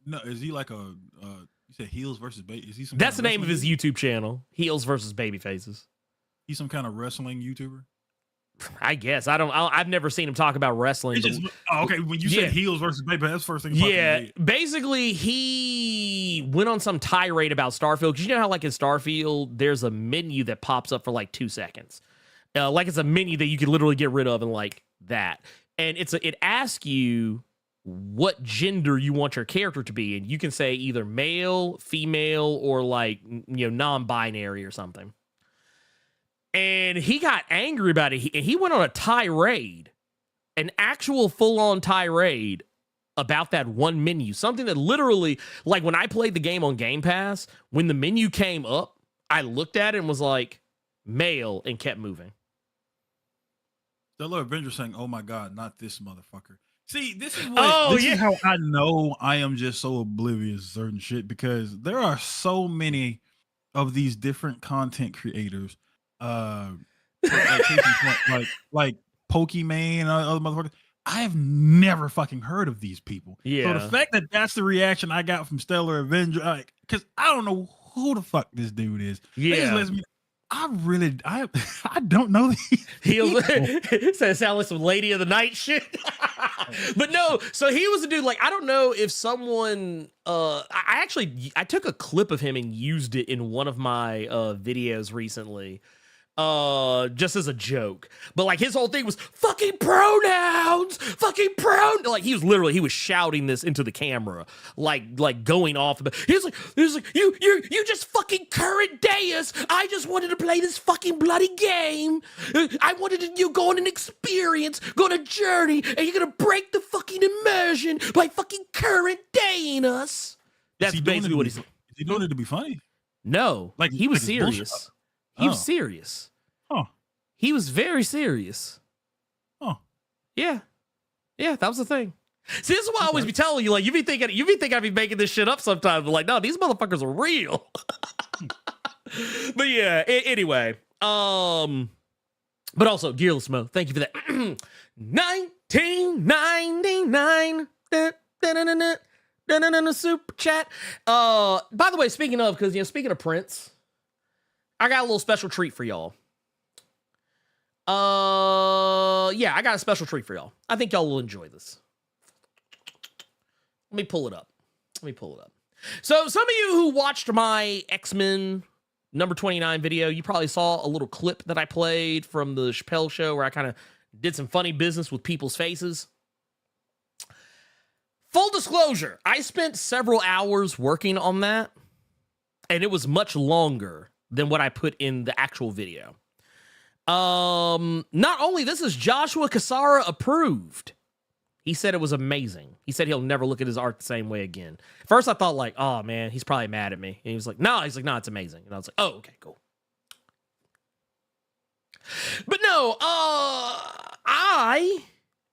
No, is he like a, you said Heels versus Baby? Is he some? That's the name of his YouTube channel, Heels versus Babyfaces. He's some kind of wrestling YouTuber? I guess. I've never seen him talk about wrestling. Okay, when you said Heels versus Baby, that's the first thing. Yeah, basically he went on some tirade about Starfield, because you know how like in Starfield there's a menu that pops up for like 2 seconds, like it's a menu that you can literally get rid of and like that, and it asks you what gender you want your character to be, and you can say either male, female, or like, you know, non-binary or something. And he got angry about it. He went on a tirade, an actual full-on tirade about that one menu. Something that literally, like when I played the game on Game Pass, when the menu came up, I looked at it and was like, male, and kept moving. Stellar Avenger saying, oh my God, not this motherfucker. See, this is what, this is how I know I am just so oblivious to certain shit, because there are so many of these different content creators. Like Pokemon and other motherfuckers. I have never fucking heard of these people. Yeah. So the fact that that's the reaction I got from Stellar Avenger, like, because I don't know who the fuck this dude is. Yeah. I don't know. He'll sound like some Lady of the Night shit. But no, so he was a dude, like, I don't know if someone I took a clip of him and used it in one of my videos recently. Just as a joke, but like his whole thing was fucking pronouns, like he was shouting this into the camera, like going off. He was like, you just fucking current dayers. I just wanted to play this fucking bloody game. I wanted you go on an experience, go on a journey, and you're gonna break the fucking immersion by fucking current daying us. That's basically what he's. Is he doing it to be funny? No, like he was serious. He was serious. Oh. He was very serious. Oh. Yeah. Yeah, that was the thing. See, this is why I always be telling you, like, you be thinking I'd be making this shit up sometimes, but like, no, these motherfuckers are real. But yeah, anyway. But also, Gearless Mo, thank you for that. 1999 super chat. By the way, speaking of Prince, I got a little special treat for y'all. Yeah, I got a special treat for y'all. I think y'all will enjoy this. Let me pull it up. So some of you who watched my X-Men number 29 video, you probably saw a little clip that I played from the Chappelle Show where I kind of did some funny business with people's faces. Full disclosure, I spent several hours working on that, and it was much longer than what I put in the actual video. Not only this is Joshua Cassara approved. He said it was amazing. He said he'll never look at his art the same way again. First, I thought like, oh man, he's probably mad at me. And he was like, no, it's amazing. And I was like, oh, okay, cool. But no, I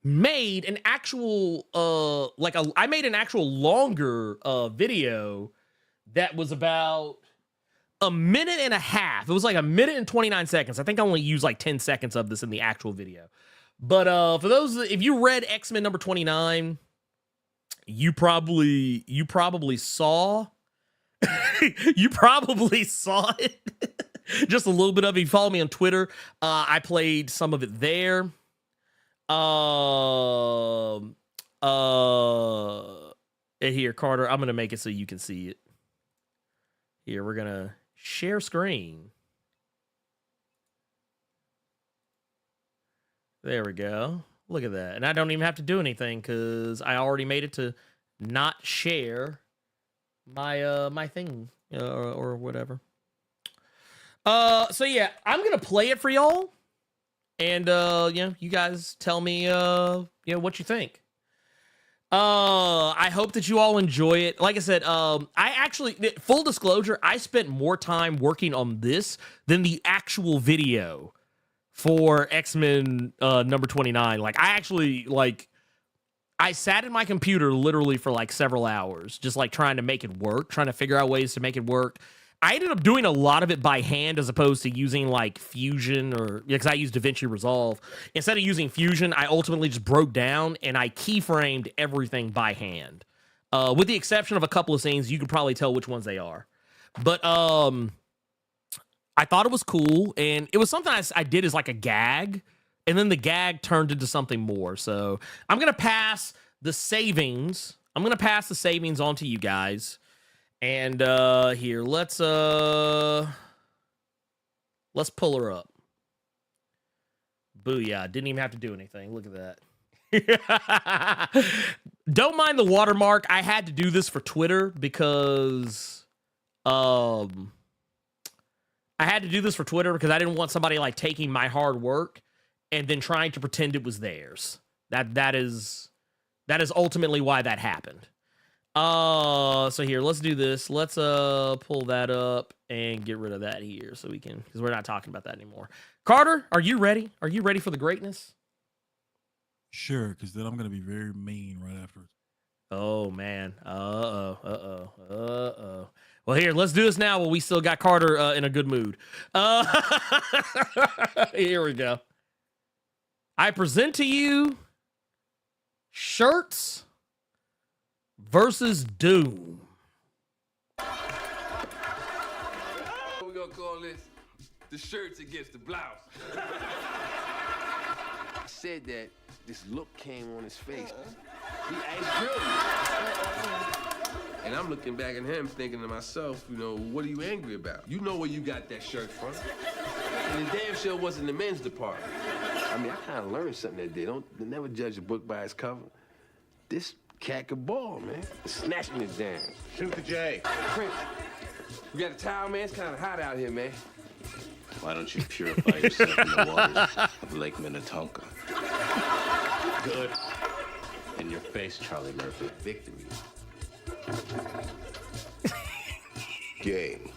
made an actual, I made an actual longer video that was about a minute and a half. It was like a minute and 29 seconds. I think I only used like 10 seconds of this in the actual video. But for those, if you read X-Men number 29, you probably saw, you probably saw it. Just a little bit of it. If you follow me on Twitter, I played some of it there. Here, Carter, I'm going to make it so you can see it. Here, we're going to share screen. There we go. Look at that. And I don't even have to do anything because I already made it to not share my my thing or whatever. So yeah, I'm going to play it for y'all. And you guys tell me what you think. I hope that you all enjoy it. Like I said, I actually, full disclosure, I spent more time working on this than the actual video for X-Men number 29. Like, I actually, I sat at my computer literally for like several hours, just like trying to make it work, trying to figure out ways to make it work. I ended up doing a lot of it by hand as opposed to using like Fusion because I used DaVinci Resolve. Instead of using Fusion, I ultimately just broke down and I keyframed everything by hand. With the exception of a couple of scenes, you could probably tell which ones they are. But I thought it was cool, and it was something I did as like a gag, and then the gag turned into something more. So I'm going to pass the savings. I'm going to pass the savings on to you guys. And here, let's pull her up. Booyah. Didn't even have to do anything. Look at that. Don't mind the watermark. I had to do this for Twitter because I didn't want somebody like taking my hard work and then trying to pretend it was theirs. That is ultimately why that happened. So here, let's do this. Let's pull that up and get rid of that here so we can, because we're not talking about that anymore. Carter, are you ready? Are you ready for the greatness? Sure, because then I'm gonna be very mean right afterwards. Oh man. Well, here, let's do this now while we still got Carter in a good mood. Here we go. I present to you Shirts versus Doom. We're gonna call this the shirts against the blouse. I said that this look came on his face. He grilled me. And I'm looking back at him thinking to myself, what are you angry about? You know where you got that shirt from. And the damn sure wasn't the men's department. I mean, I kind of learned something that day. Don't never judge a book by its cover. This cat could ball, man. Snatch me down. Shoot the J. Prince, you got a towel, man? It's kind of hot out here, man. Why don't you purify yourself in the waters of Lake Minnetonka? Good. In your face, Charlie Murphy. Victory. Game.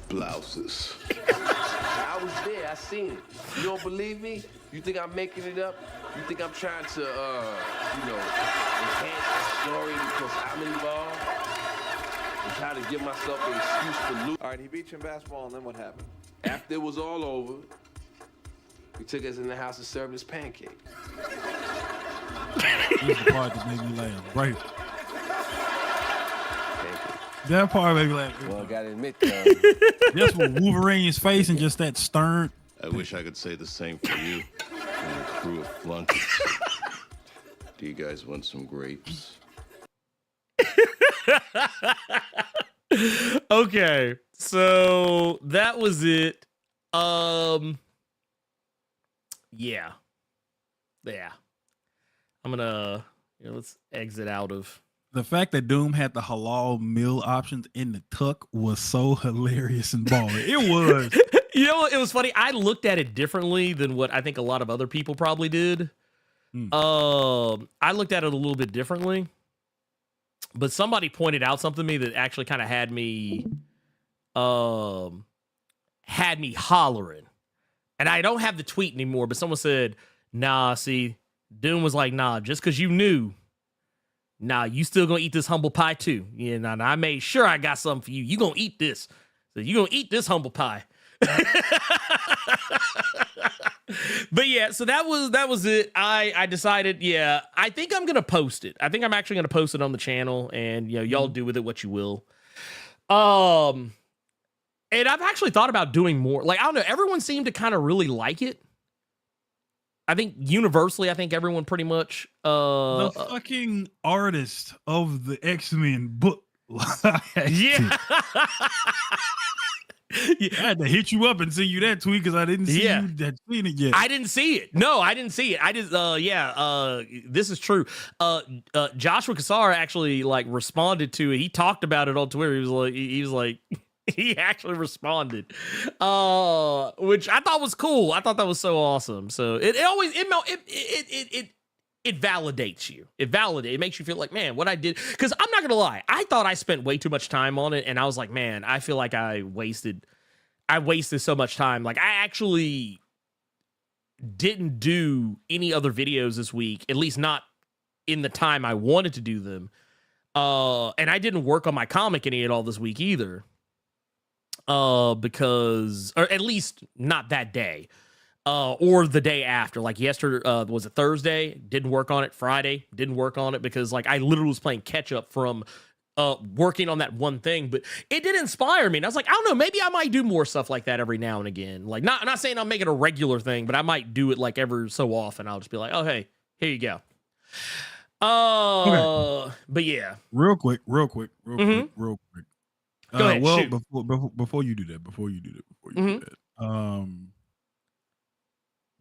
Blouses. I was there. I seen it. You don't believe me? You think I'm making it up? You think I'm trying to, enhance the story because I'm involved? I'm trying to give myself an excuse for losing. All right, he beat you in basketball, and then what happened? After it was all over, he took us in the house and served us pancakes. This is the part that made me laugh. Right. That part made me laugh. Well, I gotta admit, Just with Wolverine's face and just that stern. I wish I could say the same for you and your crew of flunkies. Do you guys want some grapes? Okay, so that was it. Yeah. I'm gonna let's exit out of. The fact that Doom had the halal meal options in the tuck was so hilarious and baller. It was. You know, it was funny. I looked at it differently than what I think a lot of other people probably did. I looked at it a little bit differently, but somebody pointed out something to me that actually kind of had me hollering. And I don't have the tweet anymore, but someone said, "Nah, see, Doom was like, nah, just because you knew, nah, you still gonna eat this humble pie too. Yeah, nah, I made sure I got something for you. You gonna eat this. So you gonna eat this humble pie." But yeah, so that was it. I decided, yeah, I think I'm gonna post it. I think I'm actually gonna post it on the channel, and y'all do with it what you will. And I've actually thought about doing more. Like, I don't know, everyone seemed to kind of really like it. I think universally, I think everyone pretty much the fucking artist of the X-Men book. Yeah. I had to hit you up and send you that tweet because I didn't see you had seen it yet. I didn't see it. No, I didn't see it. I just this is true. Joshua Cassara actually like responded to it. He talked about it on Twitter. He was like he actually responded. Which I thought was cool. I thought that was so awesome. So it validates you. It makes you feel like, man, what I did. Because I'm not gonna lie, I thought I spent way too much time on it, and I was like, man, I feel like I wasted so much time. Like, I actually didn't do any other videos this week, at least not in the time I wanted to do them. And I didn't work on my comic any at all this week either. Because, or at least not that day. Or the day after, like yesterday, was it Thursday? Didn't work on it. Friday, didn't work on it because like I literally was playing catch up from working on that one thing, but it did inspire me. And I was like, I don't know, maybe I might do more stuff like that every now and again. Like, I'm not saying I'll make it a regular thing, but I might do it like every so often. I'll just be like, oh, hey, here you go. Okay. But yeah. Real quick. Go ahead, well, shoot. before you do that,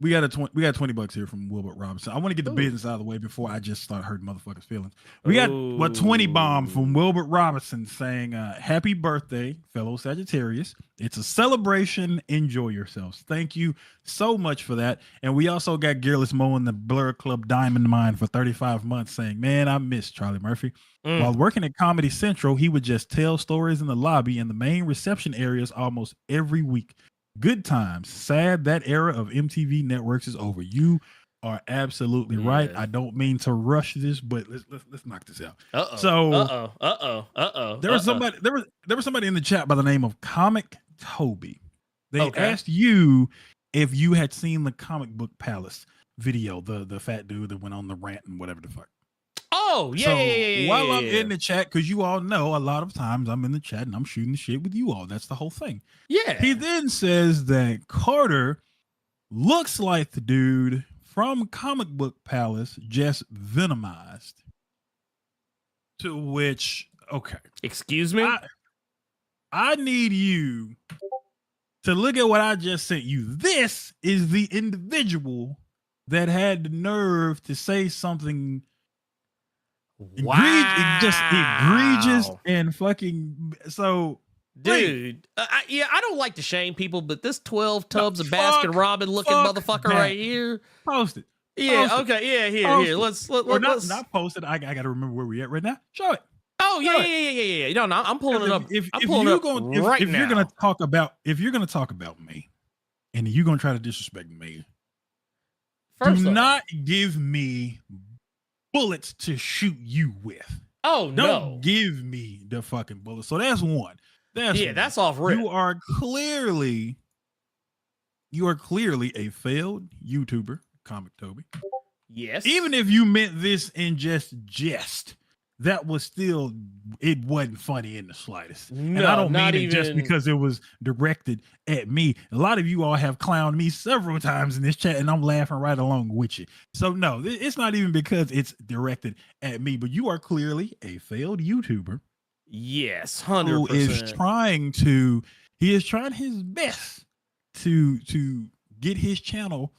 we got $20 here from Wilbert Robinson. I want to get the business out of the way before I just start hurting motherfuckers' feelings. We got 20 bomb from Wilbert Robinson saying, happy birthday, fellow Sagittarius. It's a celebration. Enjoy yourselves. Thank you so much for that. And we also got Gearless Mo in the Blerd Club Diamond Mine for 35 months saying, man, I miss Charlie Murphy. While working at Comedy Central, he would just tell stories in the lobby and the main reception areas almost every week. Good times. Sad that era of MTV networks is over. You are absolutely right. I don't mean to rush this, but let's knock this out. There was somebody in the chat by the name of Comic Toby. They asked you if you had seen the Comic Book Palace video, the fat dude that went on the rant and whatever the fuck. Oh, yeah. While I'm in the chat, because you all know a lot of times I'm in the chat and I'm shooting the shit with you all. That's the whole thing. Yeah. He then says that Carter looks like the dude from Comic Book Palace, just venomized. To which, okay. Excuse me? I need you to look at what I just sent you. This is the individual that had the nerve to say something just egregious and fucking so. Dude, I don't like to shame people, but this 12 tubs of Baskin Robbins looking motherfucker right here. Post it. Yeah, okay, yeah, here. Let's not post it. I got to remember where we at right now. Show it. Oh yeah. No, I'm pulling it up. If you're gonna talk about me, and you're gonna try to disrespect me, do not give me bullets to shoot you with. Oh no! Don't give me the fucking bullets. So that's one. That's off rip. You are clearly a failed YouTuber, Comic Toby. Yes. Even if you meant this in just jest, that was still, it wasn't funny in the slightest. No, and I don't not mean it just even- because it was directed at me. A lot of you all have clowned me several times in this chat, and I'm laughing right along with you. So no, it's not even because it's directed at me, but you are clearly a failed YouTuber Yes, who 100%. is trying to, he is trying his best to get his channel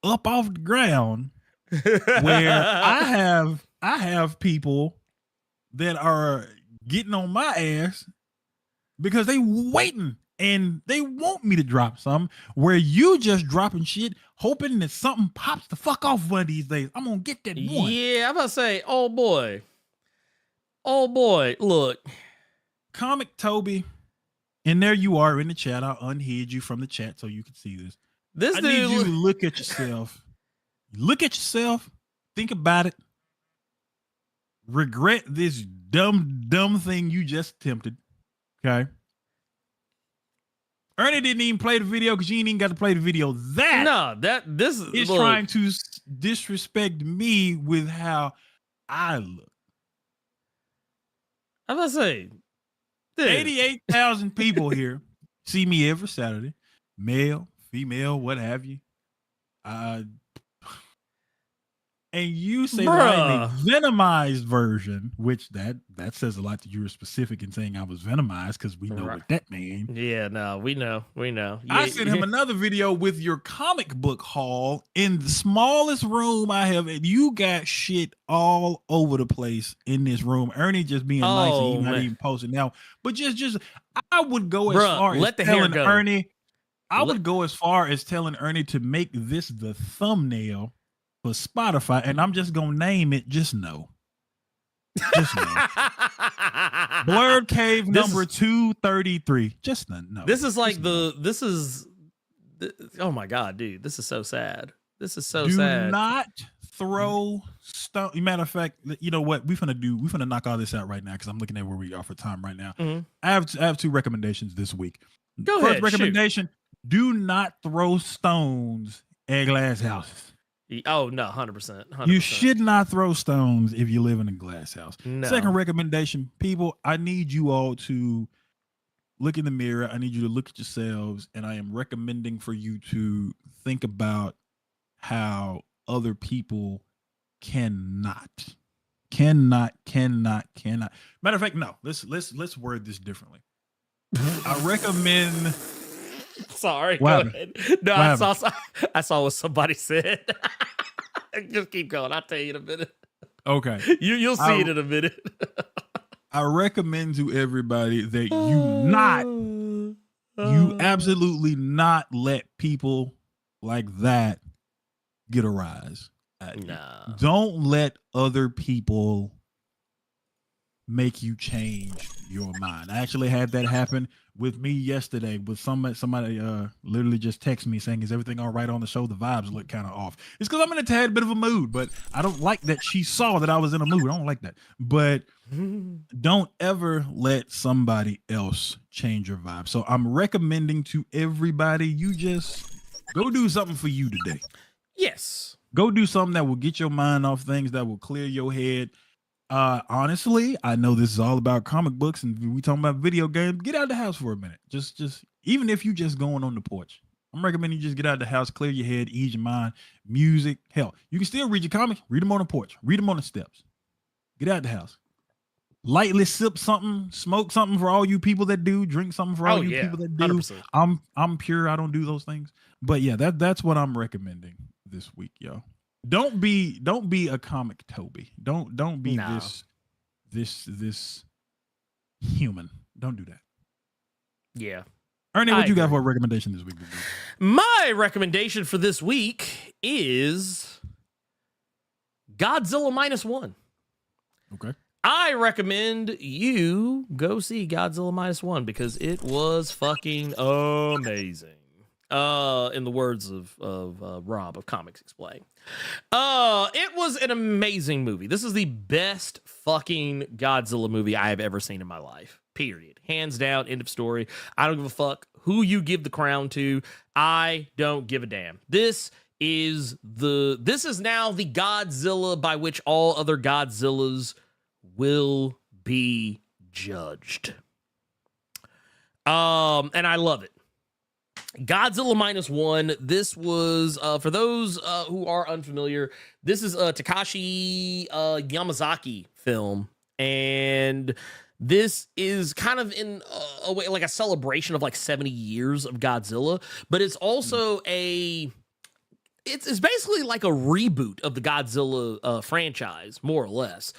up off the ground, where I have people that are getting on my ass because they waiting and they want me to drop some, where you just dropping shit hoping that something pops the fuck off one of these days. I'm gonna get that one. Yeah, I'm about to say, oh boy, look, Comic Toby, and there you are in the chat. I'll unhide you from the chat so you can see this. this I need you to dude. look at yourself. Look at yourself. Think about it. Regret this dumb thing you just attempted. Okay. Ernie didn't even play the video because you ain't even got to play the video. That No, this is look, trying to disrespect me with how I look. I'm about to say, dude, 88,000 people here see me every Saturday, male, female, what have you. And you say that I'm a venomized version, which that says a lot that you were specific in saying I was venomized, because we know Right. what that means. yeah, no, we know. I sent him another video with your comic book haul in the smallest room I have, and you got shit all over the place in this room. Ernie just being nice and Oh, he not man. even posting now. But just I would go as Bruh, far as let the hair telling go. Ernie, I Let- would go as far as telling Ernie to make this the thumbnail for Spotify, and I'm just gonna name it Just Know. Just know. Blerd Cave This number is- 233. Just know. This is like Just know. oh my god, dude, this is so sad. This is so Do sad. not throw stone. Matter of fact, you know what? We're gonna knock all this out right now because I'm looking at where we are for time right now. Mhm. I have two recommendations this week. Go First ahead, recommendation: do not throw stones at glass houses. Oh no, 100%. You should not throw stones if you live in a glass house. No. Second recommendation, people, I need you all to look in the mirror. I need you to look at yourselves, and I am recommending for you to think about how other people cannot. Matter of fact, no. Let's word this differently. I recommend. Sorry, What go happened? ahead. No, What I saw what somebody said. Just keep going. I'll tell you in a minute. Okay. You'll see it in a minute. I recommend to everybody that you absolutely not let people like that get a rise. Nah. Don't let other people make you change your mind. I actually had that happen with me yesterday with somebody literally just texted me saying, is everything all right on the show? The vibes look kind of off. It's because I'm in a tad bit of a mood, but I don't like that she saw that I was in a mood. I don't like that. But don't ever let somebody else change your vibe. So I'm recommending to everybody, you just go do something for you today. Yes. Go do something that will get your mind off things, that will clear your head. Honestly, I know this is all about comic books and we talking about video games. Get out of the house for a minute. Just even if you just going on the porch, I'm recommending you just get out of the house, clear your head, ease your mind. Music, hell, you can still read your comics. Read them on the porch. Read them on the steps. Get out of the house. Lightly sip something, smoke something for all you people that do. Drink something for all you people that do. 100%. I'm pure. I don't do those things. But yeah, that's what I'm recommending this week, yo. Don't be a comic Toby. Don't be No. this human. Don't do that. Yeah. Ernie, what I you got agree. for a recommendation this week? My recommendation for this week is Godzilla -1. Okay. I recommend you go see Godzilla -1 because it was fucking amazing. In the words of Rob of Comics Explain. It was an amazing movie. This is the best fucking Godzilla movie I have ever seen in my life. Period. Hands down, end of story. I don't give a fuck who you give the crown to. I don't give a damn. This is now the Godzilla by which all other Godzillas will be judged. And I love it. Godzilla -1. This was, for those who are unfamiliar, this is a Takashi Yamazaki film. And this is kind of in a way like a celebration of like 70 years of Godzilla, but it's also it's basically like a reboot of the Godzilla franchise, more or less.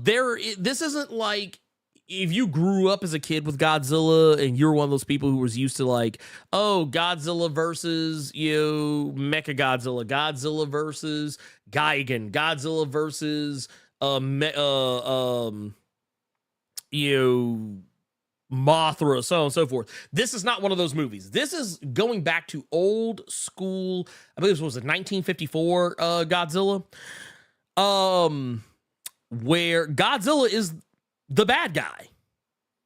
This isn't like if you grew up as a kid with Godzilla and you're one of those people who was used to like, oh, Godzilla versus, Mechagodzilla, Godzilla versus Gigan, Godzilla versus, Mothra, so on and so forth. This is not one of those movies. This is going back to old school, I believe this was a 1954 Godzilla, where Godzilla is the bad guy.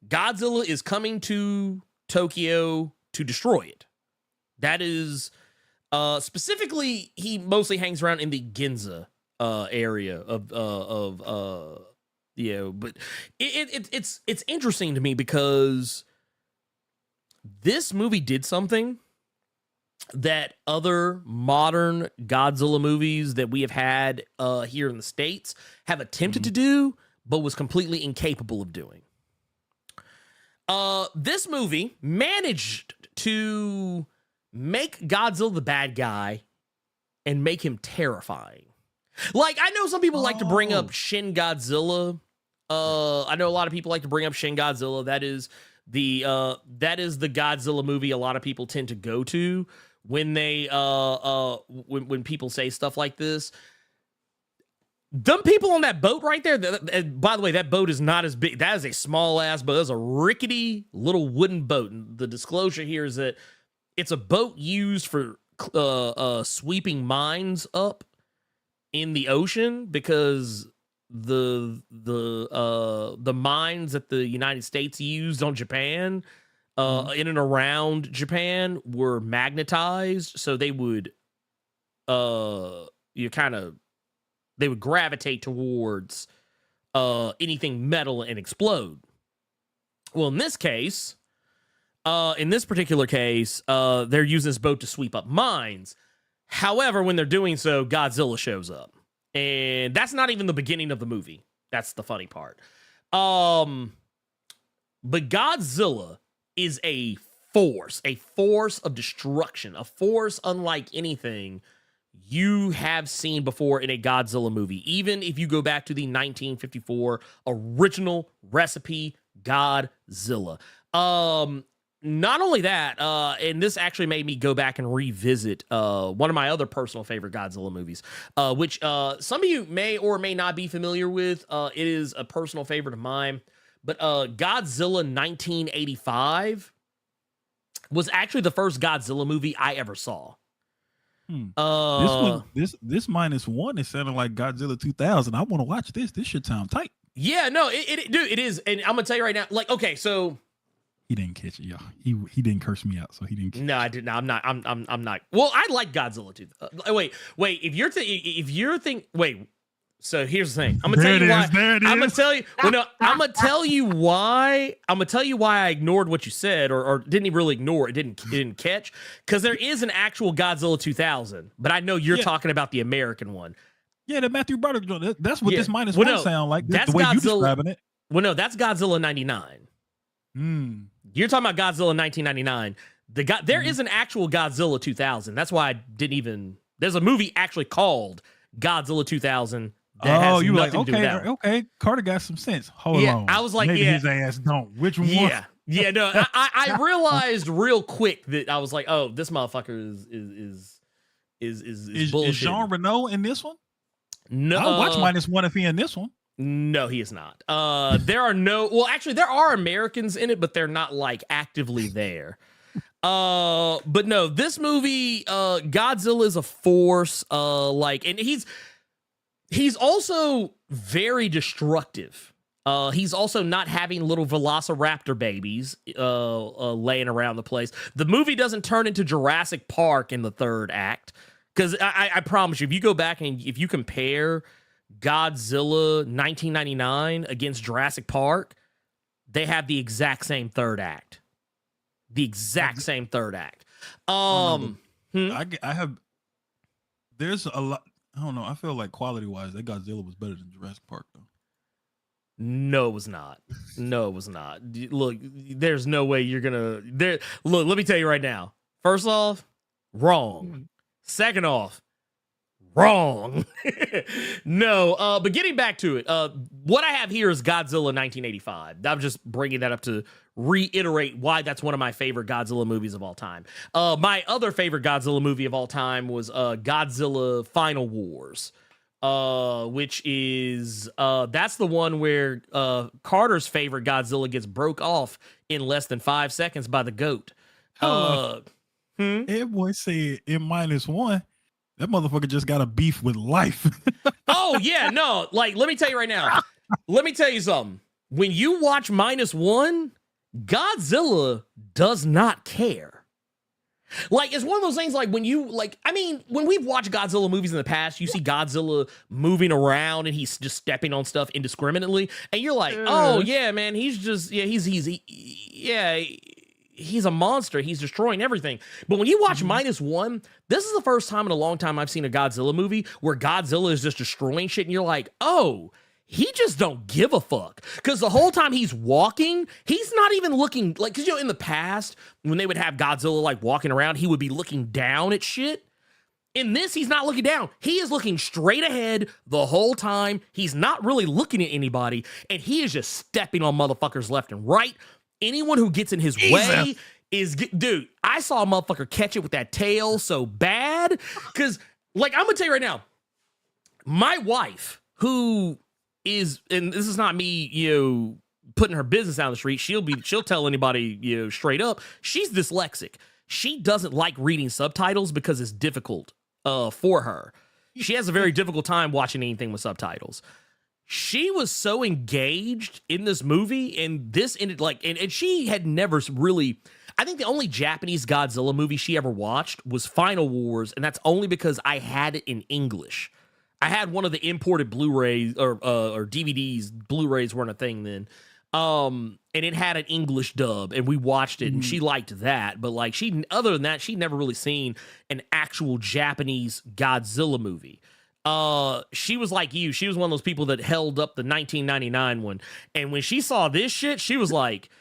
Godzilla is coming to Tokyo to destroy it. That is specifically, he mostly hangs around in the Ginza area of but it's interesting to me because this movie did something that other modern Godzilla movies that we have had here in the States have attempted to do, but was completely incapable of doing. This movie managed to make Godzilla the bad guy and make him terrifying. Like, I know some people like to bring up Shin Godzilla. I know a lot of people like to bring up Shin Godzilla. That is the Godzilla movie a lot of people tend to go to when they when people say stuff like this. Them people on that boat right there, by the way, that boat is not as big. That is a small ass boat. That's a rickety little wooden boat. And the disclosure here is that it's a boat used for sweeping mines up in the ocean because the mines that the United States used on Japan, in and around Japan, were magnetized, so they would they would gravitate towards anything metal and explode. Well, in this case, in this particular case, they're using this boat to sweep up mines. However, when they're doing so, Godzilla shows up. And that's not even the beginning of the movie. That's the funny part. But Godzilla is a force of destruction, a force unlike anything you have seen before in a Godzilla movie. Even if you go back to the 1954 original recipe Godzilla. Not only that, and this actually made me go back and revisit one of my other personal favorite Godzilla movies, which some of you may or may not be familiar with. It is a personal favorite of mine, but Godzilla 1985 was actually the first Godzilla movie I ever saw. This -1 is sounding like Godzilla 2000. I want to watch this. This should sound tight. Yeah, no, dude, it is, and I'm gonna tell you right now. Like, okay, so. He didn't catch it, y'all. He didn't curse me out, so he didn't. No, I didn't. I'm not. Well, I like Godzilla too. Wait. If you're thinking, wait. So here's the thing. I'm gonna tell you why. I'm gonna tell you. Well, no, I'm gonna tell you why. I'm gonna tell you why I ignored what you said, or didn't even really ignore it. Didn't catch, because there is an actual Godzilla 2000, but I know you're talking about the American one. Yeah, the Matthew Broderick joint. That's what this -1 sound like. That's the way Godzilla, you describing it. Well, no, that's Godzilla 99. You're talking about Godzilla 1999. There is an actual Godzilla 2000. That's why I didn't even. There's a movie actually called Godzilla 2000. That you were like, okay. Carter got some sense. Hold on. I was like, maybe his ass don't. Which one? Yeah. No, I realized real quick that I was like, oh, this motherfucker is bullshit. Is Jean Reno in this one? No, I'll watch -1 if he in this one. No, he is not. There are Americans in it, but they're not like actively there. But no, this movie, Godzilla is a force. And he's also very destructive. He's also not having little velociraptor babies laying around the place. The movie doesn't turn into Jurassic Park in the third act, because I promise you, if you go back and if you compare Godzilla 1999 against Jurassic Park, they have the exact same third act. The exact same third act. I have. There's a lot. I don't know. I feel like quality wise, that Godzilla was better than Jurassic Park though. No, it was not. No, it was not. Look, there's no way you're gonna. Look, let me tell you right now. First off, wrong. Second off, wrong. No, but getting back to it, what I have here is Godzilla 1985. I'm just bringing that up to reiterate why that's one of my favorite Godzilla movies of all time. My other favorite Godzilla movie of all time was Godzilla Final Wars, which is that's the one where Carter's favorite Godzilla gets broke off in less than 5 seconds by the goat. That boy said in -1, that motherfucker just got a beef with life. Oh yeah, no, like let me tell you right now. Let me tell you something. When you watch -1, Godzilla does not care. Like, it's one of those things, like, when you, like, I mean, when we've watched Godzilla movies in the past, you see Godzilla moving around and he's just stepping on stuff indiscriminately, and you're like, oh, yeah, man, he's just, yeah, he's a monster. He's destroying everything. But when you watch -1, this is the first time in a long time I've seen a Godzilla movie where Godzilla is just destroying shit, and you're like, oh, he just don't give a fuck. Because the whole time he's walking, he's not even looking, like, because, you know, in the past, when they would have Godzilla, like, walking around, he would be looking down at shit. In this, he's not looking down. He is looking straight ahead the whole time. He's not really looking at anybody, and he is just stepping on motherfuckers left and right. Anyone who gets in his way is, dude, I saw a motherfucker catch it with that tail so bad. Because, like, I'm going to tell you right now, my wife, who is, and this is not me, you know, putting her business out on the street. She'll tell anybody, you know, straight up, she's dyslexic. She doesn't like reading subtitles because it's difficult for her. She has a very difficult time watching anything with subtitles. She was so engaged in this movie, and this ended like, and she had never really, I think the only Japanese Godzilla movie she ever watched was Final Wars, and that's only because I had it in English. I had one of the imported Blu-rays or DVDs. Blu-rays weren't a thing then. And it had an English dub, and we watched it, and she liked that. But like, other than that, she'd never really seen an actual Japanese Godzilla movie. She was like you. She was one of those people that held up the 1999 one. And when she saw this shit, she was like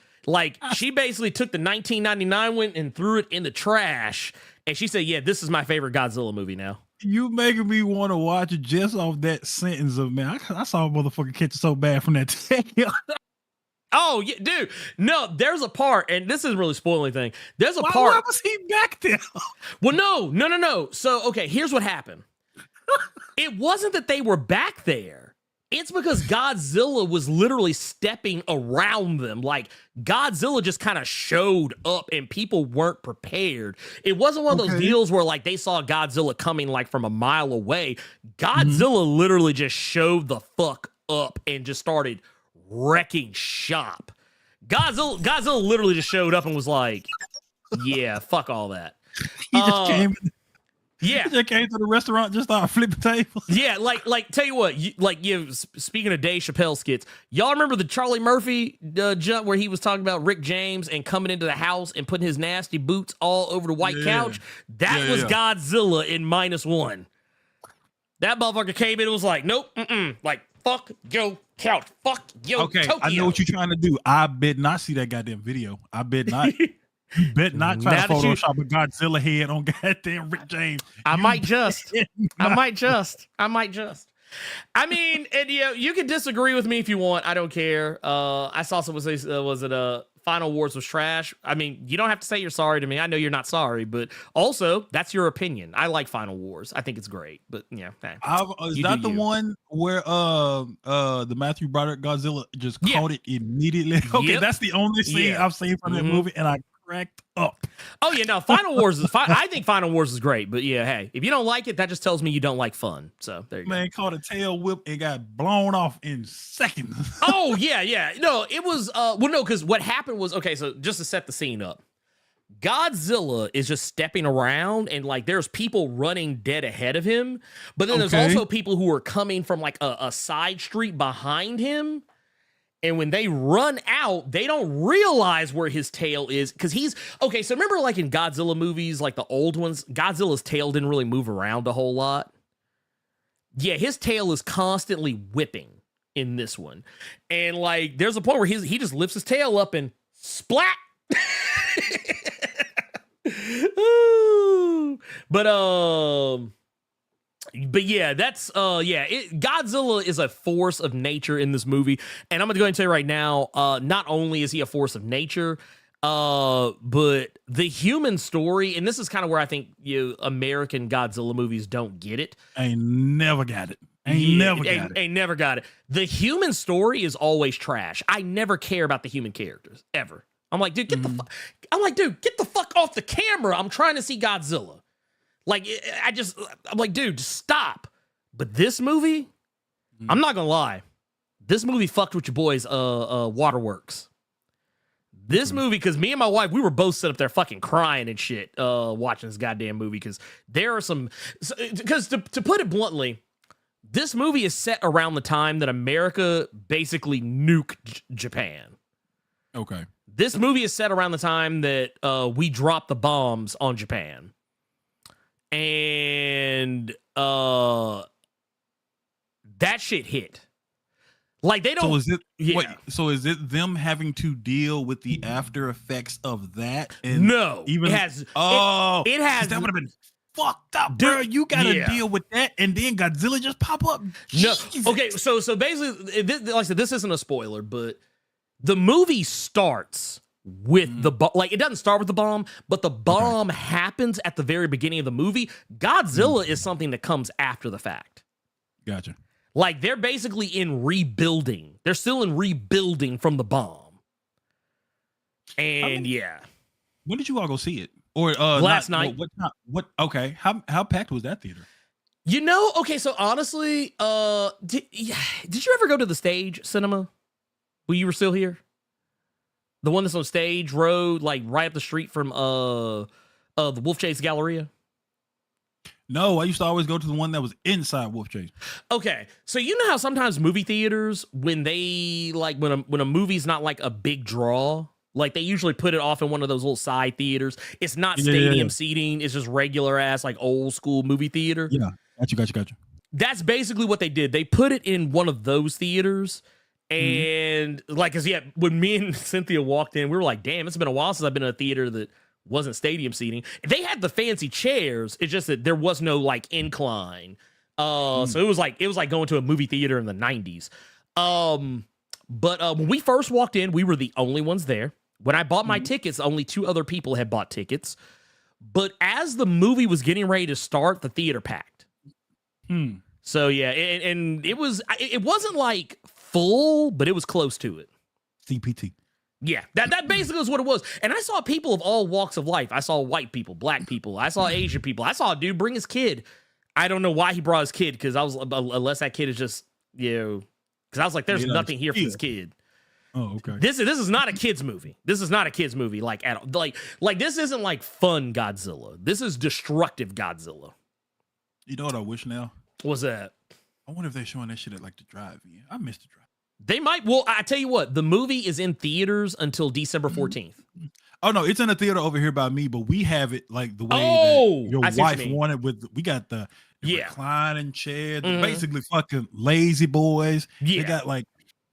she basically took the 1999 one and threw it in the trash. And she said, yeah, this is my favorite Godzilla movie now. You making me want to watch it just off that sentence of, man, I saw a motherfucker catch it so bad from that tail. Oh, yeah, dude. No, there's a part, and this isn't really spoiling anything. There's a part. Why was he back there? Well, no. So, okay, here's what happened. It wasn't that they were back there. It's because Godzilla was literally stepping around them. Like, Godzilla just kind of showed up and people weren't prepared. It wasn't one of those deals where, like, they saw Godzilla coming, like, from a mile away. Godzilla literally just showed the fuck up and just started wrecking shop. Godzilla literally just showed up and was like, yeah, fuck all that. He just came. Yeah, he just came to the restaurant, just started flipping tables. Yeah, like tell you what, speaking of Dave Chappelle skits, y'all remember the Charlie Murphy jump where he was talking about Rick James and coming into the house and putting his nasty boots all over the white couch? That was Godzilla in -1. That motherfucker came in and was like, nope, like, fuck your couch, fuck your Tokyo. I know what you're trying to do. I bet not see that goddamn video. I bet not. You bet not try to Photoshop a Godzilla head on goddamn Rick James. I might just. I mean, and you can disagree with me if you want. I don't care. I saw someone say, was it Final Wars was trash? I mean, you don't have to say you're sorry to me. I know you're not sorry, but also that's your opinion. I like Final Wars. I think it's great, but yeah. Hey, is that the one where the Matthew Broderick Godzilla just caught it immediately? Okay, that's the only scene I've seen from that movie, and I cracked up. Oh yeah, no, Final Wars is fine. I think Final Wars is great, but yeah, hey, if you don't like it, that just tells me you don't like fun. So there you go. Man, caught a tail whip and got blown off in seconds. Oh yeah. No, it was no, because what happened was, okay, so just to set the scene up, Godzilla is just stepping around and like there's people running dead ahead of him, but then there's Okay. also people who are coming from like a side street behind him. And when they run out, they don't realize where his tail is because he's okay. So remember, like in Godzilla movies, like the old ones, Godzilla's tail didn't really move around a whole lot. Yeah, his tail is constantly whipping in this one. And like there's a point where he just lifts his tail up and splat. Ooh. But yeah, that's Godzilla is a force of nature in this movie. And I'm gonna go ahead and tell you right now, not only is he a force of nature, but the human story, and this is kind of where I think American Godzilla movies don't get it. Ain't never got it. Ain't never got it. The human story is always trash. I never care about the human characters ever. I'm like, dude, get the fuck off the camera. I'm trying to see Godzilla. Like, I'm like, dude, just stop. But this movie, I'm not gonna lie, this movie fucked with your boys, Waterworks. This movie, because me and my wife, we were both set up there fucking crying and shit, watching this goddamn movie. Because there are some, because to put it bluntly, this movie is set around the time that America basically nuked Japan. Okay. This movie is set around the time that we dropped the bombs on Japan. And that shit hit. Like they don't. So is it? Yeah. Wait, so is it them having to deal with the after effects of that? And No, even it has. Oh, it has. that would have been fucked up, Dude, bro. You gotta yeah. deal with that, and then Godzilla just pop up. No, Jesus. okay. So basically, like I said, this isn't a spoiler, but the movie starts with the bomb. Like it doesn't start with the bomb, but the bomb happens at the very beginning of the movie. Godzilla is something that comes after the fact. Gotcha. Like they're basically in rebuilding. They're still in rebuilding from the bomb. And When did you all go see it? Or last night. What time? What? Okay. How packed was that theater? Okay. So honestly, did you ever go to the Stage Cinema when you were still here? The one that's on Stage Road, like right up the street from the Wolf Chase Galleria. No, I used to always go to the one that was inside Wolf Chase. Okay, so you know how sometimes movie theaters, when they like when a movie's not like a big draw, like they usually put it off in one of those little side theaters. It's not stadium seating; it's just regular ass like old school movie theater. Yeah, gotcha. That's basically what they did. They put it in one of those theaters. And like, cause when me and Cynthia walked in, we were like, damn, it's been a while since I've been in a theater that wasn't stadium seating. They had the fancy chairs. It's just that there was no like incline. So it was like going to a movie theater in the 90s. But when we first walked in, we were the only ones there. When I bought my tickets, only 2 other people had bought tickets. But as the movie was getting ready to start, the theater packed. So yeah, and it wasn't like full, but it was close to it. CPT. Yeah, that basically is what it was. And I saw people of all walks of life. I saw white people, black people. I saw Asian people. I saw a dude bring his kid. I don't know why he brought his kid, because I was, unless that kid is just, because I was like, there's nothing here for this kid. Oh, okay. This is not a kid's movie. This is not a kid's movie, like at all. Like this isn't like fun Godzilla. This is destructive Godzilla. You know what I wish now? What's that? I wonder if they're showing that shit at like the drive-in. I missed the drive. They might. Well, I tell you what, the movie is in theaters until December 14th. Oh no, it's in a theater over here by me, but we have it like the way that your I see what you wife mean. wanted. We got the reclining chair, Mhm. basically fucking lazy boys. Yeah. They got like,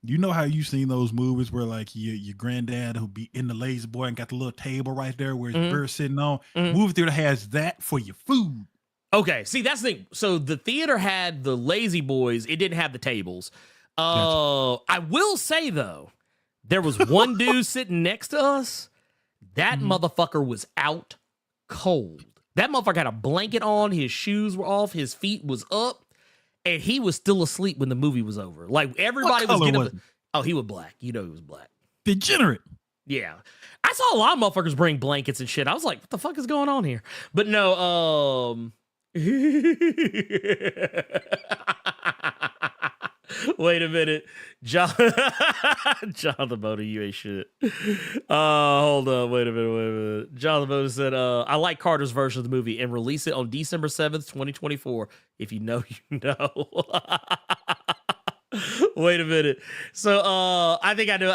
you know how you seen those movies where like your granddad who'll be in the lazy boy and got the little table right there where his bird's sitting on. Movie theater has that for your food. Okay, see, that's the thing. So the theater had the lazy boys. It didn't have the tables. Gotcha. I will say, though, there was one dude sitting next to us. That motherfucker was out cold. That motherfucker had a blanket on. His shoes were off. His feet was up. And he was still asleep when the movie was over. Like, everybody was getting up. Oh, he was black. You know he was black. Degenerate. Yeah. I saw a lot of motherfuckers bring blankets and shit. I was like, what the fuck is going on here? But no, Wait a minute. John the Boda, you ain't shit. Hold on. Wait a minute. John the Boda said, I like Carter's version of the movie and release it on December 7th, 2024. If you know, you know. Wait a minute. So I think I know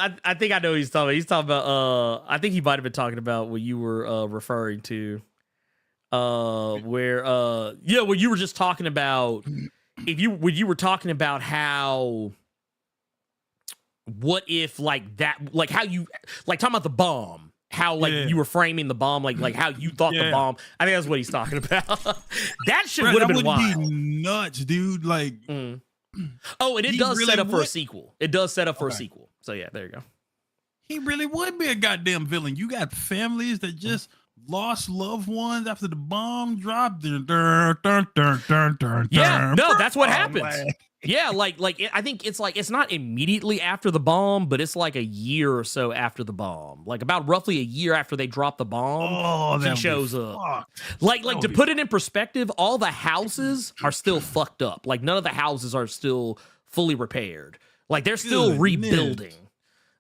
what he's talking about. He's talking about I think he might have been talking about what you were referring to. Where when you were just talking about when you were talking about how what if like that, like how you like talking about the bomb, how like you were framing the bomb, like how you thought the bomb. I think that's what he's talking about. That shit would have been wild. Be nuts, dude. Like, oh, and it does really set up for a sequel. It does set up for a sequel. So yeah, there you go. He really would be a goddamn villain. You got families that just lost loved ones after the bomb dropped. Yeah, no, that's what happens. Yeah, like I think it's like it's not immediately after the bomb, but it's like a year or so after the bomb. Like about roughly a year after they drop the bomb, he shows up. Like to put it in perspective, all the houses are still fucked up. Like none of the houses are still fully repaired. Like they're still rebuilding.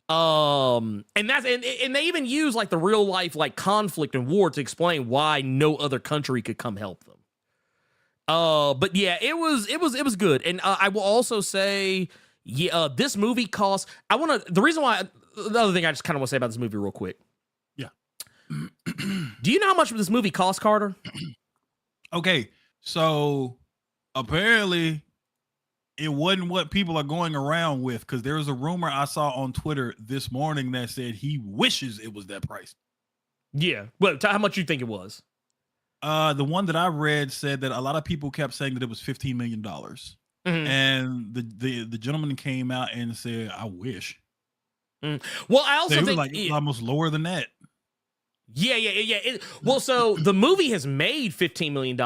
And they even use like the real life like conflict and war to explain why no other country could come help them. But yeah, it was good. And I will also say, this movie costs. The other thing I just kind of want to say about this movie real quick. Yeah. Do you know how much this movie cost, Carter? Okay, so apparently it wasn't what people are going around with, because there was a rumor I saw on Twitter this morning that said he wishes it was that price. Yeah. Well, how much you think it was? The one that I read said that a lot of people kept saying that it was $15 million. Mm-hmm. And the gentleman came out and said, I wish. Well, I also think like almost lower than that. Yeah. Well, so the movie has made $15 million,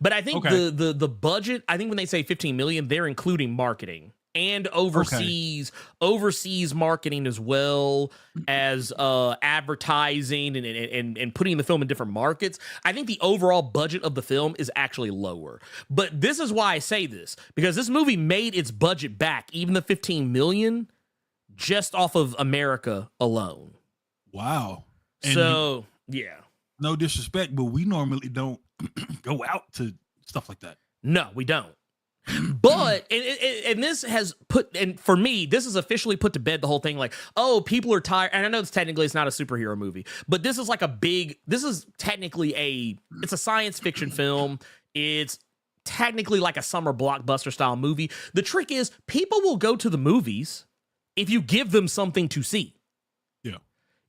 but I think the budget, I think when they say $15 million, they're including marketing and overseas marketing as well as advertising and putting the film in different markets. I think the overall budget of the film is actually lower. But this is why I say this, because this movie made its budget back, even the $15 million, just off of America alone. Wow. And so, yeah. No disrespect, but we normally don't go out to stuff like that. No, we don't. But, and this has put, and for me, this has officially put to bed the whole thing, like, oh, people are tired. And I know it's not a superhero movie, but this is like this is technically it's a science fiction film. It's technically like a summer blockbuster style movie. The trick is people will go to the movies if you give them something to see.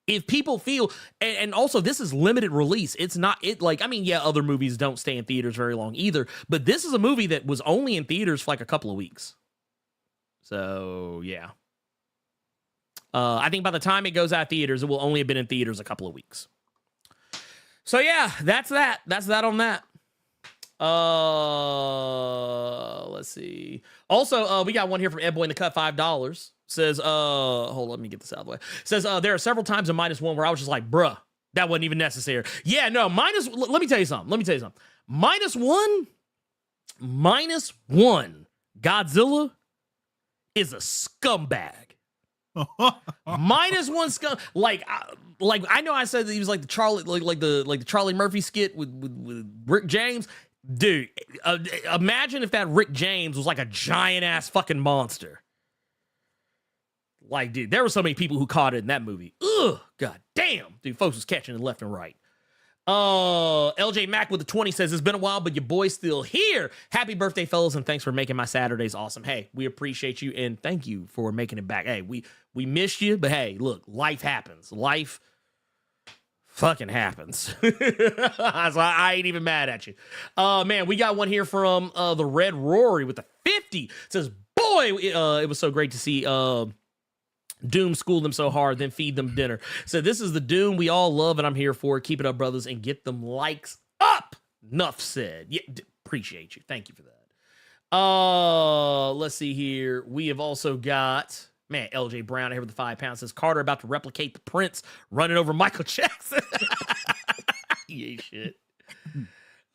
If people feel, and also this is limited release, it's not, other movies don't stay in theaters very long either, but this is a movie that was only in theaters for like a couple of weeks. So, yeah. I think by the time it goes out of theaters, it will only have been in theaters a couple of weeks. So, yeah, that's that. That's that on that. Let's see. Also, we got one here from Ed Boy in the Cut, $5. Says, hold on, let me get this out of the way. Says, there are several times in -1 where I was just like, bruh, that wasn't even necessary. Yeah, no, let me tell you something. -1, Godzilla is a scumbag. -1 scum. Like I know I said that he was like the Charlie, like the Charlie Murphy skit with Rick James. Dude, imagine if that Rick James was like a giant ass fucking monster. Like, dude, there were so many people who caught it in that movie. Ugh, god damn. Dude, folks was catching it left and right. LJ Mack with the 20 says, it's been a while, but your boy's still here. Happy birthday, fellas, and thanks for making my Saturdays awesome. Hey, we appreciate you, and thank you for making it back. Hey, we missed you, but hey, look, life happens. Life fucking happens. So I ain't even mad at you. Man, we got one here from the Red Rory with the 50. It says, boy, it was so great to see Doom school them so hard, then feed them dinner. So this is the Doom we all love, and I'm here for it. Keep it up, brothers, and get them likes up. Enough said. Yeah, appreciate you. Thank you for that. Let's see here. We have also got, man, LJ Brown here with the £5 says, Carter about to replicate the Prince running over Michael Jackson. Yeah, shit.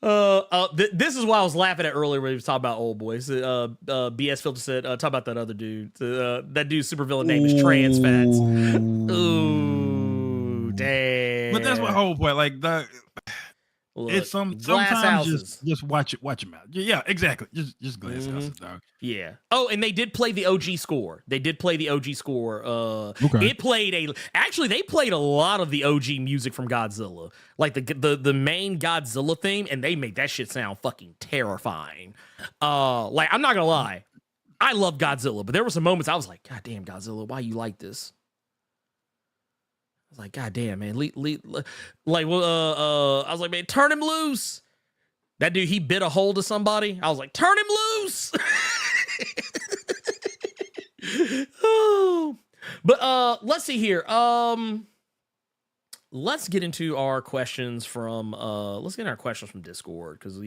This is why I was laughing at earlier when he was talking about old boys. BS Filter said, talk about that other dude. That dude's supervillain name is Trans Fats. Ooh, damn. But that's my whole point. Like Look, it's glass sometimes houses. just watch him out. Yeah, exactly. Just glass houses, dog. Yeah. Oh, and they did play the OG score. They played they played a lot of the OG music from Godzilla. Like the main Godzilla theme, and they made that shit sound fucking terrifying. Like, I'm not gonna lie. I love Godzilla, but there were some moments I was like, God damn, Godzilla, why you like this? I was like, God damn, man. I was like, man, turn him loose. That dude, he bit a hold of somebody. I was like, turn him loose. Oh. But let's see here. Let's get into our questions from Discord, because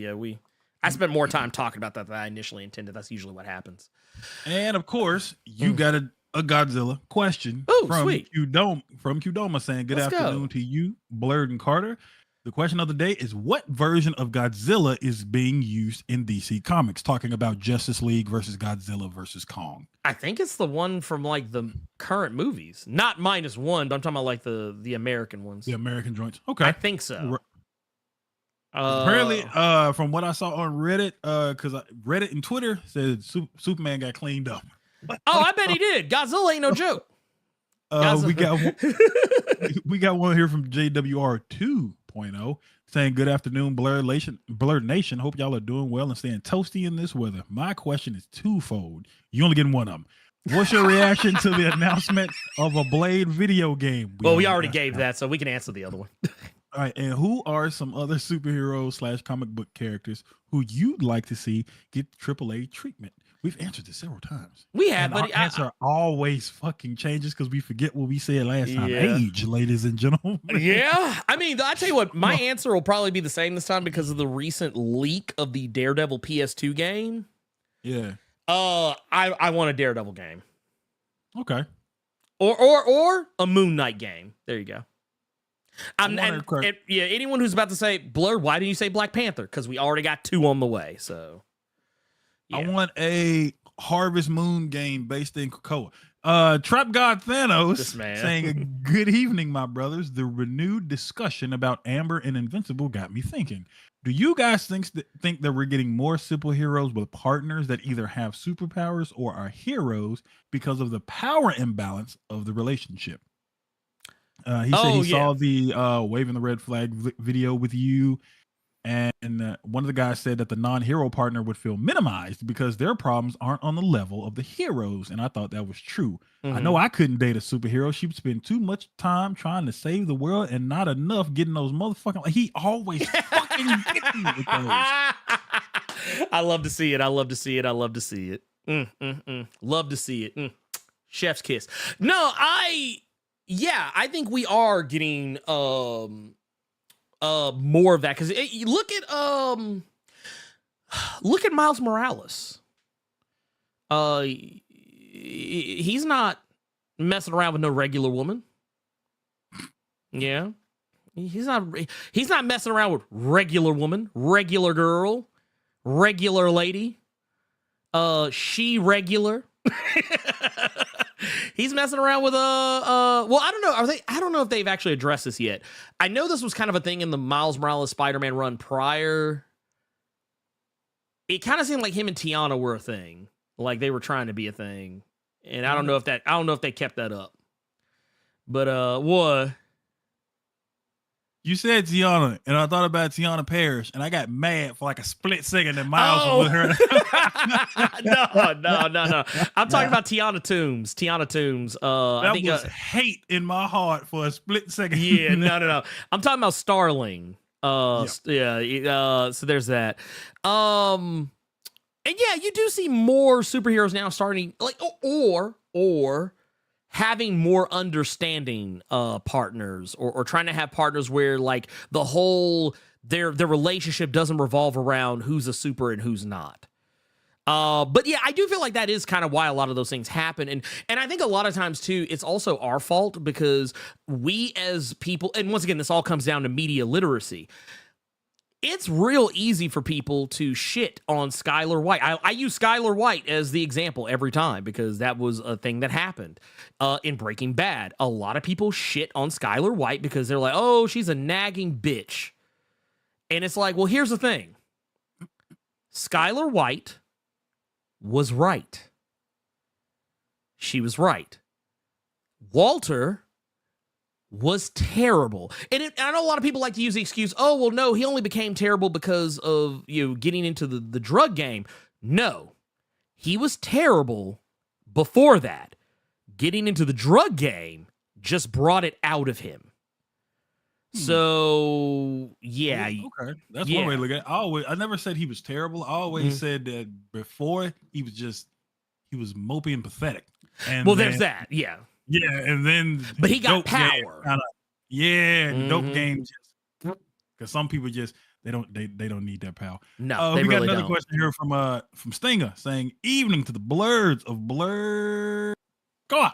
I spent more time talking about that than I initially intended. That's usually what happens. And of course, you got a Godzilla question from sweet. Qdoma saying, good afternoon to you, Blerd and Carter. The question of the day is, what version of Godzilla is being used in DC Comics? Talking about Justice League versus Godzilla versus Kong. I think it's the one from like the current movies, not -1, but I'm talking about like the American ones. The American joints. Okay. I think so. Apparently, from what I saw on Reddit, because Reddit and Twitter said Superman got cleaned up. Oh, I bet he did. Godzilla ain't no joke. We got one here from JWR 2.0 saying, good afternoon, Blerd Nation. Hope y'all are doing well and staying toasty in this weather. My question is twofold. You only getting one of them. What's your reaction to the announcement of a Blade video game? We already gave that, so we can answer the other one. All right, and who are some other superheroes / comic book characters who you'd like to see get AAA treatment? We've answered this several times. We have, but our answer always fucking changes because we forget what we said last time. Age, ladies and gentlemen. Yeah, I mean, I tell you what, my answer will probably be the same this time because of the recent leak of the Daredevil PS2 game. Yeah. I want a Daredevil game. Okay. Or a Moon Knight game. There you go. Anyone who's about to say, Blerd, why didn't you say Black Panther? Because we already got 2 on the way. So yeah. I want a Harvest Moon game based in Krakoa. Trap God Thanos saying, good evening, my brothers. The renewed discussion about Amber and Invincible got me thinking. Do you guys think that we're getting more superheroes with partners that either have superpowers or are heroes because of the power imbalance of the relationship? He said he saw the waving the red flag video with you, and one of the guys said that the non-hero partner would feel minimized because their problems aren't on the level of the heroes, and I thought that was true. I know I couldn't date a superhero. She'd spend too much time trying to save the world and not enough getting those motherfucking. Like, he always fucking gets me with those. I love to see it. I love to see it. I love to see it. Love to see it. Chef's kiss. No, I think we are getting more of that, because look at Miles Morales. He's not messing around with no regular woman. Yeah, he's not messing around with regular woman, regular girl, regular lady. She regular. He's messing around with well, I don't know. I don't know if they've actually addressed this yet. I know this was kind of a thing in the Miles Morales Spider-Man run prior. It kind of seemed like him and Tiana were a thing. Like they were trying to be a thing. And I don't know if they kept that up. But what? You said Tiana, and I thought about Tiana Parrish, and I got mad for like a split second that Miles was with her. No. I'm talking about Tiana Toombs. I think was hate in my heart for a split second. Yeah, no. I'm talking about Starling. So there's that. And yeah, you do see more superheroes now starting like or having more understanding partners or trying to have partners where like the whole their relationship doesn't revolve around who's a super and who's not. But yeah, I do feel like that is kind of why a lot of those things happen. And I think a lot of times too, it's also our fault because we as people, and once again, this all comes down to media literacy. it's real easy for people to shit on Skylar White. I use Skylar White as the example every time because that was a thing that happened in Breaking Bad. A lot of people shit on Skylar White because they're like, oh, she's a nagging bitch. And it's like, well, here's the thing. Skylar White was right. She was right. Walter was terrible. And I know a lot of people like to use the excuse, oh, well, no, he only became terrible because of, getting into the drug game. No, he was terrible before that. Getting into the drug game just brought it out of him. So, yeah. Okay. That's one way to look at it. I never said he was terrible. I always said that before he was mopey and pathetic. And there's that. Yeah. Yeah, and then but he got power. Dope game just because some people just they don't need that power. No, we really got another don't. question here from Stinger saying, "Evening to the Blerds of Blerd. Go on."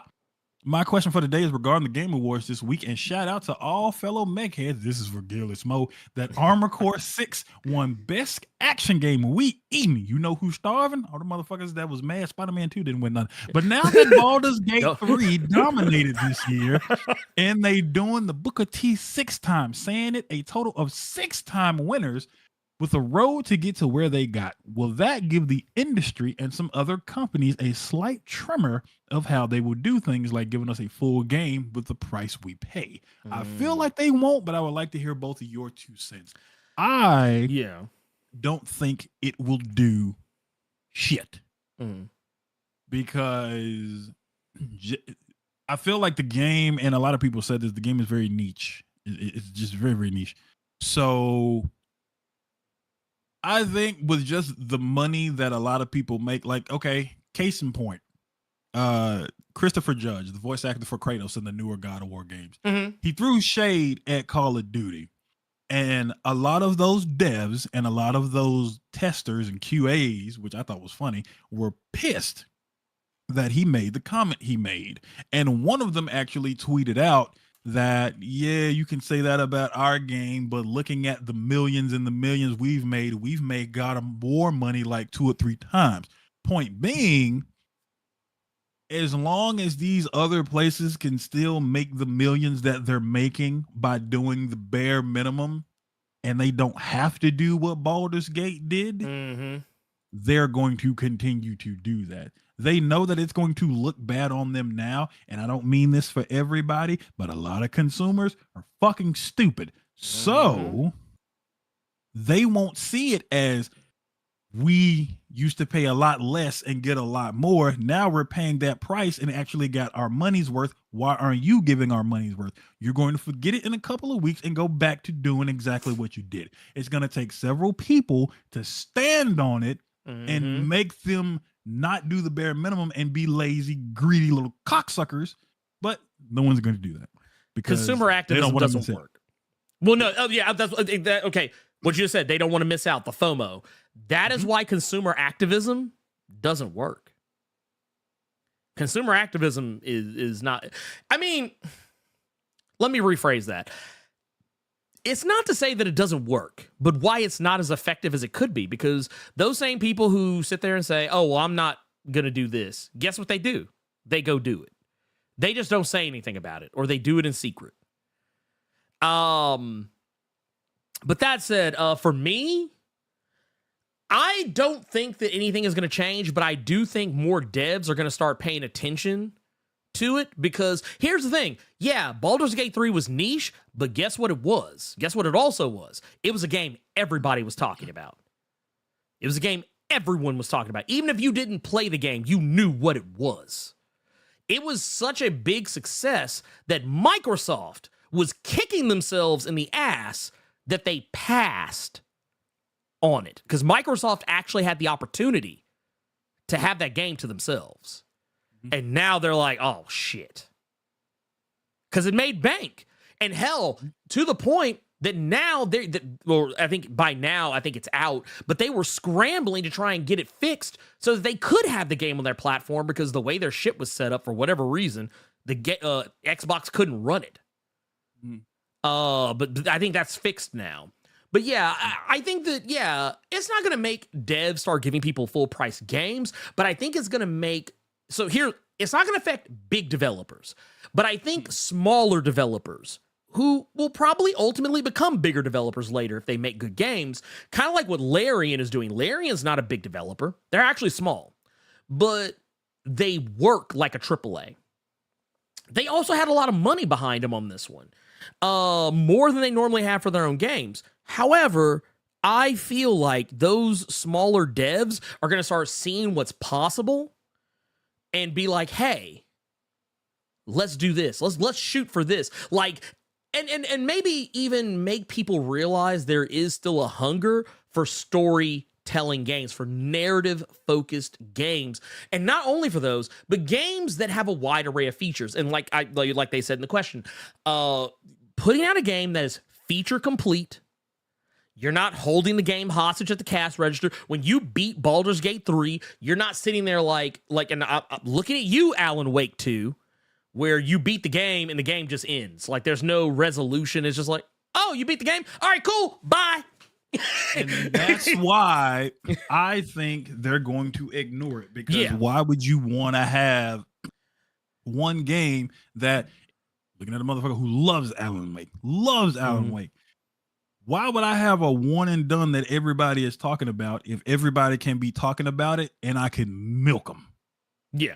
My question for today is regarding the Game Awards this week, and shout out to all fellow mechheads. This is for Gearless Mo. That Armor Core 6 won Best Action Game. We eating. You know who's starving? All the motherfuckers that was mad. Spider-Man 2 didn't win nothing. But now that Baldur's Gate 3 dominated this year, and they doing the Booker T 6 times, saying it a total of 6-time winners with a road to get to where they got. Will that give the industry and some other companies a slight tremor of how they will do things like giving us a full game with the price we pay? I feel like they won't, but I would like to hear both of your 2 cents. I don't think it will do shit because I feel like the game, and a lot of people said this, the game is very niche. It's just very, very niche. So I think with just the money that a lot of people make, like, okay, case in point, Christopher Judge, the voice actor for Kratos in the newer God of War games, he threw shade at Call of Duty. And a lot of those devs and a lot of those testers and QAs, which I thought was funny, were pissed that he made the comment he made. And one of them actually tweeted out that, yeah, you can say that about our game, but looking at the millions and the millions we've made God of War money like 2 or 3 times. Point being, as long as these other places can still make the millions that they're making by doing the bare minimum, and they don't have to do what Baldur's Gate did, they're going to continue to do that. They know that it's going to look bad on them now, and I don't mean this for everybody, but a lot of consumers are fucking stupid. So they won't see it as, we used to pay a lot less and get a lot more. Now we're paying that price and actually got our money's worth. Why aren't you giving our money's worth? You're going to forget it in a couple of weeks and go back to doing exactly what you did. It's going to take several people to stand on it and make them not do the bare minimum and be lazy, greedy little cocksuckers. But no one's going to do that because consumer activism doesn't work. Well, no, that's okay. What you just said, they don't want to miss out, the FOMO. That is why consumer activism doesn't work. Consumer activism is not, I mean, let me rephrase that. It's not to say that it doesn't work, but why it's not as effective as it could be, because those same people who sit there and say, oh, well, I'm not going to do this, guess what they do? They go do it. They just don't say anything about it, or they do it in secret. But that said, for me, I don't think that anything is going to change, but I do think more devs are going to start paying attention to it, because here's the thing. Yeah, Baldur's Gate 3 was niche, but guess what it was? Guess what it also was? It was a game everybody was talking about. It was a game everyone was talking about. Even if you didn't play the game, you knew what it was. It was such a big success that Microsoft was kicking themselves in the ass that they passed on it, because Microsoft actually had the opportunity to have that game to themselves. And now they're like, oh, shit. Because it made bank. And hell, to the point that now, I think by now, I think it's out, but they were scrambling to try and get it fixed so that they could have the game on their platform, because the way their shit was set up, for whatever reason, the Xbox couldn't run it. But I think that's fixed now. But yeah, I think that, yeah, it's not going to make devs start giving people full price games, but I think it's going to make, so here, it's not going to affect big developers, but I think smaller developers who will probably ultimately become bigger developers later if they make good games, kind of like what Larian is doing. Larian's not a big developer. They're actually small, but they work like a AAA. They also had a lot of money behind them on this one, more than they normally have for their own games. However, I feel like those smaller devs are going to start seeing what's possible and be like, hey, let's do this. Let's shoot for this. Like, and maybe even make people realize there is still a hunger for storytelling games, for narrative-focused games. And not only for those, but games that have a wide array of features. And like they said in the question, putting out a game that is feature complete. You're not holding the game hostage at the cash register. When you beat Baldur's Gate 3, you're not sitting there like, and I'm looking at you, Alan Wake 2, where you beat the game and the game just ends. Like, there's no resolution. It's just like, oh, you beat the game? All right, cool, bye. And that's why I think they're going to ignore it, because why would you want to have one game that, looking at a motherfucker who loves Alan Wake, Wake. Why would I have a one and done that everybody is talking about if everybody can be talking about it and I can milk them? Yeah.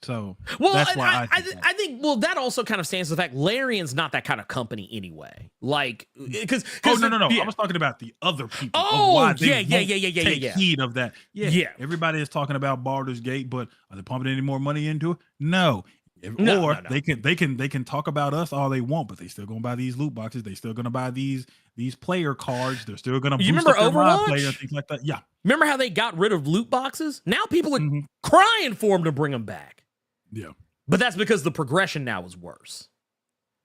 So, well, that's why I think, well, that also kind of stands to the fact Larian's not that kind of company anyway. Like, because no. I was talking about the other people. Oh, why yeah. Take heed of that. Yeah. Everybody is talking about Baldur's Gate, but are they pumping any more money into it? No. No. They can talk about us all they want, but they still gonna buy these loot boxes. They still gonna buy these player cards. They're still gonna boost remember up their Overwatch? player, things like that. Yeah. Remember how they got rid of loot boxes? Now people are crying for them to bring them back. Yeah. But that's because the progression now is worse.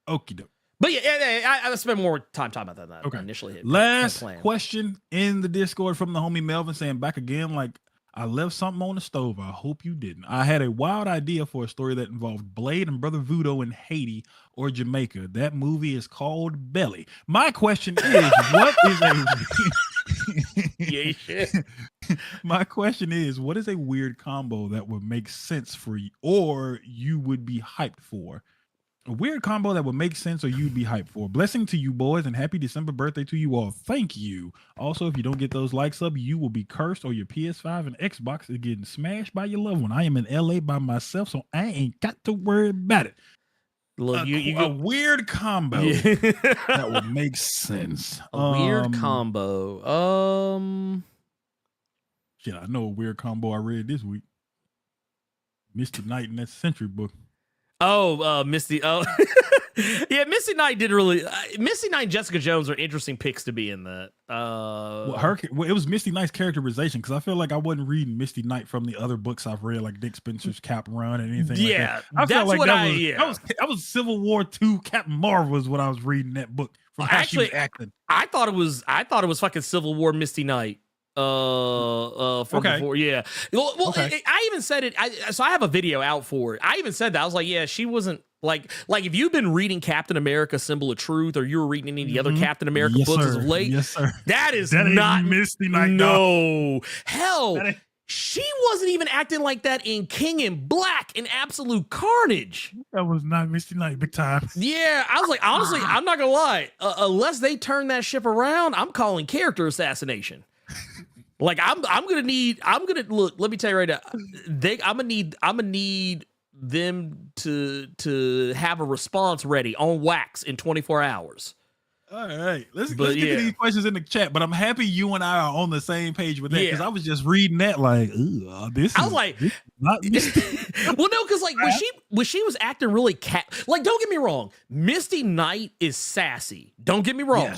Okie doke. But yeah, I spent more time talking about that than I initially hit. Last question in the Discord from the homie Melvin saying, back again, like, I left something on the stove. I hope you didn't. I had a wild idea for a story that involved Blade and Brother Voodoo in Haiti or Jamaica. That movie is called Belly. My question is, what is my question is, what is a weird combo that would make sense for you or you would be hyped for? A weird combo that would make sense or you'd be hyped for. Blessing to you boys and happy December birthday to you all. Thank you. Also, if you don't get those likes up, you will be cursed or your PS5 and Xbox is getting smashed by your loved one. I am in LA by myself, so I ain't got to worry about it. Look, a weird combo that would make sense. A weird combo. Shit, I know a weird combo I read this week. Misty Knight in that Century book. Oh, Misty. Oh, yeah. Misty Knight did really. Misty Knight and Jessica Jones are interesting picks to be in that. It was Misty Knight's characterization, because I feel like I wasn't reading Misty Knight from the other books I've read, like Dick Spencer's Cap Run and anything. Yeah, like that. I felt like that was Civil War II Captain Marvel was what I was reading that book. From how she was acting. I thought it was fucking Civil War Misty Knight. Before, yeah. Well, okay. I even said it. So I have a video out for it. I even said that. I was like, yeah, she wasn't like if you've been reading Captain America: Symbol of Truth, or you were reading any of the other Captain America books as of late, yes, sir. That not Misty Knight. No, hell, she wasn't even acting like that in King in Black and Absolute Carnage. That was not Misty Knight, big time. Yeah, I was like, honestly, I'm not gonna lie. Unless they turn that ship around, I'm calling character assassination. Like I'm gonna look. Let me tell you right now. I'm gonna need them to have a response ready on wax in 24 hours. All right, let's get to these questions in the chat. But I'm happy you and I are on the same page with that, because I was just reading that like, this. I was like, not well, no, because like when she was acting really like, don't get me wrong, Misty Knight is sassy. Don't get me wrong,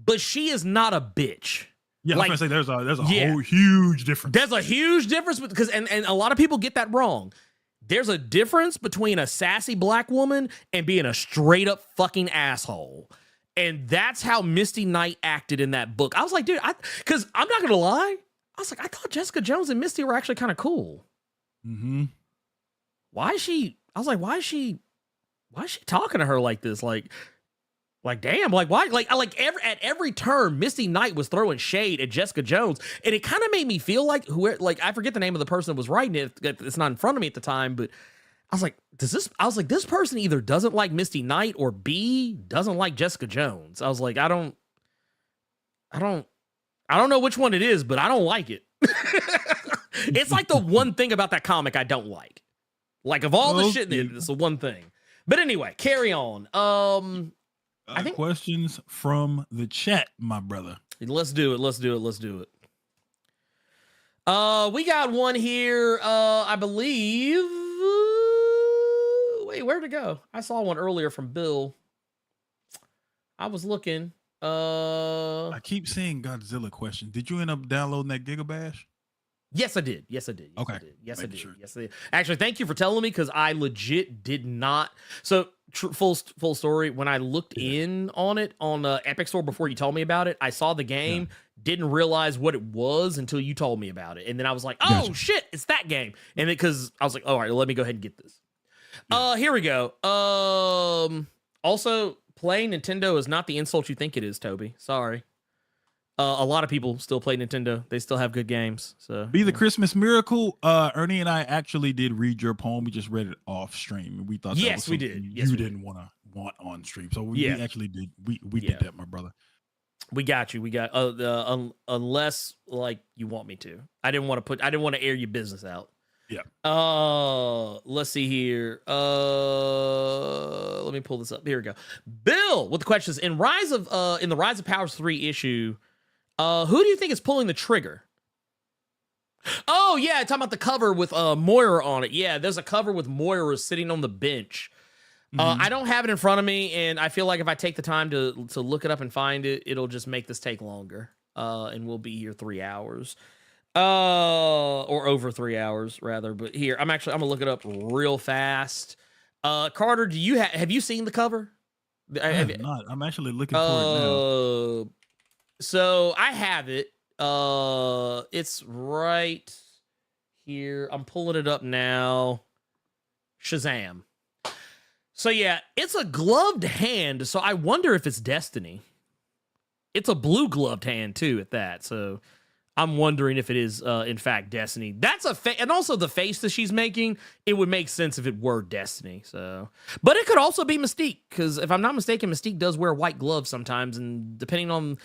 but she is not a bitch. Yeah, like, I was gonna say there's a whole huge difference. There's a huge difference because and a lot of people get that wrong. There's a difference between a sassy black woman and being a straight up fucking asshole. And that's how Misty Knight acted in that book. I was like, dude, because I'm not gonna lie, I was like, I thought Jessica Jones and Misty were actually kind of cool. Mm-hmm. Why is she talking to her like this? Like, Like, damn, like why? Like, at every turn, Misty Knight was throwing shade at Jessica Jones, and it kind of made me feel like I forget the name of the person that was writing it. It's not in front of me at the time, but I was like, this person either doesn't like Misty Knight or B doesn't like Jessica Jones. I was like, I don't know which one it is, but I don't like it. It's like the one thing about that comic I don't like. Like of all the shit in it, it's the one thing. But anyway, carry on. I think questions from the chat, my brother. Let's do it. We got one here. I believe. Wait, where'd it go? I saw one earlier from Bill. I was looking. I keep seeing Godzilla question. Did you end up downloading that Gigabash? Yes, I did. Okay. Yes, I did. Actually, thank you for telling me because I legit did not. So full story. When I looked in on it on Epic Store before you told me about it, I saw the game, didn't realize what it was until you told me about it, and then I was like, "Oh shit, it's that game!" And because I was like, "All right, let me go ahead and get this." Here we go. Also, playing Nintendo is not the insult you think it is, Toby. Sorry. A lot of people still play Nintendo. They still have good games. So Be the Christmas Miracle. Ernie and I actually did read your poem. We just read it off stream. We thought that was we did. You didn't want on stream. So we actually did. We did that, my brother. We got you. We got unless like you want me to. I didn't want to air your business out. Yeah. Let's see here. Let me pull this up. Here we go. Bill with the questions. In the Rise of Powers 3 issue, who do you think is pulling the trigger? Oh, yeah, talking about the cover with Moira on it. Yeah, there's a cover with Moira sitting on the bench. I don't have it in front of me, and I feel like if I take the time to look it up and find it, it'll just make this take longer. And we'll be here 3 hours. Or over 3 hours, rather. But here, I'm gonna look it up real fast. Carter, have you seen the cover? I have not. I'm actually looking for it now. So I have it. It's right here. I'm pulling it up now. Shazam. So yeah, it's a gloved hand. So I wonder if it's Destiny. It's a blue gloved hand too at that. So I'm wondering if it is in fact Destiny. That's and also the face that she's making, it would make sense if it were Destiny. So, but it could also be Mystique, because if I'm not mistaken, Mystique does wear white gloves sometimes, and depending on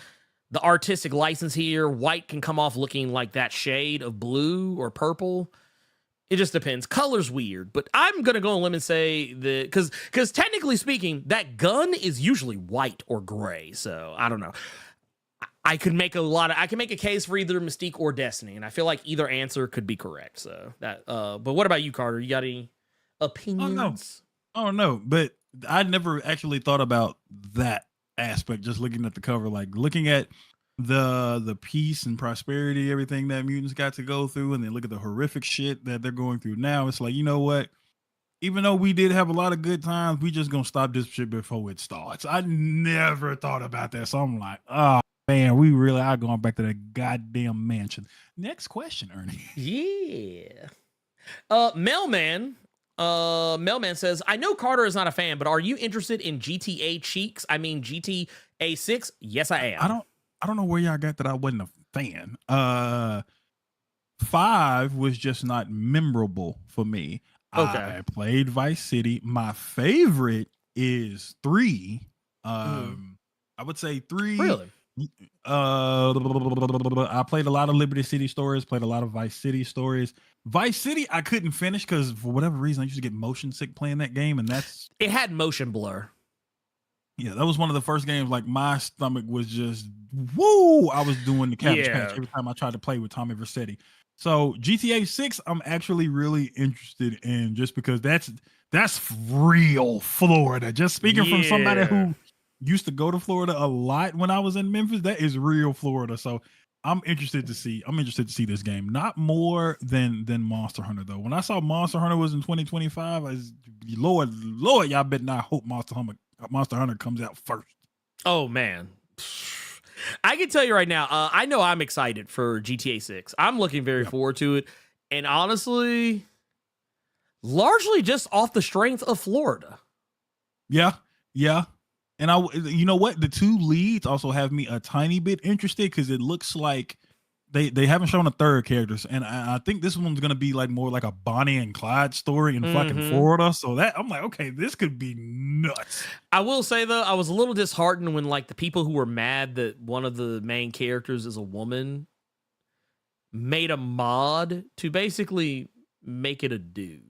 the artistic license here, white can come off looking like that shade of blue or purple. It just depends. Color's weird, but I'm gonna go on a limb and say that because technically speaking, that gun is usually white or gray. So I don't know. I can make a case for either Mystique or Destiny, and I feel like either answer could be correct. So that. But what about you, Carter? You got any opinions? Oh no, but I never actually thought about that aspect. Just looking at the cover, like looking at the peace and prosperity, everything that mutants got to go through, and then look at the horrific shit that they're going through now. It's like, you know what? Even though we did have a lot of good times, we just gonna stop this shit before it starts. I never thought about that, so I'm like, oh man, we really are going back to that goddamn mansion. Next question, Ernie. Yeah. Mailman says, I know Carter is not a fan, but are you interested in GTA Cheeks? I mean GTA 6? Yes, I am. I don't know where y'all got that I wasn't a fan. 5 was just not memorable for me. Okay. I played Vice City. My favorite is 3. I would say 3. Really? I played a lot of Liberty City stories, played a lot of Vice City stories. Vice City I couldn't finish because for whatever reason I used to get motion sick playing that game, and it had motion blur. Yeah, that was one of the first games like my stomach was just woo. I was doing the Cabbage Patch every time I tried to play with Tommy Vercetti. So GTA 6 I'm actually really interested in, just because that's real Florida. Just speaking from somebody who used to go to Florida a lot when I was in Memphis, that is real Florida. So I'm interested to see this game. Not more than Monster Hunter though. When I saw Monster Hunter was in 2025, I was, Lord, y'all better not hope Monster Hunter comes out first. Oh man. I can tell you right now, I know I'm excited for GTA 6. I'm looking very forward to it. And honestly, largely just off the strength of Florida. Yeah. And you know what? The two leads also have me a tiny bit interested because it looks like they haven't shown a third character, and I think this one's gonna be like more like a Bonnie and Clyde story in fucking Florida. So that I'm like, okay, this could be nuts. I will say though, I was a little disheartened when like the people who were mad that one of the main characters is a woman made a mod to basically make it a dude.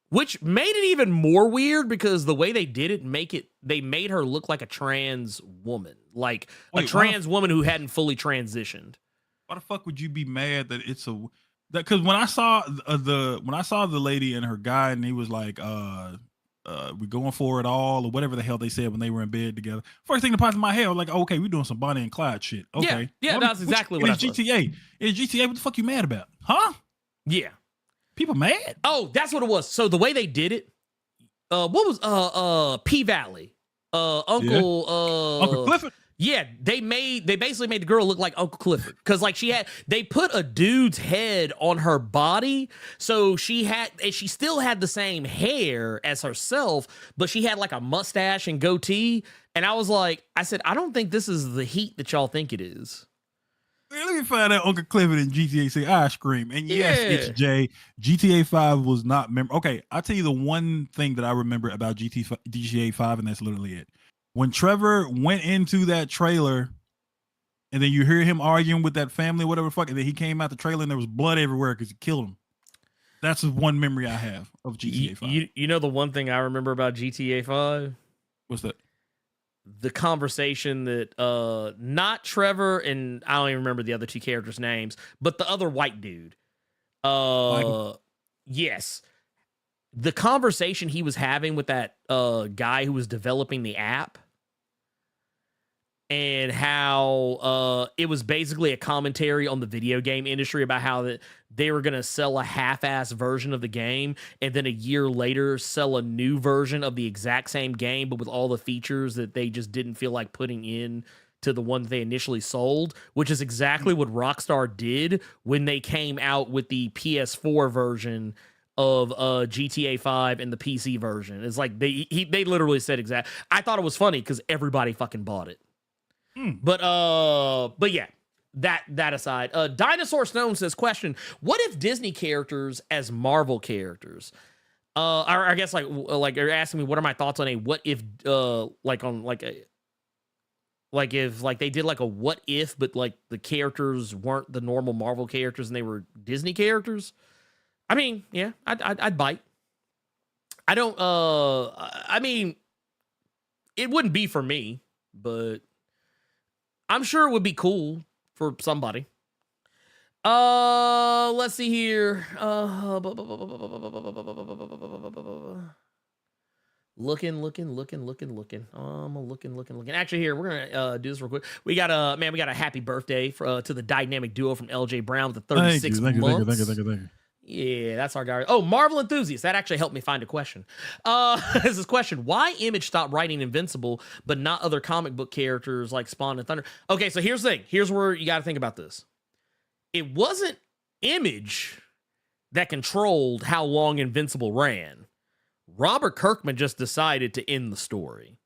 Which made it even more weird because the way they did it, they made her look like a trans woman, like a trans woman who hadn't fully transitioned. Why the fuck would you be mad that it's a that? Because when I saw the lady and her guy, and he was like, "We going for it all," or whatever the hell they said when they were in bed together. First thing that popped in my head, I was like, oh, "Okay, we're doing some Bonnie and Clyde shit." Okay, yeah, that's exactly what I thought. GTA. It's GTA. What the fuck you mad about? Huh? Yeah. People mad? Oh, that's what it was. So the way they did it, what was P Valley? Uncle Clifford. Yeah, they basically made the girl look like Uncle Clifford. Cause like they put a dude's head on her body. So she still had the same hair as herself, but she had like a mustache and goatee. And I said, I don't think this is the heat that y'all think it is. Let me find out Uncle Clifford in GTA 6. I scream. And yes, it's Jay. GTA 5 was not Okay, I'll tell you the one thing that I remember about GTA 5, and that's literally it. When Trevor went into that trailer, and then you hear him arguing with that family, whatever the fuck, and then he came out the trailer and there was blood everywhere because he killed him. That's the one memory I have of GTA 5. You know the one thing I remember about GTA 5? What's that? The conversation that not Trevor, and I don't even remember the other two characters' names, but the other white dude. Yes. The conversation he was having with that guy who was developing the app, and how it was basically a commentary on the video game industry about how that they were going to sell a half-ass version of the game and then a year later sell a new version of the exact same game, but with all the features that they just didn't feel like putting in to the one they initially sold, which is exactly what Rockstar did when they came out with the PS4 version of GTA 5 and the PC version. It's like they literally said exact. I thought it was funny because everybody fucking bought it. But yeah, that aside, Dinosaur Stone says, question, what if Disney characters as Marvel characters? I guess like you're asking me what are my thoughts on a what if if they did like a what if, but like the characters weren't the normal Marvel characters and they were Disney characters. I mean, yeah, I'd bite. I don't. I mean, it wouldn't be for me, but I'm sure it would be cool for somebody. Let's see here. Looking. Actually, here we're gonna do this real quick. We got a happy birthday to the dynamic duo from LJ Brown with the 36 months. Thank you. Yeah, that's our guy. Oh, Marvel enthusiast. That actually helped me find a question. This is question. Why Image stopped writing Invincible, but not other comic book characters like Spawn and Thunder? Okay, so here's the thing. Here's where you got to think about this. It wasn't Image that controlled how long Invincible ran. Robert Kirkman just decided to end the story.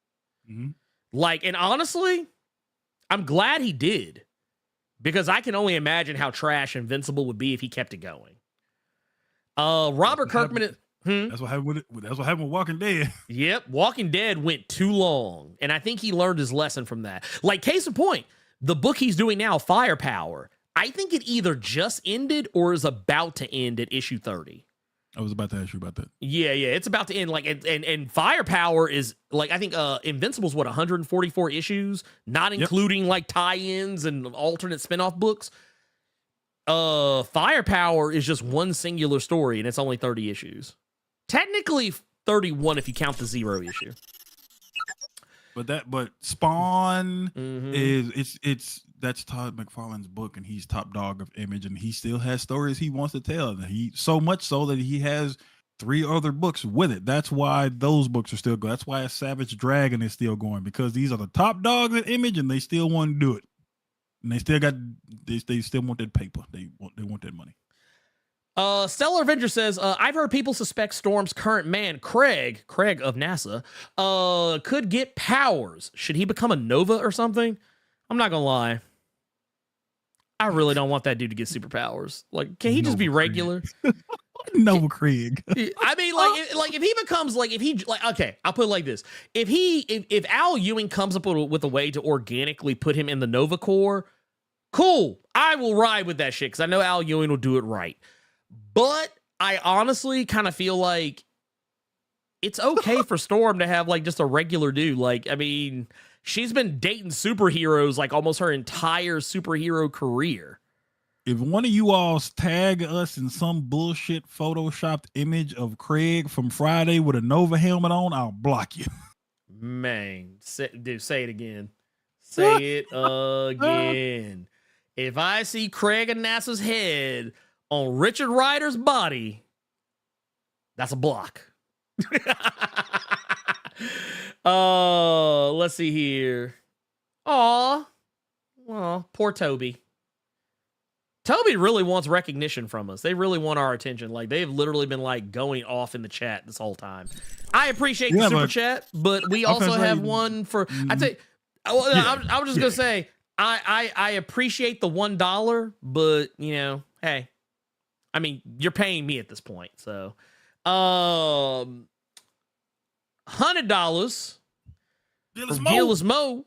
And honestly, I'm glad he did. Because I can only imagine how trash Invincible would be if he kept it going. Robert Kirkman. That's what happened with Walking Dead. Yep, Walking Dead went too long, and I think he learned his lesson from that. Like case in point, the book he's doing now, Firepower. I think it either just ended or is about to end at issue 30. I was about to ask you about that. Yeah, it's about to end. Like, and Firepower is like I think Invincible's 144 issues, not including like tie-ins and alternate spinoff books. Firepower is just one singular story, and it's only 30 issues. Technically 31 if you count the 0 issue. But Spawn is that's Todd McFarlane's book, and he's top dog of Image, and he still has stories he wants to tell. And he so much so that he has 3 other books with it. That's why those books are still going. That's why Savage Dragon is still going, because these are the top dogs at Image, and they still want to do it. And they still want that paper. They want that money. Stellar Avenger says, I've heard people suspect Storm's current man, Craig of NASA, could get powers. Should he become a Nova or something? I'm not gonna lie. I really don't want that dude to get superpowers. Like, can he just be regular? Nova Craig. I mean, like if he becomes okay, I'll put it like this: if Al Ewing comes up with a way to organically put him in the Nova Corps, cool. I will ride with that shit because I know Al Ewing will do it right. But I honestly kind of feel like it's okay for Storm to have like just a regular dude. Like, I mean, she's been dating superheroes like almost her entire superhero career. If one of you all tag us in some bullshit photoshopped image of Craig from Friday with a Nova helmet on, I'll block you. Man, dude, say it again. Say it again. If I see Craig and NASA's head on Richard Ryder's body, that's a block. Let's see here. Aw. Well, poor Toby. Toby really wants recognition from us. They really want our attention. Like, they've literally been like going off in the chat this whole time. I appreciate the super chat, but we also have one for, I tell you, I was just gonna say, I appreciate the $1, but you know, hey, I mean, you're paying me at this point, so $100 from Gillis Mo.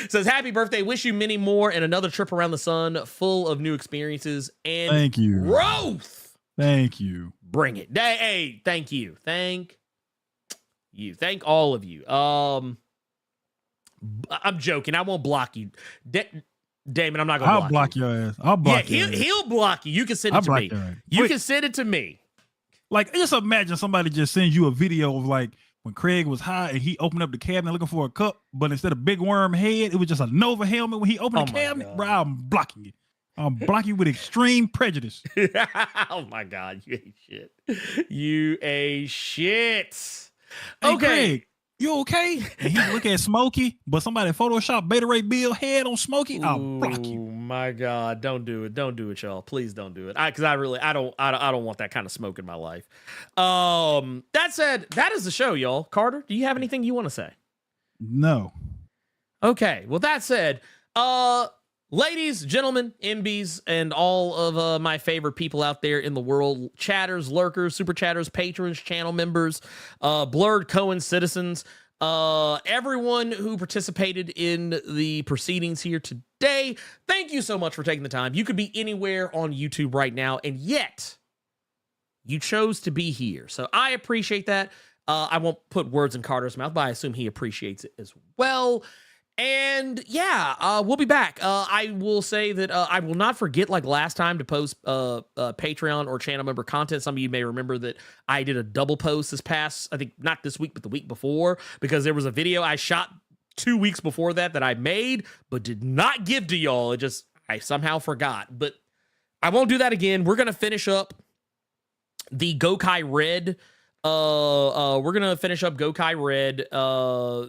Says, happy birthday, wish you many more and another trip around the sun full of new experiences and thank you growth. Thank you. Bring it. Hey, thank you. Thank all of you. I'm joking. I won't block you. Damon, I'm not gonna I'll block your ass. I'll block you. He'll block you. You can send it to me. You can send it to me. Like, just imagine somebody just sends you a video of like when Craig was high and he opened up the cabinet looking for a cup, but instead of big worm head, it was just a Nova helmet when he opened the cabinet. Bro, I'm blocking you. I'm blocking you with extreme prejudice. Oh my God, you ain't shit. You ain't shit. Hey, Okay. Craig, you okay? And he look at Smokey, but somebody Photoshop Beta Ray Bill head on Smokey. I'll block you. Oh my God, don't do it. Don't do it, y'all. Please don't do it. Because I don't want that kind of smoke in my life. That said, that is the show, y'all. Carter, do you have anything you want to say? No. Okay. Well, that said, ladies, gentlemen, MBs, and all of my favorite people out there in the world, chatters, lurkers, super chatters, patrons, channel members, Blerd Cohen citizens, everyone who participated in the proceedings here today, thank you so much for taking the time. You could be anywhere on YouTube right now, and yet you chose to be here. So I appreciate that. I won't put words in Carter's mouth, but I assume he appreciates it as well. And yeah, we'll be back. I will say that I will not forget, like last time, to post Patreon or channel member content. Some of you may remember that I did a double post this past, I think not this week, but the week before, because there was a video I shot 2 weeks before that I made, but did not give to y'all. I somehow forgot, but I won't do that again. We're going to finish up the Gokai Red. We're gonna finish up Gokai Red,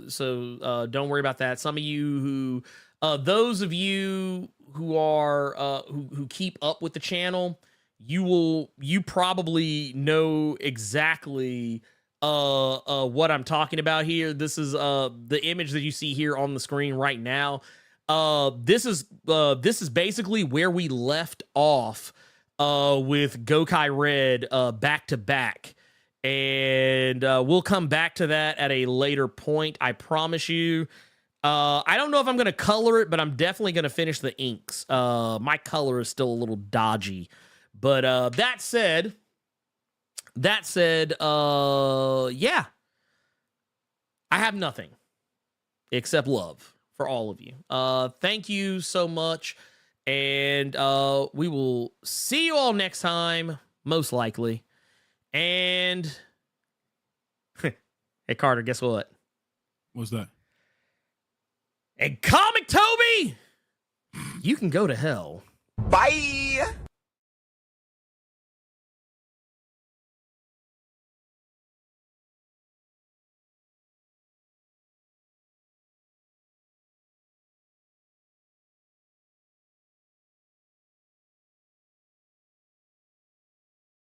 so don't worry about that. Some of you those of you who are who keep up with the channel, you probably know exactly what I'm talking about here. This is the image that you see here on the screen right now. This is basically where we left off with Gokai Red back to back. And we'll come back to that at a later point, I promise you. I don't know if I'm going to color it, but I'm definitely going to finish the inks. My color is still a little dodgy. But that said, yeah. I have nothing except love for all of you. Thank you so much. And we will see you all next time, most likely. And hey, Carter, guess what? What's that? And Comic Toby, you can go to hell. Bye.